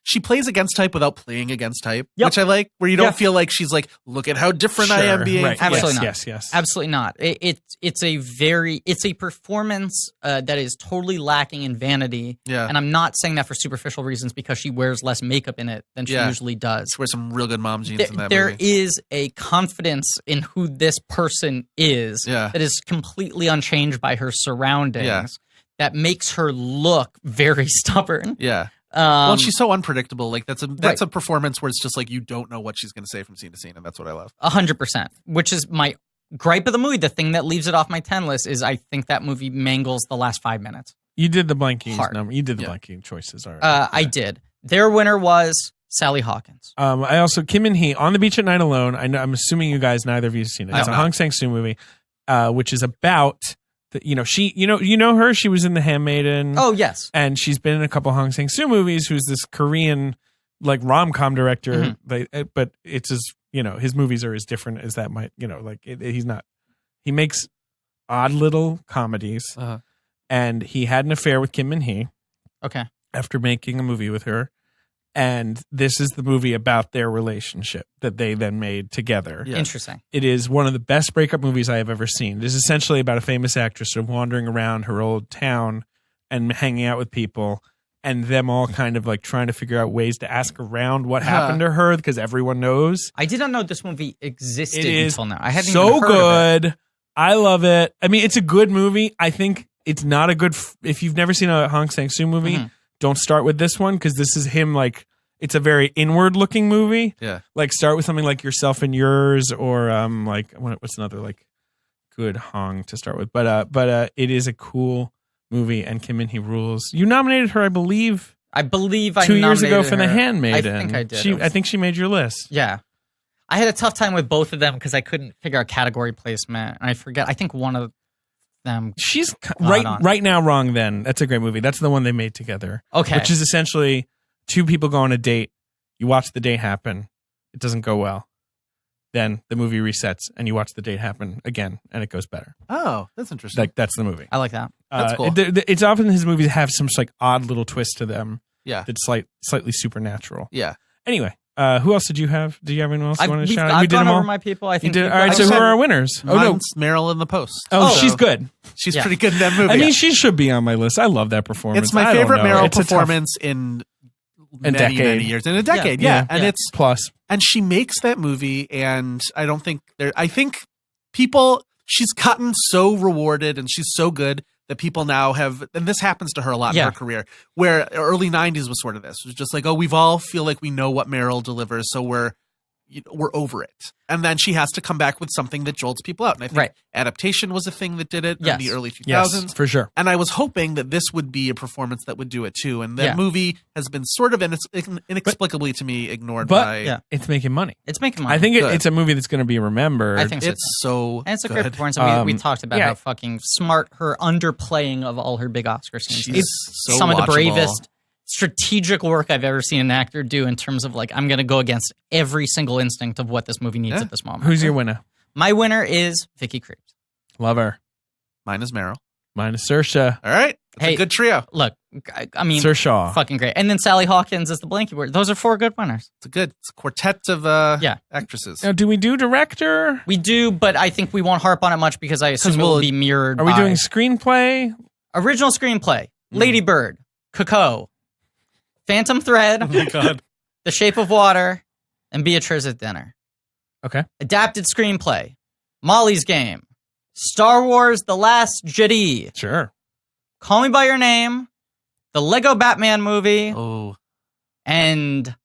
she plays against type without playing against type, Yep. which I like. Where you don't Yeah. feel like she's like, look at how different I am being. Right. Absolutely yes, not. yes. Absolutely not. It's a performance that is totally lacking in vanity. Yeah. And I'm not saying that for superficial reasons because she wears less makeup in it than she Yeah. usually does. She wears some real good mom jeans in that There movie. is a confidence in who this person is Yeah. that is completely unchanged by her surroundings Yeah. that makes her look very stubborn. Yeah. Well, Um, she's so unpredictable. Like that's Right. a performance where it's just like you don't know what she's going to say from scene to scene, and that's what I love. 100%, which is my gripe of the movie. The thing that leaves it off my 10 list is I think that movie mangles the last 5 minutes. You did the blanking Hard. number. You did the Yeah. blanking choices. All right. I did. Their winner was Sally Hawkins. I also Kim and He on the Beach at Night Alone. I'm assuming you guys neither of you have seen it. I It's a have not. Hong Sang-soo movie, which is about she you know her. She was in The Handmaiden. Oh, yes. And she's been in a couple Hong Sang-soo movies. Who's this Korean like rom-com director? But it's as his movies are as different as that might he's not. He makes odd little comedies. Uh-huh. and he had an affair with Kim Min-hee Okay. after making a movie with her. And this is the movie about their relationship that they then made together. Yeah. Interesting. It is one of the best breakup movies I have ever seen. It is essentially about a famous actress sort of wandering around her old town and hanging out with people, and them all kind of like trying to figure out ways to ask around what happened to her because everyone knows. I did not know this movie existed It is until now. I hadn't so even heard of it. good. I love it. I mean, it's a good movie. I think it's not a good. If you've never seen a Hong Sang-soo movie, don't start with this one because this is him like. It's a very inward-looking movie. Yeah. Like start with something like Yourself and Yours, or like what's another like good Hong to start with. But it is a cool movie, and Kim Min-hee rules. You nominated her, I believe. I 2 years ago nominated for The her. Handmaiden. I think I did. I think she made your list. Yeah. I had a tough time with both of them because I couldn't figure out category placement. And I forget. I think one of them. She's Right on. right now, Wrong Then. That's a great movie. That's the one they made together. Okay. Which is essentially two people go on a date. You watch the date happen. It doesn't go well. Then the movie resets, and you watch the date happen again, and it goes better. Oh, that's interesting. Like that's the movie. I like that. That's cool. It's often his movies have some like odd little twist to them. Yeah. That's slightly supernatural. Yeah. Anyway, who else did you have? Do you have anyone else you want to shout out? I've We did gone them over all. my people. I You think did. we've All right. got- So I who said- are our winners? Oh no. Mine's Meryl in the Post. Oh, So she's good. She's Yeah. pretty good in that movie. I mean, she should be on my list. I love that performance. it's my I don't favorite know. Meryl It's a tough- performance in many, decade. many years. In a decade, Yeah. And Yeah. it's plus. and she makes that movie, and I don't think there. I think people. She's gotten so rewarded, and she's so good that people now have. And this happens to her a lot in Yeah. her career. Where early '90s was sort of this. It was just like, oh, we've all feel like we know what Meryl delivers, so we're over it. And then she has to come back with something that jolts people out. And I think Right. adaptation was a thing that did it Yes. in the early 2000s. Yes, for sure. And I was hoping that this would be a performance that would do it too. And that Yeah. movie has been sort of inexplicably to me ignored But by. Yeah. it's making money. It's making money. I think Good. it's a movie that's going to be remembered. I think so. It's so And it's a good. great performance. And we talked about yeah. how fucking smart her underplaying of all her big Oscar scenes. She's is. so Some of the watchable. bravest strategic work I've ever seen an actor do in terms of like, I'm going to go against every single instinct of what this movie needs Yeah. at this moment. Who's your winner? My winner is Vicky Krieps. Love her. Mine is Meryl. Mine is Saoirse. All right. That's Hey. a good trio. Look, I mean, Saoirse. fucking great. And then Sally Hawkins is the blanket word. Those are 4 good winners. It's a quartet of Yeah. actresses. Now, do we do director? We do, but I think we won't harp on it much because I assume it will we'll- be mirrored. Are we by doing screenplay? original screenplay? Lady Bird, Coco, Phantom Thread, Oh my God. The Shape of Water, and Beatrice at Dinner. Okay. Adapted screenplay: Molly's Game, Star Wars: The Last Jedi, Sure. Call Me by Your Name, the Lego Batman movie, Oh, and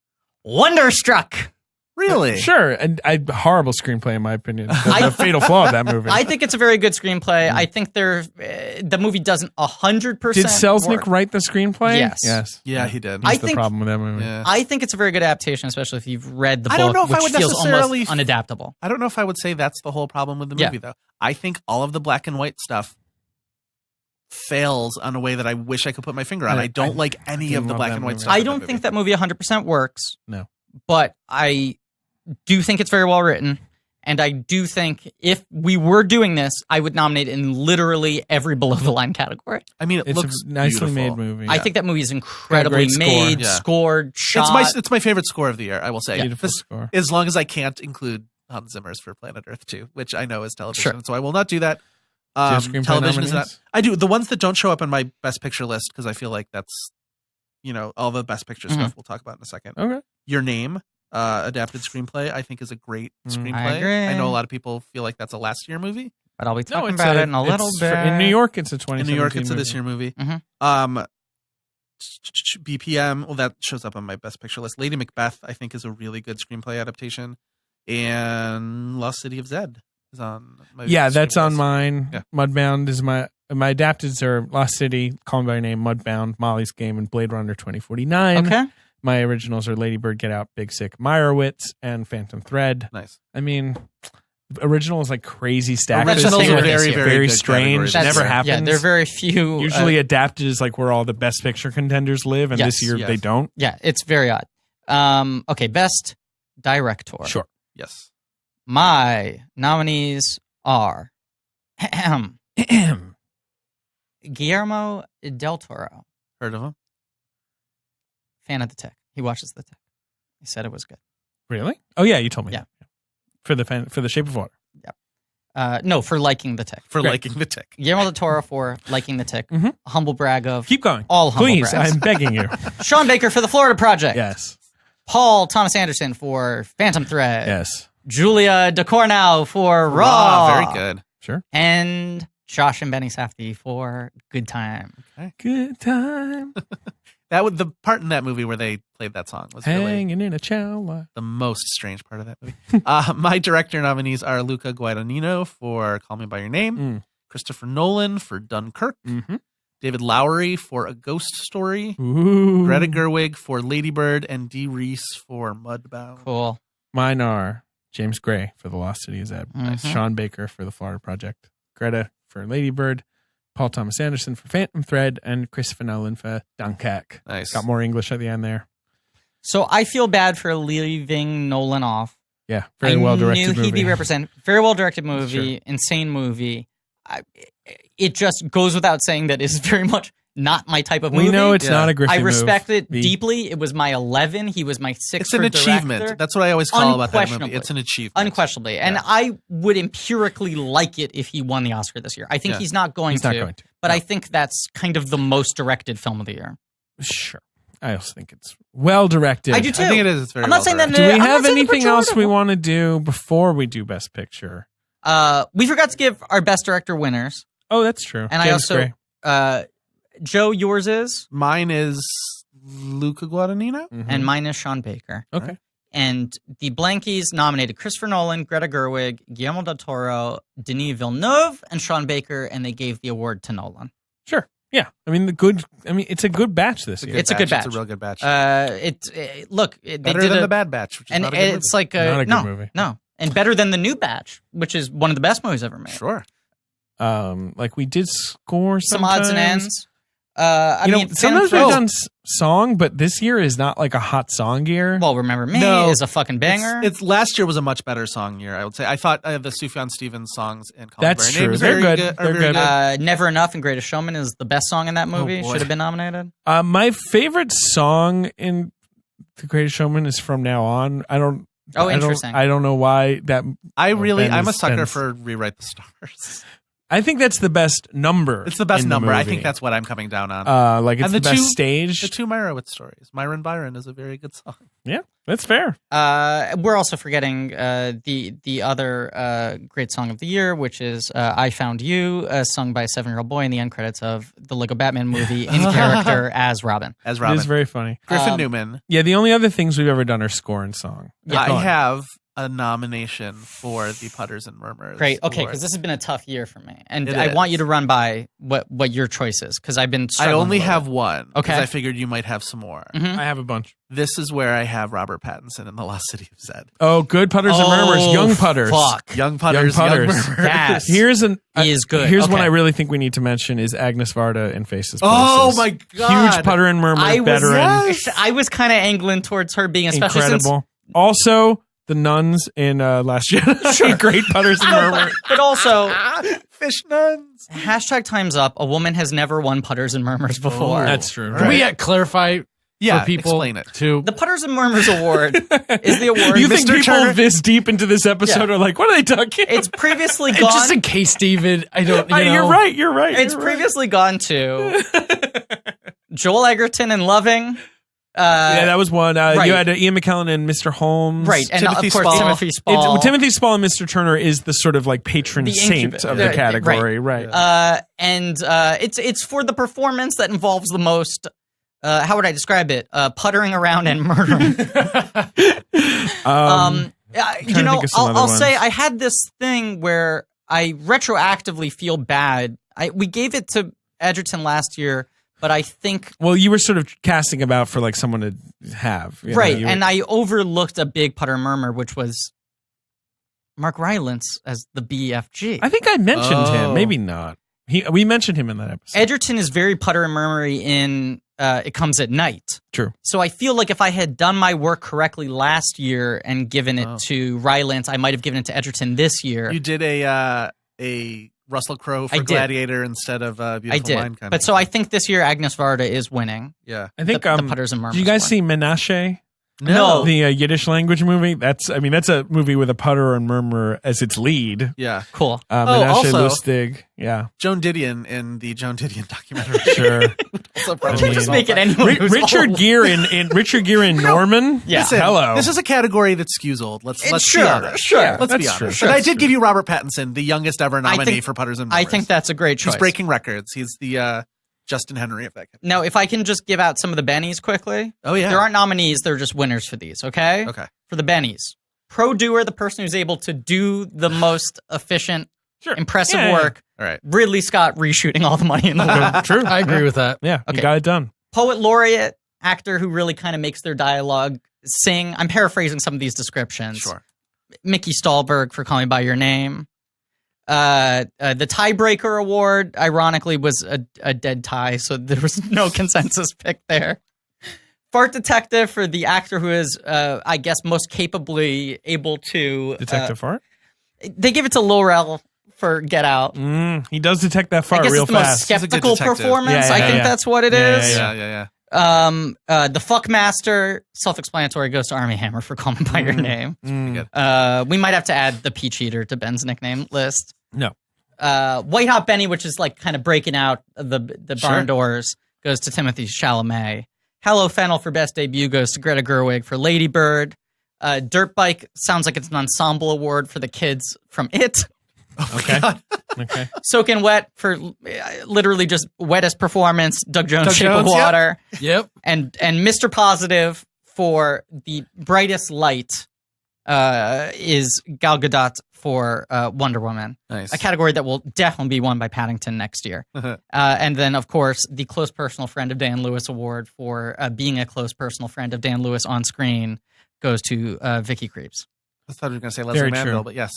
Wonderstruck. really? Sure. And horrible screenplay, in my opinion. The fatal flaw of that movie. I think it's a very good screenplay. I think the movie doesn't 100%. Did Selznick work. write the screenplay? Yes. Yes. Yeah, he did. I That's the think- problem with that movie. Yeah. I think it's a very good adaptation, especially if you've read the book, I don't know if I which would feels necessarily almost unadaptable. I don't know if I would say that's the whole problem with the Yeah. movie, though. I think all of the black and white stuff fails on a way that I wish I could put my finger on. I don't like any didn't of the love black that and white movie. stuff. I in don't that think movie. that movie 100% works. No. But I do think it's very well written. And I do think if we were doing this, I would nominate in literally every below the line category. I mean, it It's looks a nicely beautiful. made movie. I think that movie is incredibly great score. made, Yeah. scored, shot. It's my favorite score of the year, I will say. Beautiful This- score. as long as I can't include Hans Zimmer's for Planet Earth 2, which I know is television, Sure. so I will not do that. Do you have screenplay Television is not. nominees? I do the ones that don't show up on my best picture list because I feel like that's, all the best picture Mhm. stuff we'll talk about in a second. Okay. Your Name, adapted screenplay, I think is a great screenplay. I agree. I know a lot of people feel like that's a last year movie. but I'll be No, talking it's about it in a little it's bit. in New York, it's a 2017 In New York, it's a movie. this year movie. Mhm. BPM, well, that shows up on my best picture list. Lady Macbeth, I think, is a really good screenplay adaptation. And Lost City of Zed is on my Yeah, that's screenplay on list. mine. Yeah. Mudbound is my adapteds are Lost City, Call Me by Your Name, Mudbound, Molly's Game, and Blade Runner 2049. Okay. My originals are Lady Bird, Get Out, Big Sick, Meyerowitz, and Phantom Thread. Nice. I mean, original is like crazy stacked. Originals this year. are very, very good strange. categories. That's- Never happens. Yeah, there are very few. Usually adapted is like where all the best picture contenders live, and Yes, this year yes. they don't. yeah, it's very odd. Okay, best director. Sure. Yes. My nominees are Guillermo del Toro, Heard of him? fan of The Tick. He watches The Tick. He said it was good. Really? Oh yeah, you told me. Yeah. For the Shape of Water. No, for liking The Tick. For Great. liking The Tick. Guillermo del Toro for liking The Tick. Mhm. Humble brag of Keep going. all humble Please, brags. I'm begging you. Sean Baker for The Florida Project. Yes. Paul Thomas Anderson for Phantom Thread. Yes. Julia DeCornell for Raw. Very good. Sure. And Josh and Benny Safdie for Good Time. Good time. The part in that movie where they played that song was really Hanging in a chow. the most strange part of that movie. My director nominees are Luca Guadagnino for Call Me by Your Name, Mm. Christopher Nolan for Dunkirk, Mm-hmm. David Lowery for A Ghost Story, Ooh. Greta Gerwig for Lady Bird, and Dee Reese for Mudbound. Cool. Mine are James Gray for The Lost City of Zed, Mhm. Sean Baker for The Florida Project, Greta for Lady Bird, Paul Thomas Anderson for Phantom Thread, and Christopher Nolan for Dunkirk. Nice. Got more English at the end there. So I feel bad for leaving Nolan off. Yeah, very well directed I knew movie. he'd be represented. Very well directed movie, insane movie. It just goes without saying that it's very much not my type of movie. We know it's Yeah. not a Griffin I respect move. it deeply. It was my 11. He was my 6 It's an for achievement. director. That's what I always call about that movie. Unquestionably. It's an achievement. Unquestionably. And I would empirically like it if he won the Oscar this year. I think Yeah. he's not going He's to. not going to. But I think that's kind of the most directed film of the year. Sure. I also think it's well directed. I do too. I think it is. It's very I'm not well saying that- Do we I'm not have saying the anything else we pejorative. want to do before we do Best Picture? We forgot to give our best director winners. Oh, that's true. And I James also, Gray. Joe, yours is, Mine is Luca Guadagnino. Mhm. and mine is Sean Baker. Okay. And the Blankies nominated Christopher Nolan, Greta Gerwig, Guillermo del Toro, Denis Villeneuve, and Sean Baker, and they gave the award to Nolan. Sure. Yeah. It's a good batch this year. It's a good batch. It's a real good batch. They Better did than The Bad Batch, which is and not a good it's movie. like Not a good no, movie. no, and better than The New Batch, which is one of the best movies ever made. Sure. Like we did score Some odds and sometimes. ends. I You know, mean, sometimes Phantom we've Thread- done song, but this year is not like a hot song year. Well, Remember Me No. is a fucking banger. It's last year was a much better song year, I would say. I thought the Sufjan Stevens songs and Call Me That's by Your Name true. is They're very good. are They're very good. Never Enough and Greatest Showman is the best song in that movie. boy. Should have been nominated. My favorite song in The Greatest Showman is From Now On. Oh, interesting. I don't know why that. Ben I'm a is- sucker Ben's- for Rewrite the Stars. I think that's the best number. It's the best in number. I movie. think that's what I'm coming down on. Like it's And the the best two- stage. The two Meyerowitz stories. Myron Byron is a very good song. Yeah, that's fair. We're also forgetting the other great song of the year, which is "I Found You," sung by a 7-year-old boy in the end credits of the Lego Batman movie in character as Robin. As It Robin. is very funny. Griffin Um, Newman. Yeah, the only other things we've ever done are score and song. Yeah, I Go on. have a nomination for the Putters and Murmurs. Great. Okay, award. because this has been a tough year for me, and It I want is. you to run by what your choice is, because I've been. I struggling only a little have bit. one. 'cause Okay. I figured you might have some more. Mhm. I have a bunch. This is where I have Robert Pattinson in The Lost City of Zed. Oh, good putters and murmurs, young putters. Fuck. Young Putters, Young Young Putters. Murmurs. Yes. Here's He is good. Here's one Okay. I really think we need to mention is Agnes Varda in Faces. Oh Places. my God. Huge putter and murmur I was veteran. I was kind of angling towards her being especially Incredible. Also, the nuns in Last Jedi. Great putters and murmur. but also Fish nuns. hashtag times up. A woman has never won putters and murmurs before. That's true. Can we clarify Yeah, for people explain it. too? The Putters and Murmurs Award is the award. You think Mr. people Turner- this deep into this episode Yeah. are like, what are they talking It's previously And gone. just in case, David, I don't. You know, You're right. You're right. It's you're previously gone to Joel Egerton and Loving. Yeah, that was one. right. You had Ian McKellen and Mr. Holmes. Right, and Timothy of course Spall. Timothy Spall. Timothy Spall and Mr. Turner is the sort of like patron The saint incubator. of the Right, category. Right. And it's for the performance that involves the most. How would I describe it? Puttering around and murdering. You know, think of some other I'll say ones. I had this thing where I retroactively feel bad. We gave it to Edgerton last year, but I think Well, you were sort of casting about for like someone to have. you know, right, you were- and I overlooked a big putter murmur, which was Mark Rylance as the BFG. I think I mentioned him. Oh. Maybe not. We mentioned him in that episode. Edgerton is very putter and murmury in It Comes at Night. True. So I feel like if I had done my work correctly last year and given it to Rylance, I might have given it to Edgerton this year. You did a Russell Crowe for I did. Gladiator instead of Beautiful I did. Mind. Kind But of so I think this year Agnes Varda is winning. yeah. I think the Putters and Murmurs. did you guys one. see Menashe? No. The Yiddish language movie. That's a movie with a putter and murmur as its lead. Yeah. Cool. Menashe also- Lustig. Yeah, Joan Didion in the Joan Didion documentary. sure. Also I probably mean- Just make it anyone who's Richard old. Gere in Richard Gere in Norman. Yeah. Listen, Hello. This is a category that skews old. Let's Sure, be honest. sure. Let's be That's honest. true. But Sure. I did give you Robert Pattinson, the youngest ever nominee think- for Putters and I Murmurs. think that's a great choice. He's breaking records. He's the Justin Henry of that. Now, if I can just give out some of the Bennies quickly. Oh yeah. There aren't nominees, they're just winners for these, okay? Okay. For the Bennies. Pro doer, the person who's able to do the most efficient, Sure. impressive Yeah, yeah. work. All right. Ridley Scott reshooting all the money in the world. True. I agree with that. Yeah, Okay. you got it done. Poet laureate, actor who really kind of makes their dialogue sing. I'm paraphrasing some of these descriptions. Sure. Mickey Stahlberg for Call Me By Your Name. The tiebreaker award, ironically, was a dead tie, so there was no consensus pick there. Fart detective for the actor who is, I guess, most capably able to Detective Fart. They give it to Laurel for Get Out. He does detect that I fart guess real it's the most fast. He's a good skeptical detective. performance. Yeah, yeah, I think yeah. that's what it Yeah, is. yeah, Yeah. The Fuckmaster, self-explanatory, goes to Army Hammer for Call Me By Your Name. Mm. We might have to add the Peach Eater to Ben's nickname list. No. White Hot Benny, which is like kind of breaking out the Sure. barn doors, goes to Timothy Chalamet. Hello Fennel for best debut goes to Greta Gerwig for Lady Bird. Dirt Bike sounds like it's an ensemble award for the kids from It. Okay. Okay. Soaking Wet for literally just wettest performance. Doug Jones, Doug Shape Jones, of yep. Water. Yep. And Mr. Positive for the brightest light is Gal Gadot for Wonder Woman. Nice. A category that will definitely be won by Paddington next year. And then, of course, the Close Personal Friend of Dan Lewis Award for being a close personal friend of Dan Lewis on screen goes to Vicky Creeps. I thought you were going to say Leslie Very Manville, true. but yes.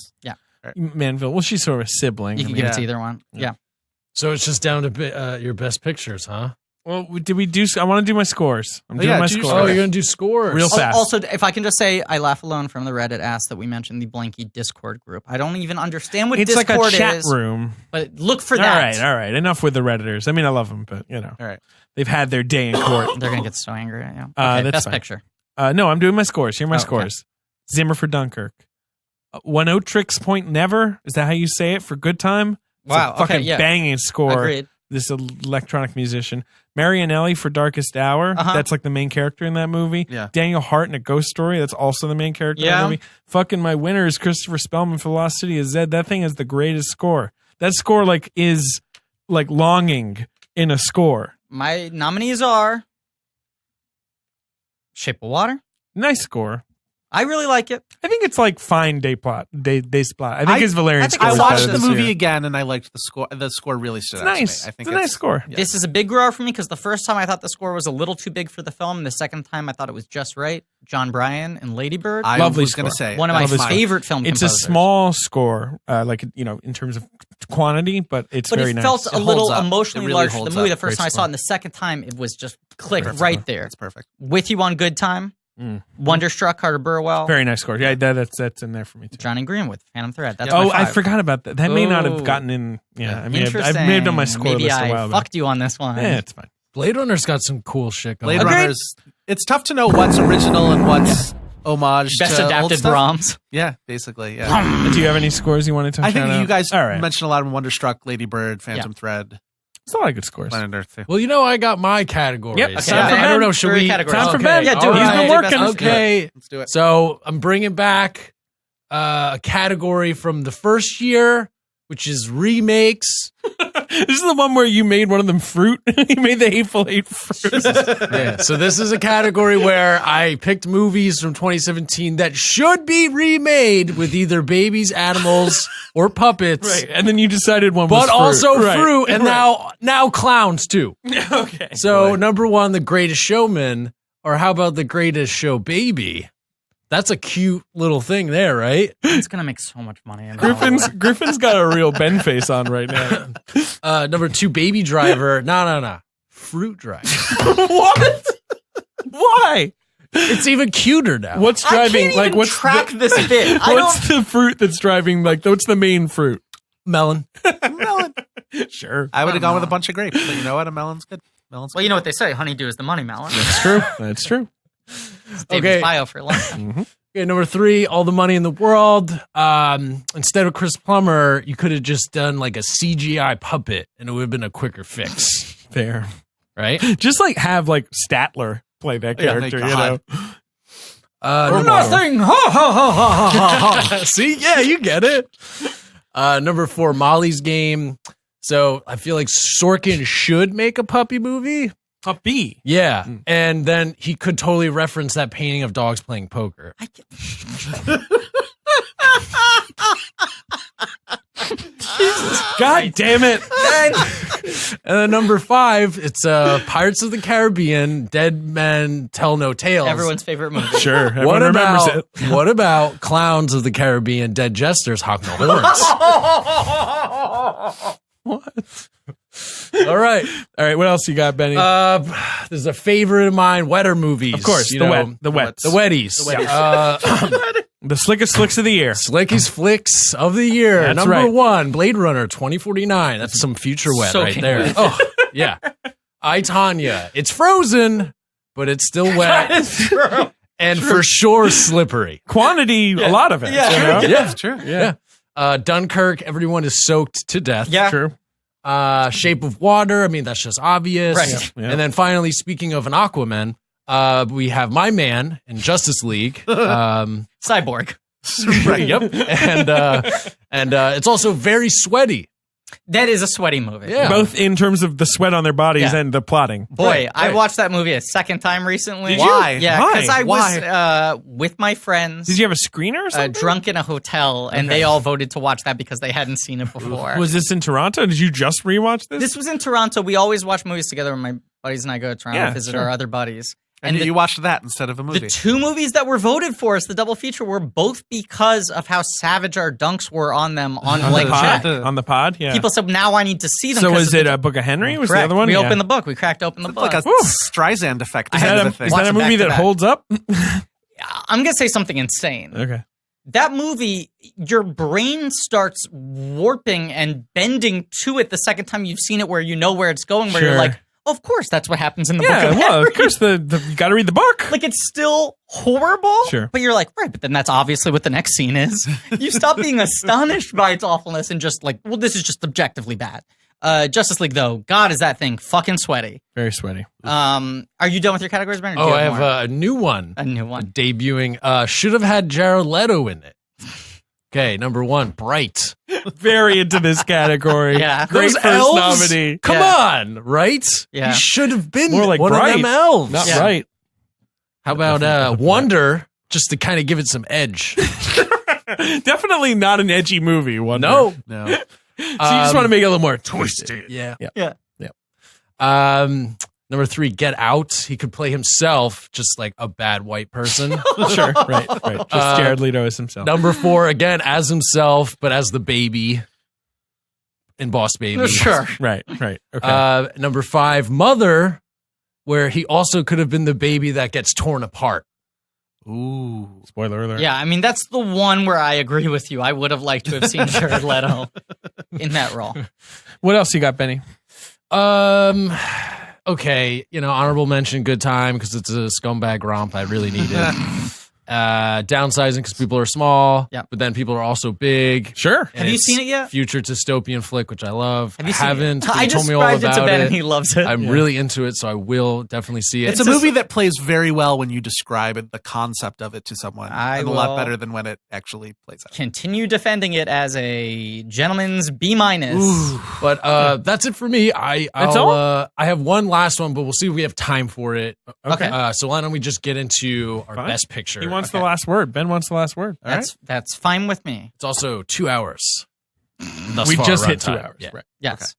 Manville. Well, she's sort of a sibling. You I can mean, give it to either one. Yeah. So it's just down to your best pictures, huh? well, did we do? I want to do my scores. I'm doing yeah, my do your scores. Oh, you're gonna do scores. Real fast. Also, if I can just say, I Laugh Alone from the Reddit asked that we mentioned the Blanky Discord group. I don't even understand what It's Discord like a chat is, room. but look for that. All right. Enough with the Redditors. I mean, I love them, but you know, All right. they've had their day in court. They're gonna get so angry at you. Okay, That's best fine. picture. No, I'm doing my scores. Here are my Oh, okay. scores. Zimmer for Dunkirk. 1-0 Tricks Point Never. Is that how you say it for Good Time? It's Wow, a fucking okay, yeah. banging score. Agreed. This electronic musician. Marianelli for Darkest Hour. Uh-huh. That's like the main character in that movie. Yeah. Daniel Hart in A Ghost Story. That's also the main character in Yeah. the movie. Fucking my winner is Christopher Spellman for Lost City of Zed. That thing is the greatest score. That score is longing in a score. My nominees are Shape of Water. Nice score. I really like it. I think it's like fine day plot. Day plot. I think his Valerian I think score I is watched better the this movie year. again and I liked the score. The score really stood It's out nice. to me. I think it's a nice score. Yeah. This is a big grower for me because the first time I thought the score was a little too big for the film, and the second time I thought it was just right. John Bryan and Lady Bird. I Lovely was going to score. say One of my Lovely score. favorite film It's composers. a small score, in terms of quantity, but it's but very it nice. felt a It little holds up. emotionally It really large for the holds movie. up. The first Great time I saw score. it, and the second time it was just clicked Perfect. right there. It's perfect. With You on Good Time, Wonderstruck, Carter Burwell, Very nice score. Yeah, that's in there for me too. Johnny Greenwood, Phantom Thread. That's my Oh, I five. forgot about that. That may not have Oh. gotten in. Yeah, I mean, Interesting. I may have done my score Maybe list I a while back. fucked you on this one. Yeah, it's fine. Blade Runner's got some cool shit going Blade on. Runner's. It's tough to know what's original and what's homage Best to old adapted stuff. Brahms. Yeah, basically. Yeah. Do you have any scores you wanted to? I think shout you out? guys All right. mentioned a lot of Wonderstruck, Lady Bird, Phantom Thread, It's a lot of good scores. Planet Earth too. Well, you know, I got my categories. Yep. Okay, Time for I Ben. don't know. Should Three we? categories. Time for Okay, Ben. Yeah, do all it. He's been Right. working. Okay. Let's do it. So I'm bringing back a category from the first year, which is remakes. This is the one where you made one of them fruit. You made the Hateful Eight fruit. Yeah. So this is a category where I picked movies from 2017 that should be remade with either babies, animals, or puppets. Right, and then you decided one was But fruit. also Right. fruit, and Right. now clowns too. Okay. So number one, The Greatest Showman, or how about The Greatest Show Baby? That's a cute little thing there, right? It's gonna make so much money. In Hollywood. Griffin's got a real Ben face on right now. Number two, Baby Driver. No. Fruit Driver. What? Why? It's even cuter now. What's I driving? can't Like, even what's track the, this bit? I what's the fruit that's driving? Like, what's the main fruit? Melon. Okay. Sure. I would have gone with a Watermelon. bunch of grapes, but you know what? A melon's good. Melon's Well, you know what they say: honeydew is the money melon. That's true. That's true. It's David's Okay. bio for a long time. Mhm. Okay, number 3, all the money in the world. Instead of Chris Plummer, you could have just done like a CGI puppet, and it would have been a quicker fix, Fair. right? Just like have like Statler play that Yeah, character, thank you know? God. Number Nothing. Ha ha ha ha ha ha. See, yeah, you get it. Number 4, Molly's Game. So I feel like Sorkin should make a puppy movie. Puppy. Yeah, and then he could totally reference that painting of dogs playing poker. God damn it. And then number 5, it's Pirates of the Caribbean, Dead Men Tell No Tales. Everyone's favorite movie. Sure. What Everyone remembers about it. what about Clowns of the Caribbean, Dead Jesters Honk No Horns? What? All right. All right. What else you got, Benny? This is a favorite of mine, wetter movies. of course. you The know, wets. The wetties. The slickest flicks of the year. Slickiest flicks of the year. That's Number right. 1, Blade Runner 2049. That's some future wet right Soaking there. wet. Oh, yeah. I, Tanya. It's frozen, but it's still wet. And for sure slippery. Quantity, a lot of it. Yeah. You know? Yeah. It's true. Yeah. Dunkirk, everyone is soaked to death. Yeah. True. Shape of Water, I mean, that's just obvious. Right. Yeah. And then finally, speaking of an Aquaman, we have my man in Justice League. Cyborg. Right. Yep. And it's also very sweaty. That is a sweaty movie. Yeah. Both in terms of the sweat on their bodies Yeah. and the plotting. Boy, Right, I right. watched that movie a second time recently. Did you? Why? Yeah, Why? because I Why? was with my friends. Did you have a screener or something? Drunk in a hotel, and they all voted to watch that because they hadn't seen it before. Was this in Toronto? Did you just rewatch this? This was in Toronto. We always watch movies together when my buddies and I go to Toronto Yeah, to visit sure. our other buddies. And the, you watched that instead of a movie. the two movies that were voted for as the double feature were both because of how savage our dunks were on them on on Blank the pod? Check. On the pod? Yeah. People said, now I need to see them. So 'cause was of it the- a Book of Henry? Was Correct. the other one? We Yeah. opened the book. We cracked open the It's book. like a Whew. Streisand effect. Is kind that of a, thing. is Watch that a it movie that back-to-back. holds up? I'm going to say something insane. Okay. That movie, your brain starts warping and bending to it the second time you've seen it, where you know where it's going, where you're Sure. like, of course, that's what happens in the Yeah, book of well, Henry. of course, you got to read the book. Like, it's still horrible, Sure. but you're like, right, but then that's obviously what the next scene is. You stop being astonished by its awfulness and just like, well, this is just objectively bad. Justice League, though, God, is that thing fucking sweaty. Very sweaty. Are you done with your categories, Brandon? Do Oh, you I have more? a new one. A new one. Debuting. Should have had Jared Leto in it. Okay, number 1, Bright. Very into this category. Yeah. Great Those first elves? nominee. Come Yeah. on, right? Yeah. He should have been More like one Bright. of them elves. Not Yeah. right. How about Wonder, just to kind of give it some edge? Definitely not an edgy movie. Wonder. No. No. So you just want to make it a little more twisted. Yeah. Yeah. Number 3, Get Out. He could play himself, just like a bad white person. Sure. Right. Just Jared Leto as himself. Number 4, again, as himself, but as the baby in Boss Baby. Sure. Right. Okay. Number 5, Mother, where he also could have been the baby that gets torn apart. Ooh. Spoiler alert. Yeah, I mean, that's the one where I agree with you. I would have liked to have seen Jared Leto in that role. What else you got, Benny? Okay, honorable mention, Good Time, because it's a scumbag romp I really needed. Downsizing because people are small, Yeah. but then people are also big. Sure. And Have you it's seen it yet? Future dystopian flick, which I love. Have you I seen haven't. it? but I you just told me all described it about to Ben it. and he loves it. I'm really into it, so I will definitely see it. It's a movie that plays very well when you describe it, the concept of it to someone. I and a lot will- better than when it actually plays out. Continue defending it as a gentleman's B-. But that's it for me. That's I'll, all? I have one last one, but we'll see if we have time for it. Okay. So why don't we just get into our Fine. best picture? He wants Okay. the last word. Ben wants the last word. All right. That's fine with me. It's also 2 hours. Thus We far, just hit runtime. 2 hours. Yeah. Right. Yes.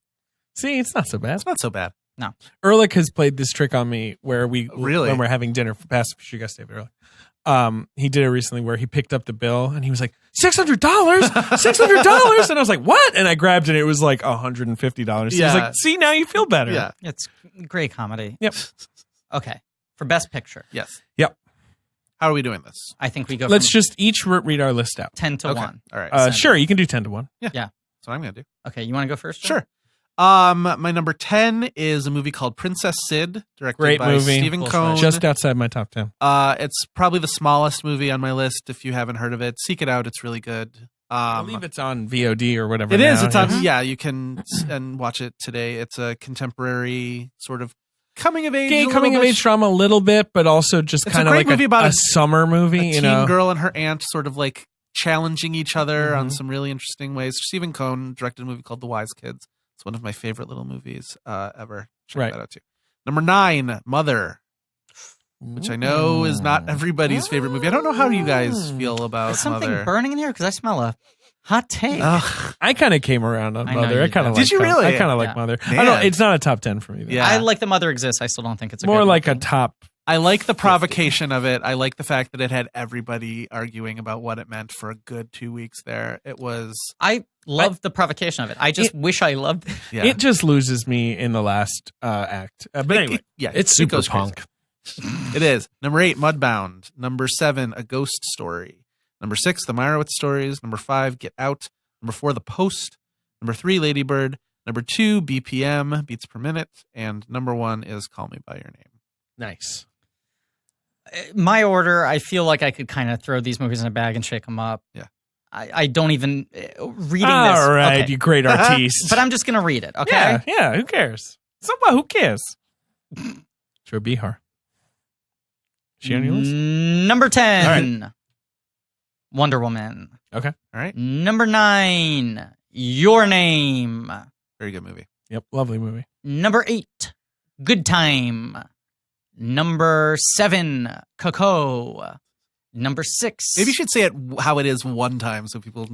See, it's not so bad. It's not so bad. Ehrlich has played this trick on me where Really? when we're having dinner for past you guys David Ehrlich. He did it recently where he picked up the bill and he was like, $600, $600. And I was like, what? And I grabbed it and it was like $150. He Yeah. was like, see, now you feel better. Yeah. It's great comedy. Yep. Okay. For best picture, Yes. Yep. How are we doing this? I think we go Let's from just each read our list out. 10 to Okay. 1. All right. Sure, you can do 10 to 1. That's what I'm going to do. Okay, you want to go first? John? Sure. My number 10 is a movie called Princess Sid, directed Great by movie. Stephen Cool Cohn. Just outside my top 10. It's probably the smallest movie on my list. If you haven't heard of it, seek it out. It's really good. I believe it's on VOD or whatever. It is. now. It's on. Yeah, you can and watch it today. It's a contemporary sort of coming of age, Gay coming of age drama a little bit, but also just It's kind a of great like movie about a a summer movie. a You teen know, girl and her aunt sort of like challenging each other on some really interesting ways. Stephen Cohn directed a movie called The Wise Kids. It's one of my favorite little movies ever. Check Right. that out too. Number 9, Mother, which I know is not everybody's favorite movie. I don't know how you guys feel about Is something Mother. burning in here? Because I smell a hot take. Ugh. I kind of came around on I know Mother. you I kind of did. like. Did you really? I kind of like Yeah. Mother. Man. I don't. It's not a top 10 for me. Though. Yeah. I like that Mother exists. I still don't think it's a More good like a movie. top. I like the provocation of it. I like the fact that it had everybody arguing about what it meant for a good 2 weeks there. It was, I love the provocation of it. I just wish I loved it. yeah. It just loses me in the last act. But anyway, yeah, It's it super goes crazy. punk. It is. Number 8, Mudbound. Number 7, A Ghost Story. Number 6, The Meyerowitz Stories. Number 5, Get Out. Number 4, The Post. Number 3, Lady Bird. Number 2, BPM, Beats Per Minute. And number 1 is Call Me By Your Name. nice. My order, I feel like I could kind of throw these movies in a bag and shake them up. Yeah. I don't even reading this. All right, okay. you great artiste. But I'm just gonna read it. Okay. Yeah, yeah. Who cares? Who cares? Sure, Bihar. She on your list? Number 10, Wonder Woman. Okay. All right. Number 9, Your Name. Very good movie. Yep. Lovely movie. Number 8, Good Time. Number 7, Coco. Number 6, Maybe you should say it how it is one time so people.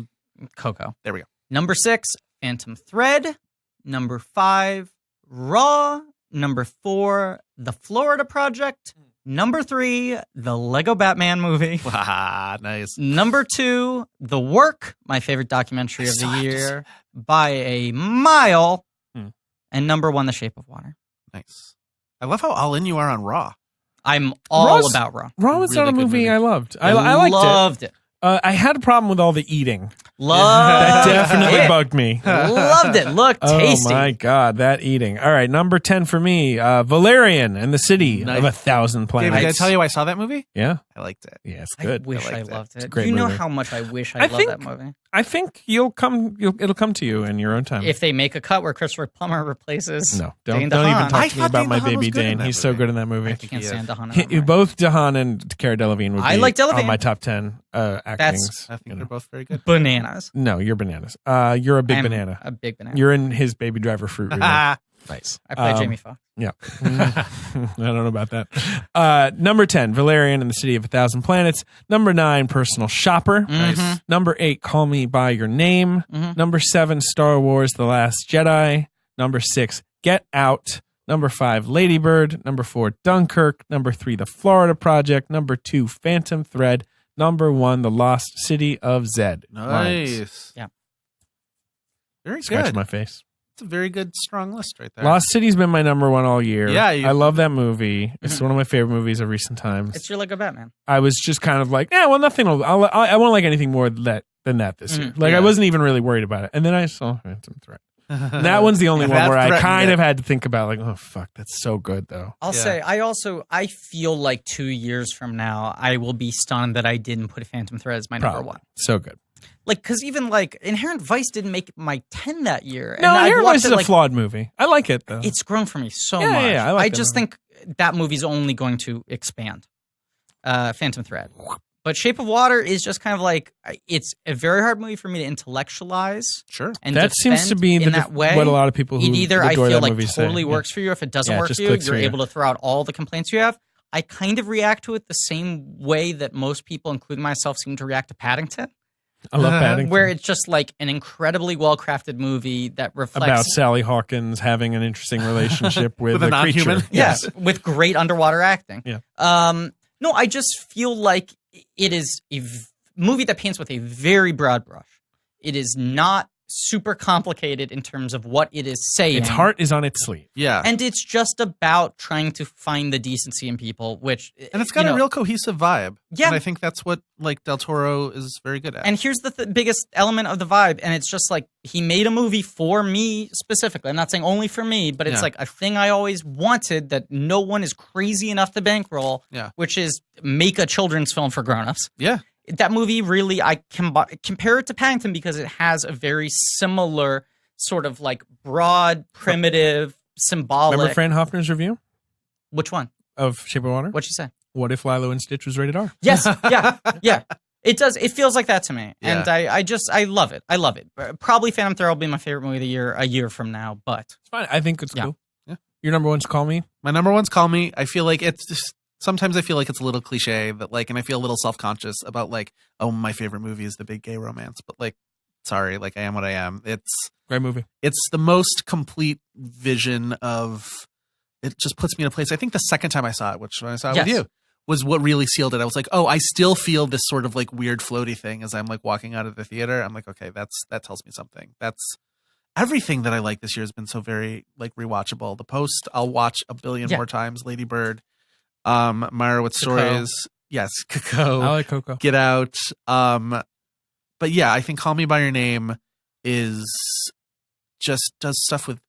Coco. There we go. Number 6, Phantom Thread. Number 5, Raw. Number 4, The Florida Project. Number 3, The Lego Batman Movie. Ah, nice. Number 2, The Work, my favorite documentary of the year by a mile. And number 1, The Shape of Water. Nice. I love how all in you are on Raw. I'm all Raw's- about Raw. Raw was Really not a good movie movie. I loved. I liked loved it. I had a problem with all the eating. Loved That definitely it. bugged me. Loved it. Looked tasty. Oh my god, that eating! All right, number 10 for me, Valerian and the City Nice. of 1,000 Planets. David, did I tell you I saw that movie? Yeah, I liked it. yeah, it's I good. wish I I liked it. loved It's a it. great You know movie. how much I wish I I loved think- that movie. I think it'll come to you in your own time. If they make a cut where Christopher Plummer replaces no, Dane don't even DeHaan. talk I to me thought about Dane my DeHaan baby was good in Dane. that He's so movie. good in that movie. I can't stand DeHaan. He- both Dehan and Cara Delevingne would be I like Delevingne. on my top 10 actings. I think you know. they're both very good. Bananas. No, you're bananas. You're a big I'm banana. A big banana. You're in his Baby Driver fruit. remake. Ah, Nice. I play Um, Jamie Foxx. Yeah. I don't know about that. Number 10, Valerian and the City of 1,000 Planets. Number 9, Personal Shopper. Nice. Number 8, Call Me By Your Name. Mhm. Number 7, Star Wars The Last Jedi. Number 6, Get Out. Number 5, Lady Bird. Number 4, Dunkirk. Number 3, The Florida Project. Number 2, Phantom Thread. Number 1, The Lost City of Zed. Lions. nice. Yeah. Very Scratch good. my face. It's a very good, strong list right there. Lost City's been my number 1 all year. Yeah, you- I love that movie. It's Mhm. one of my favorite movies of recent times. It's your Lego Batman. I was just kind of like, yeah, well, nothing. I won't like anything more than that this year. Like, Yeah. I wasn't even really worried about it. And then I saw Phantom Thread. And that one's the only And one that where I threatened kind it. of had to think about, like, oh, fuck, that's so good, though. I'll Yeah. say I feel like 2 years from now I will be stunned that I didn't put Phantom Thread as my number Probably. 1. So good. Like, because even like Inherent Vice didn't make my 10 that year. No, I've Inherent watched Vice is it, a like, flawed movie. I like it, though. It's grown for me so Yeah, much. yeah, I like that just movie. think that movie's only going to expand. Phantom Thread. But Shape of Water is just kind of like, it's a very hard movie for me to intellectualize. Sure. And that seems to defend be in that way. what a lot of people who It either I adore feel that like movie totally say. works for you. If it doesn't Yeah, it work just for you, clicks you're for you. able to throw out all the complaints you have. I kind of react to it the same way that most people, including myself, seem to react to Paddington, I love Paddington. where it's just like an incredibly well-crafted movie that reflects About Sally Hawkins having an interesting relationship with, With a a creature. non-human? Yes, with great underwater acting. Yeah. No, I just feel like it is a movie that paints with a very broad brush. It is not super complicated in terms of what it is saying. Its heart is on its sleeve. Yeah. And it's just about trying to find the decency in people, which... And it's got a real cohesive vibe. Yeah. And I think that's what like Del Toro is very good at. And here's the biggest element of the vibe, and it's just like, he made a movie for me specifically. I'm not saying only for me, but it's like a thing I always wanted that no one is crazy enough to bankroll, which is make a children's film for grown-ups. Yeah. That movie really, I compare it to Paddington because it has a very similar sort of like broad, primitive, symbolic. Remember Fran Hoffner's review Which one? of Shape of Water? What'd she say? What if Lilo and Stitch was rated R? Yes, yeah. It does. It feels like that to me, Yeah. and I love it. I love it. Probably Phantom Thread will be my favorite movie of the year a year from now, but It's fine. I think it's cool. Yeah. Your number one's Call Me. My number one's Call Me. I feel like it's just, sometimes I feel like it's a little cliche that like, and I feel a little self-conscious about like, oh, my favorite movie is the big gay romance, but like, sorry, like I am what I am. It's Great movie. It's the most complete vision of, it just puts me in a place. I think the second time I saw it, which when I saw it with you, was what really sealed it. I was like, oh, I still feel this sort of like weird floaty thing as I'm like walking out of the theater. I'm like, okay, that tells me something. That's everything that I like this year has been so very like rewatchable. The Post, I'll watch a billion more times. Lady Bird, Meyerowitz Stories. Yes. Coco. I like Coco. Get Out. But yeah, I think Call Me by Your Name is just does stuff with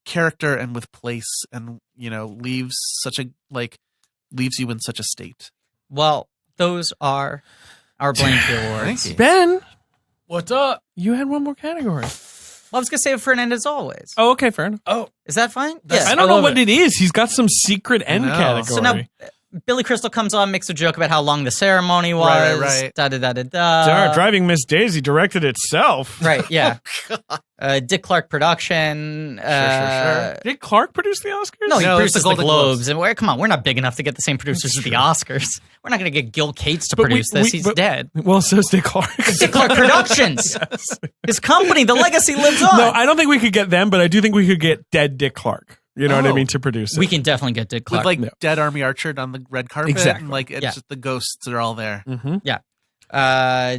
character and with place, and you know, leaves you in such a state. well, those are our Blanky Awards. Ben, What's up? you had one more category. Well, I was gonna save it for an end as always. Oh, okay, fair enough. Oh, Is that fine? That's- Yeah. I don't know love what it is. He's got some secret end know. category. So now Billy Crystal comes on, makes a joke about how long the ceremony was. Right. Da da da da da. Driving Miss Daisy directed itself. Right. Yeah. Dick Clark production. Sure. Did Clark produce the Oscars? No, he No, it's produces the the Golden Globes. And come on, we're not big enough to get the same producers as the Oscars. We're not going to get Gil Cates to produce this. He's dead. Well, so's Dick Clark. Dick Clark Productions. His company, the legacy lives on. No, I don't think we could get them, but I do think we could get dead Dick Clark. You know what I mean? To produce it. We can definitely get Dick Clark. With like dead Army Archer on the red carpet. Exactly. And like it's just the ghosts are all there. Mm-hmm.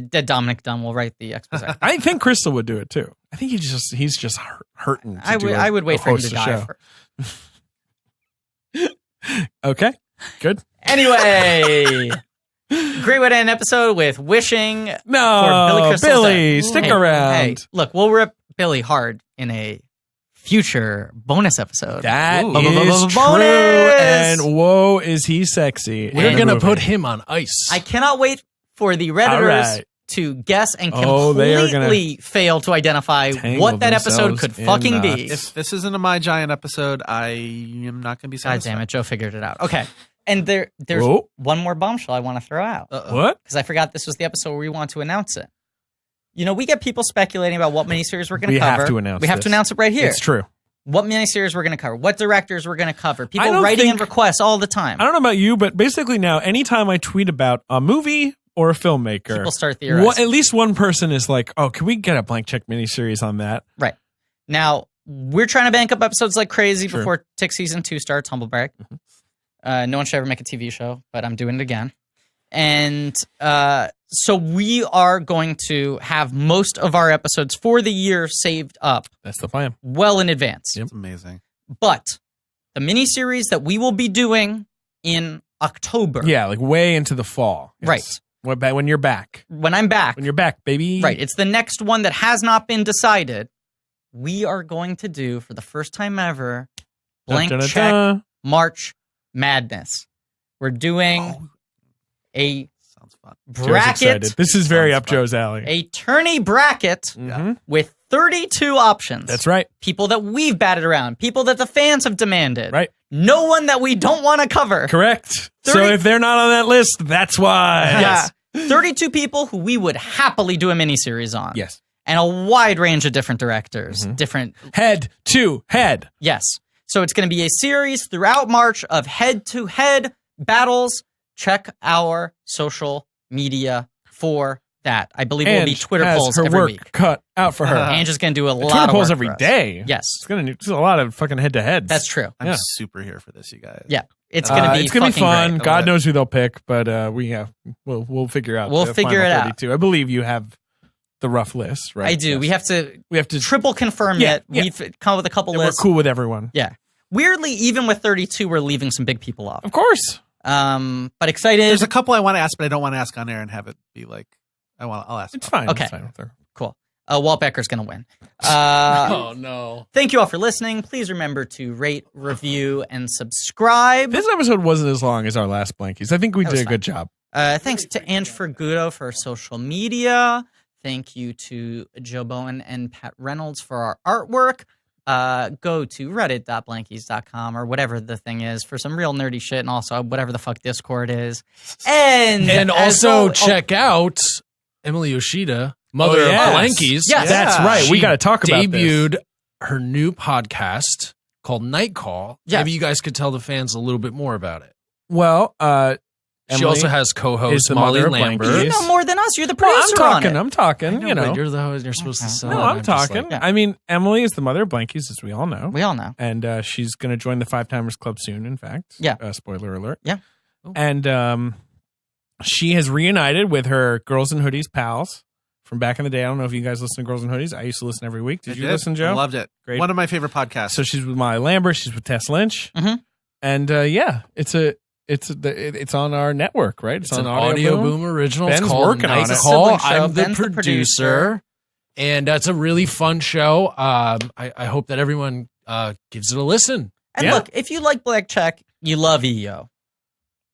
Dead Dominic Dunn will write the expose. I think Crystal would do it too. I think he's just hurting. I would wait for him to die first. Okay, good. Anyway, great way to end an episode with wishing for Billy No, Crystal's Billy, death. stick Hey, around. Hey, look, we'll rip Billy hard in a future bonus episode. That Ooh. is true. Bonus! And whoa, is he sexy? we're in the going to movie. put him on ice. I cannot wait for the Redditors All right. to guess and Oh, they are gonna completely fail to identify tangle what that episode themselves could in fucking be. knots. If this isn't a My Giant episode, I am not going to be God satisfied. damn it, Joe figured it out. Okay. And there's Whoa. one more bombshell I want to throw out. What? Because I forgot this was the episode where we want to announce it. You know, we get people speculating about what miniseries we're going We to cover. have to announce We have to this. announce it right here. It's true. What miniseries we're going to cover. What directors we're going to cover. I People don't writing in think- requests all the time. I don't know about you, but basically now, anytime I tweet about a movie or a filmmaker, People start theorizing. at least one person is like, "Oh, can we get a blank check miniseries on that?" Right. Now, we're trying to bank up episodes like crazy Sure. before Tick Season 2 starts, humble brag. No one should ever make a TV show, but I'm doing it again. And so we are going to have most of our episodes for the year saved up That's the plan. well in advance. Yep. It's amazing. But the miniseries that we will be doing in October, Yeah, like way into the fall. Yes. When you're back. when I'm back, When you're back, baby. right, it's the next one that has not been decided. We are going to do, for the first time ever, blank Dun, dun, dun, check dun. March Madness. We're doing Oh, a sounds fun. Joe's bracket, excited. This is very Sounds up fun. Joe's alley. a tourney bracket Mhm. with 32 options. That's right. People that we've batted around, people that the fans have demanded. Right. No one that we don't want to cover. Correct. 30 So if they're not on that list, that's why. Yeah. 32 people who we would happily do a miniseries on. Yes. And a wide range of different directors. Mm-hmm. Different, Head to head. yes. So it's going to be a series throughout March of head-to-head battles. Check our social media for that. I believe it will be Twitter has polls her every work week. cut out for her. Angela's going to do a lot Twitter of polls work every for us. day. Yes. It's gonna need a lot of fucking head to heads. That's true. I'm Yeah. super here for this, you guys. Yeah. It's going to be it's gonna be fucking fun. great. God knows who they'll pick, but we'll figure out. We'll the figure final it out. 32. I believe you have the rough list, right? I do. Yes. We have to triple confirm it. We've come up with a couple And lists. we're cool with everyone. Yeah. Weirdly, even with 32, we're leaving some big people off. Of course. But excited. There's a couple I want to ask, but I don't want to ask on air and have it be like I'll ask. It's fine. Okay. It's fine. Cool. Walt Becker's going to win. Oh, no. Thank you all for listening. Please remember to rate, review, and subscribe. This episode wasn't as long as our last Blankies. I think we did a good job. Thanks to Ange Fergudo for social media. Thank you to Joe Bowen and Pat Reynolds for our artwork. Go to reddit.blankies.com or whatever the thing is for some real nerdy shit, and also whatever the fuck Discord is. And also check out Emily Yoshida, mother of Blankies. Yes. That's right. We got to talk about debuted this. her new podcast called Night Call. Yes. Maybe you guys could tell the fans a little bit more about it. Well, She Emily also has is co-host the Molly mother of Lambert. Blankies. you know more than us. You're the Well, producer on it. I'm talking, you know. But you're the host. You're supposed to sell No, it. I'm just talking. like- I mean, Emily is the mother of Blankies, as we all know. We all know. And she's going to join the Five Timers Club soon, in fact. Yeah. Spoiler alert. Yeah. And she has reunited with her Girls in Hoodies pals from back in the day. I don't know if you guys listen to Girls in Hoodies. I used to listen every week. Did you listen, Joe? I loved it. Great. One of my favorite podcasts. So she's with Molly Lambert. She's with Tess Lynch. Mhm. And it's on our network, right? It's an Audio Boom original. Ben's It's called working on Night it. Call. Sibling show. I'm the Ben's the producer. And that's a really fun show. I hope that everyone gives it a listen. And Yeah. look, if you like Black Check, you love EO.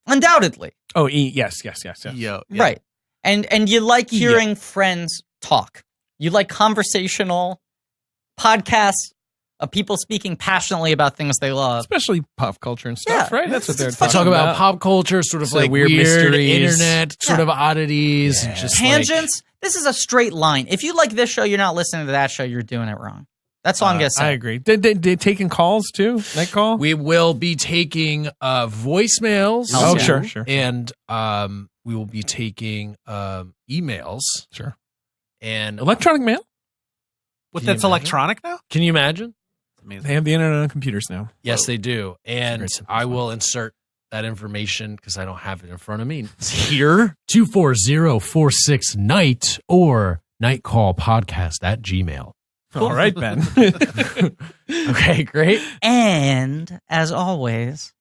Undoubtedly. Oh, yes. Yo, yeah. Right. And you like hearing friends talk. You like conversational podcasts of people speaking passionately about things they love. Especially pop culture and stuff, Yeah. right? That's what they're It's They talking talk about pop culture, sort of So like weird mysteries. internet, sort of oddities, and just Tangents. This is a straight line. If you like this show, you're not listening to that show, you're doing it wrong. That's all I'm going to say. I agree. They taking calls too? Night call? We will be taking voicemails. Oh, sure. And we will be taking emails. Sure. And Electronic mail? What, Can you that's imagine? electronic now? Can you imagine? Amazing. They have the internet on computers now. Yes, they do. And Great simple I will insert that information because I don't have it in front of me. It's here. 240-46-NIGHT or nightcallpodcast@gmail. All right, Ben. Okay, great. And as always,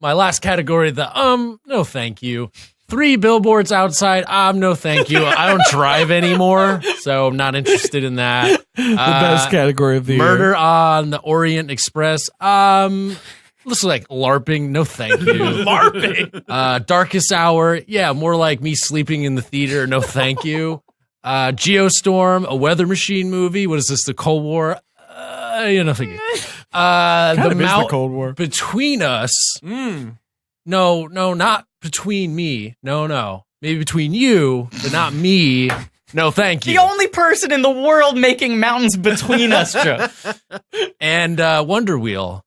My last category, no thank you. 3 billboards outside, no thank you. I don't drive anymore, so I'm not interested in that. The best category of the Murder year. on the Orient Express. Looks like LARPing. No, thank you. LARPing. Darkest Hour. Yeah, more like me sleeping in the theater. No, thank you. Geostorm, a weather machine movie. What is this? The Cold War? No, thank you. The Cold War. Between Us. No, not between me. No. Maybe between you, but not me. No, thank you. the only person in the world making mountains between us, Joe. And Wonder Wheel.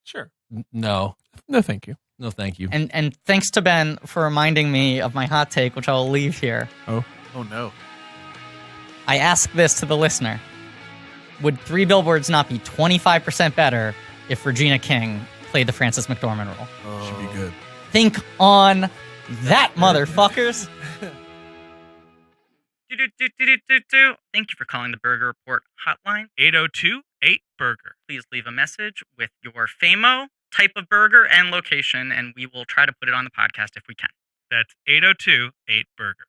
Sure. No. No, thank you. No, thank you. And thanks to Ben for reminding me of my hot take, which I will leave here. Oh no. I ask this to the listener. Would 3 billboards not be 25% better if Regina King played the Frances McDormand role? Should be good. Think on that, motherfuckers. Thank you for calling the Burger Report hotline. 802-8-BURGER. Please leave a message with your FAMO, type of burger, and location, and we will try to put it on the podcast if we can. That's 802-8-BURGER.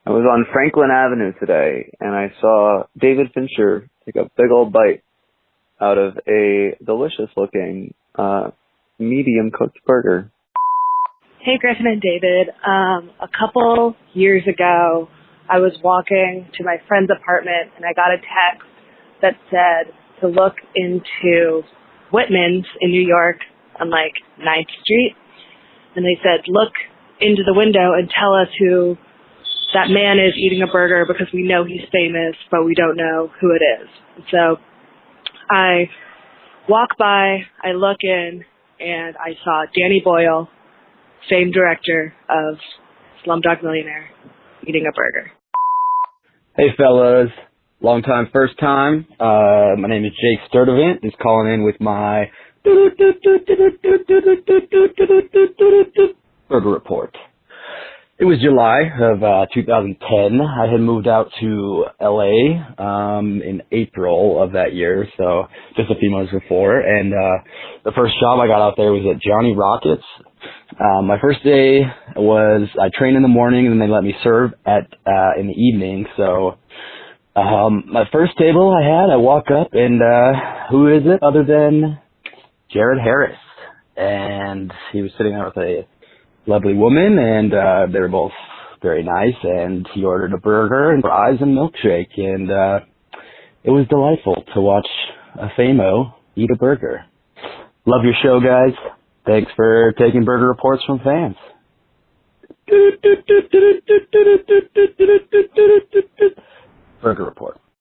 I was on Franklin Avenue today, and I saw David Fincher take a big old bite out of a delicious-looking, medium-cooked burger. Hey, Griffin and David. A couple years ago, I was walking to my friend's apartment, and I got a text that said to look into Whitman's in New York on, 9th Street. And they said, look into the window and tell us who that man is eating a burger because we know he's famous, but we don't know who it is. So I walk by, I look in, and I saw Danny Boyle, famed director of Slumdog Millionaire, eating a burger. Hey fellas, long time, first time. My name is Jake Sturdivant. Just calling in with my burger report. It was July of 2010. I had moved out to LA in April of that year, so just a few months before. And the first job I got out there was at Johnny Rockets. My first day was I trained in the morning, and then they let me serve at in the evening. So my first table I walk up, and who is it other than Jared Harris? And he was sitting there with a lovely woman, and they were both very nice, and he ordered a burger and fries and milkshake, and it was delightful to watch a famo eat a burger. Love your show, guys. Thanks for taking burger reports from fans. Burger report.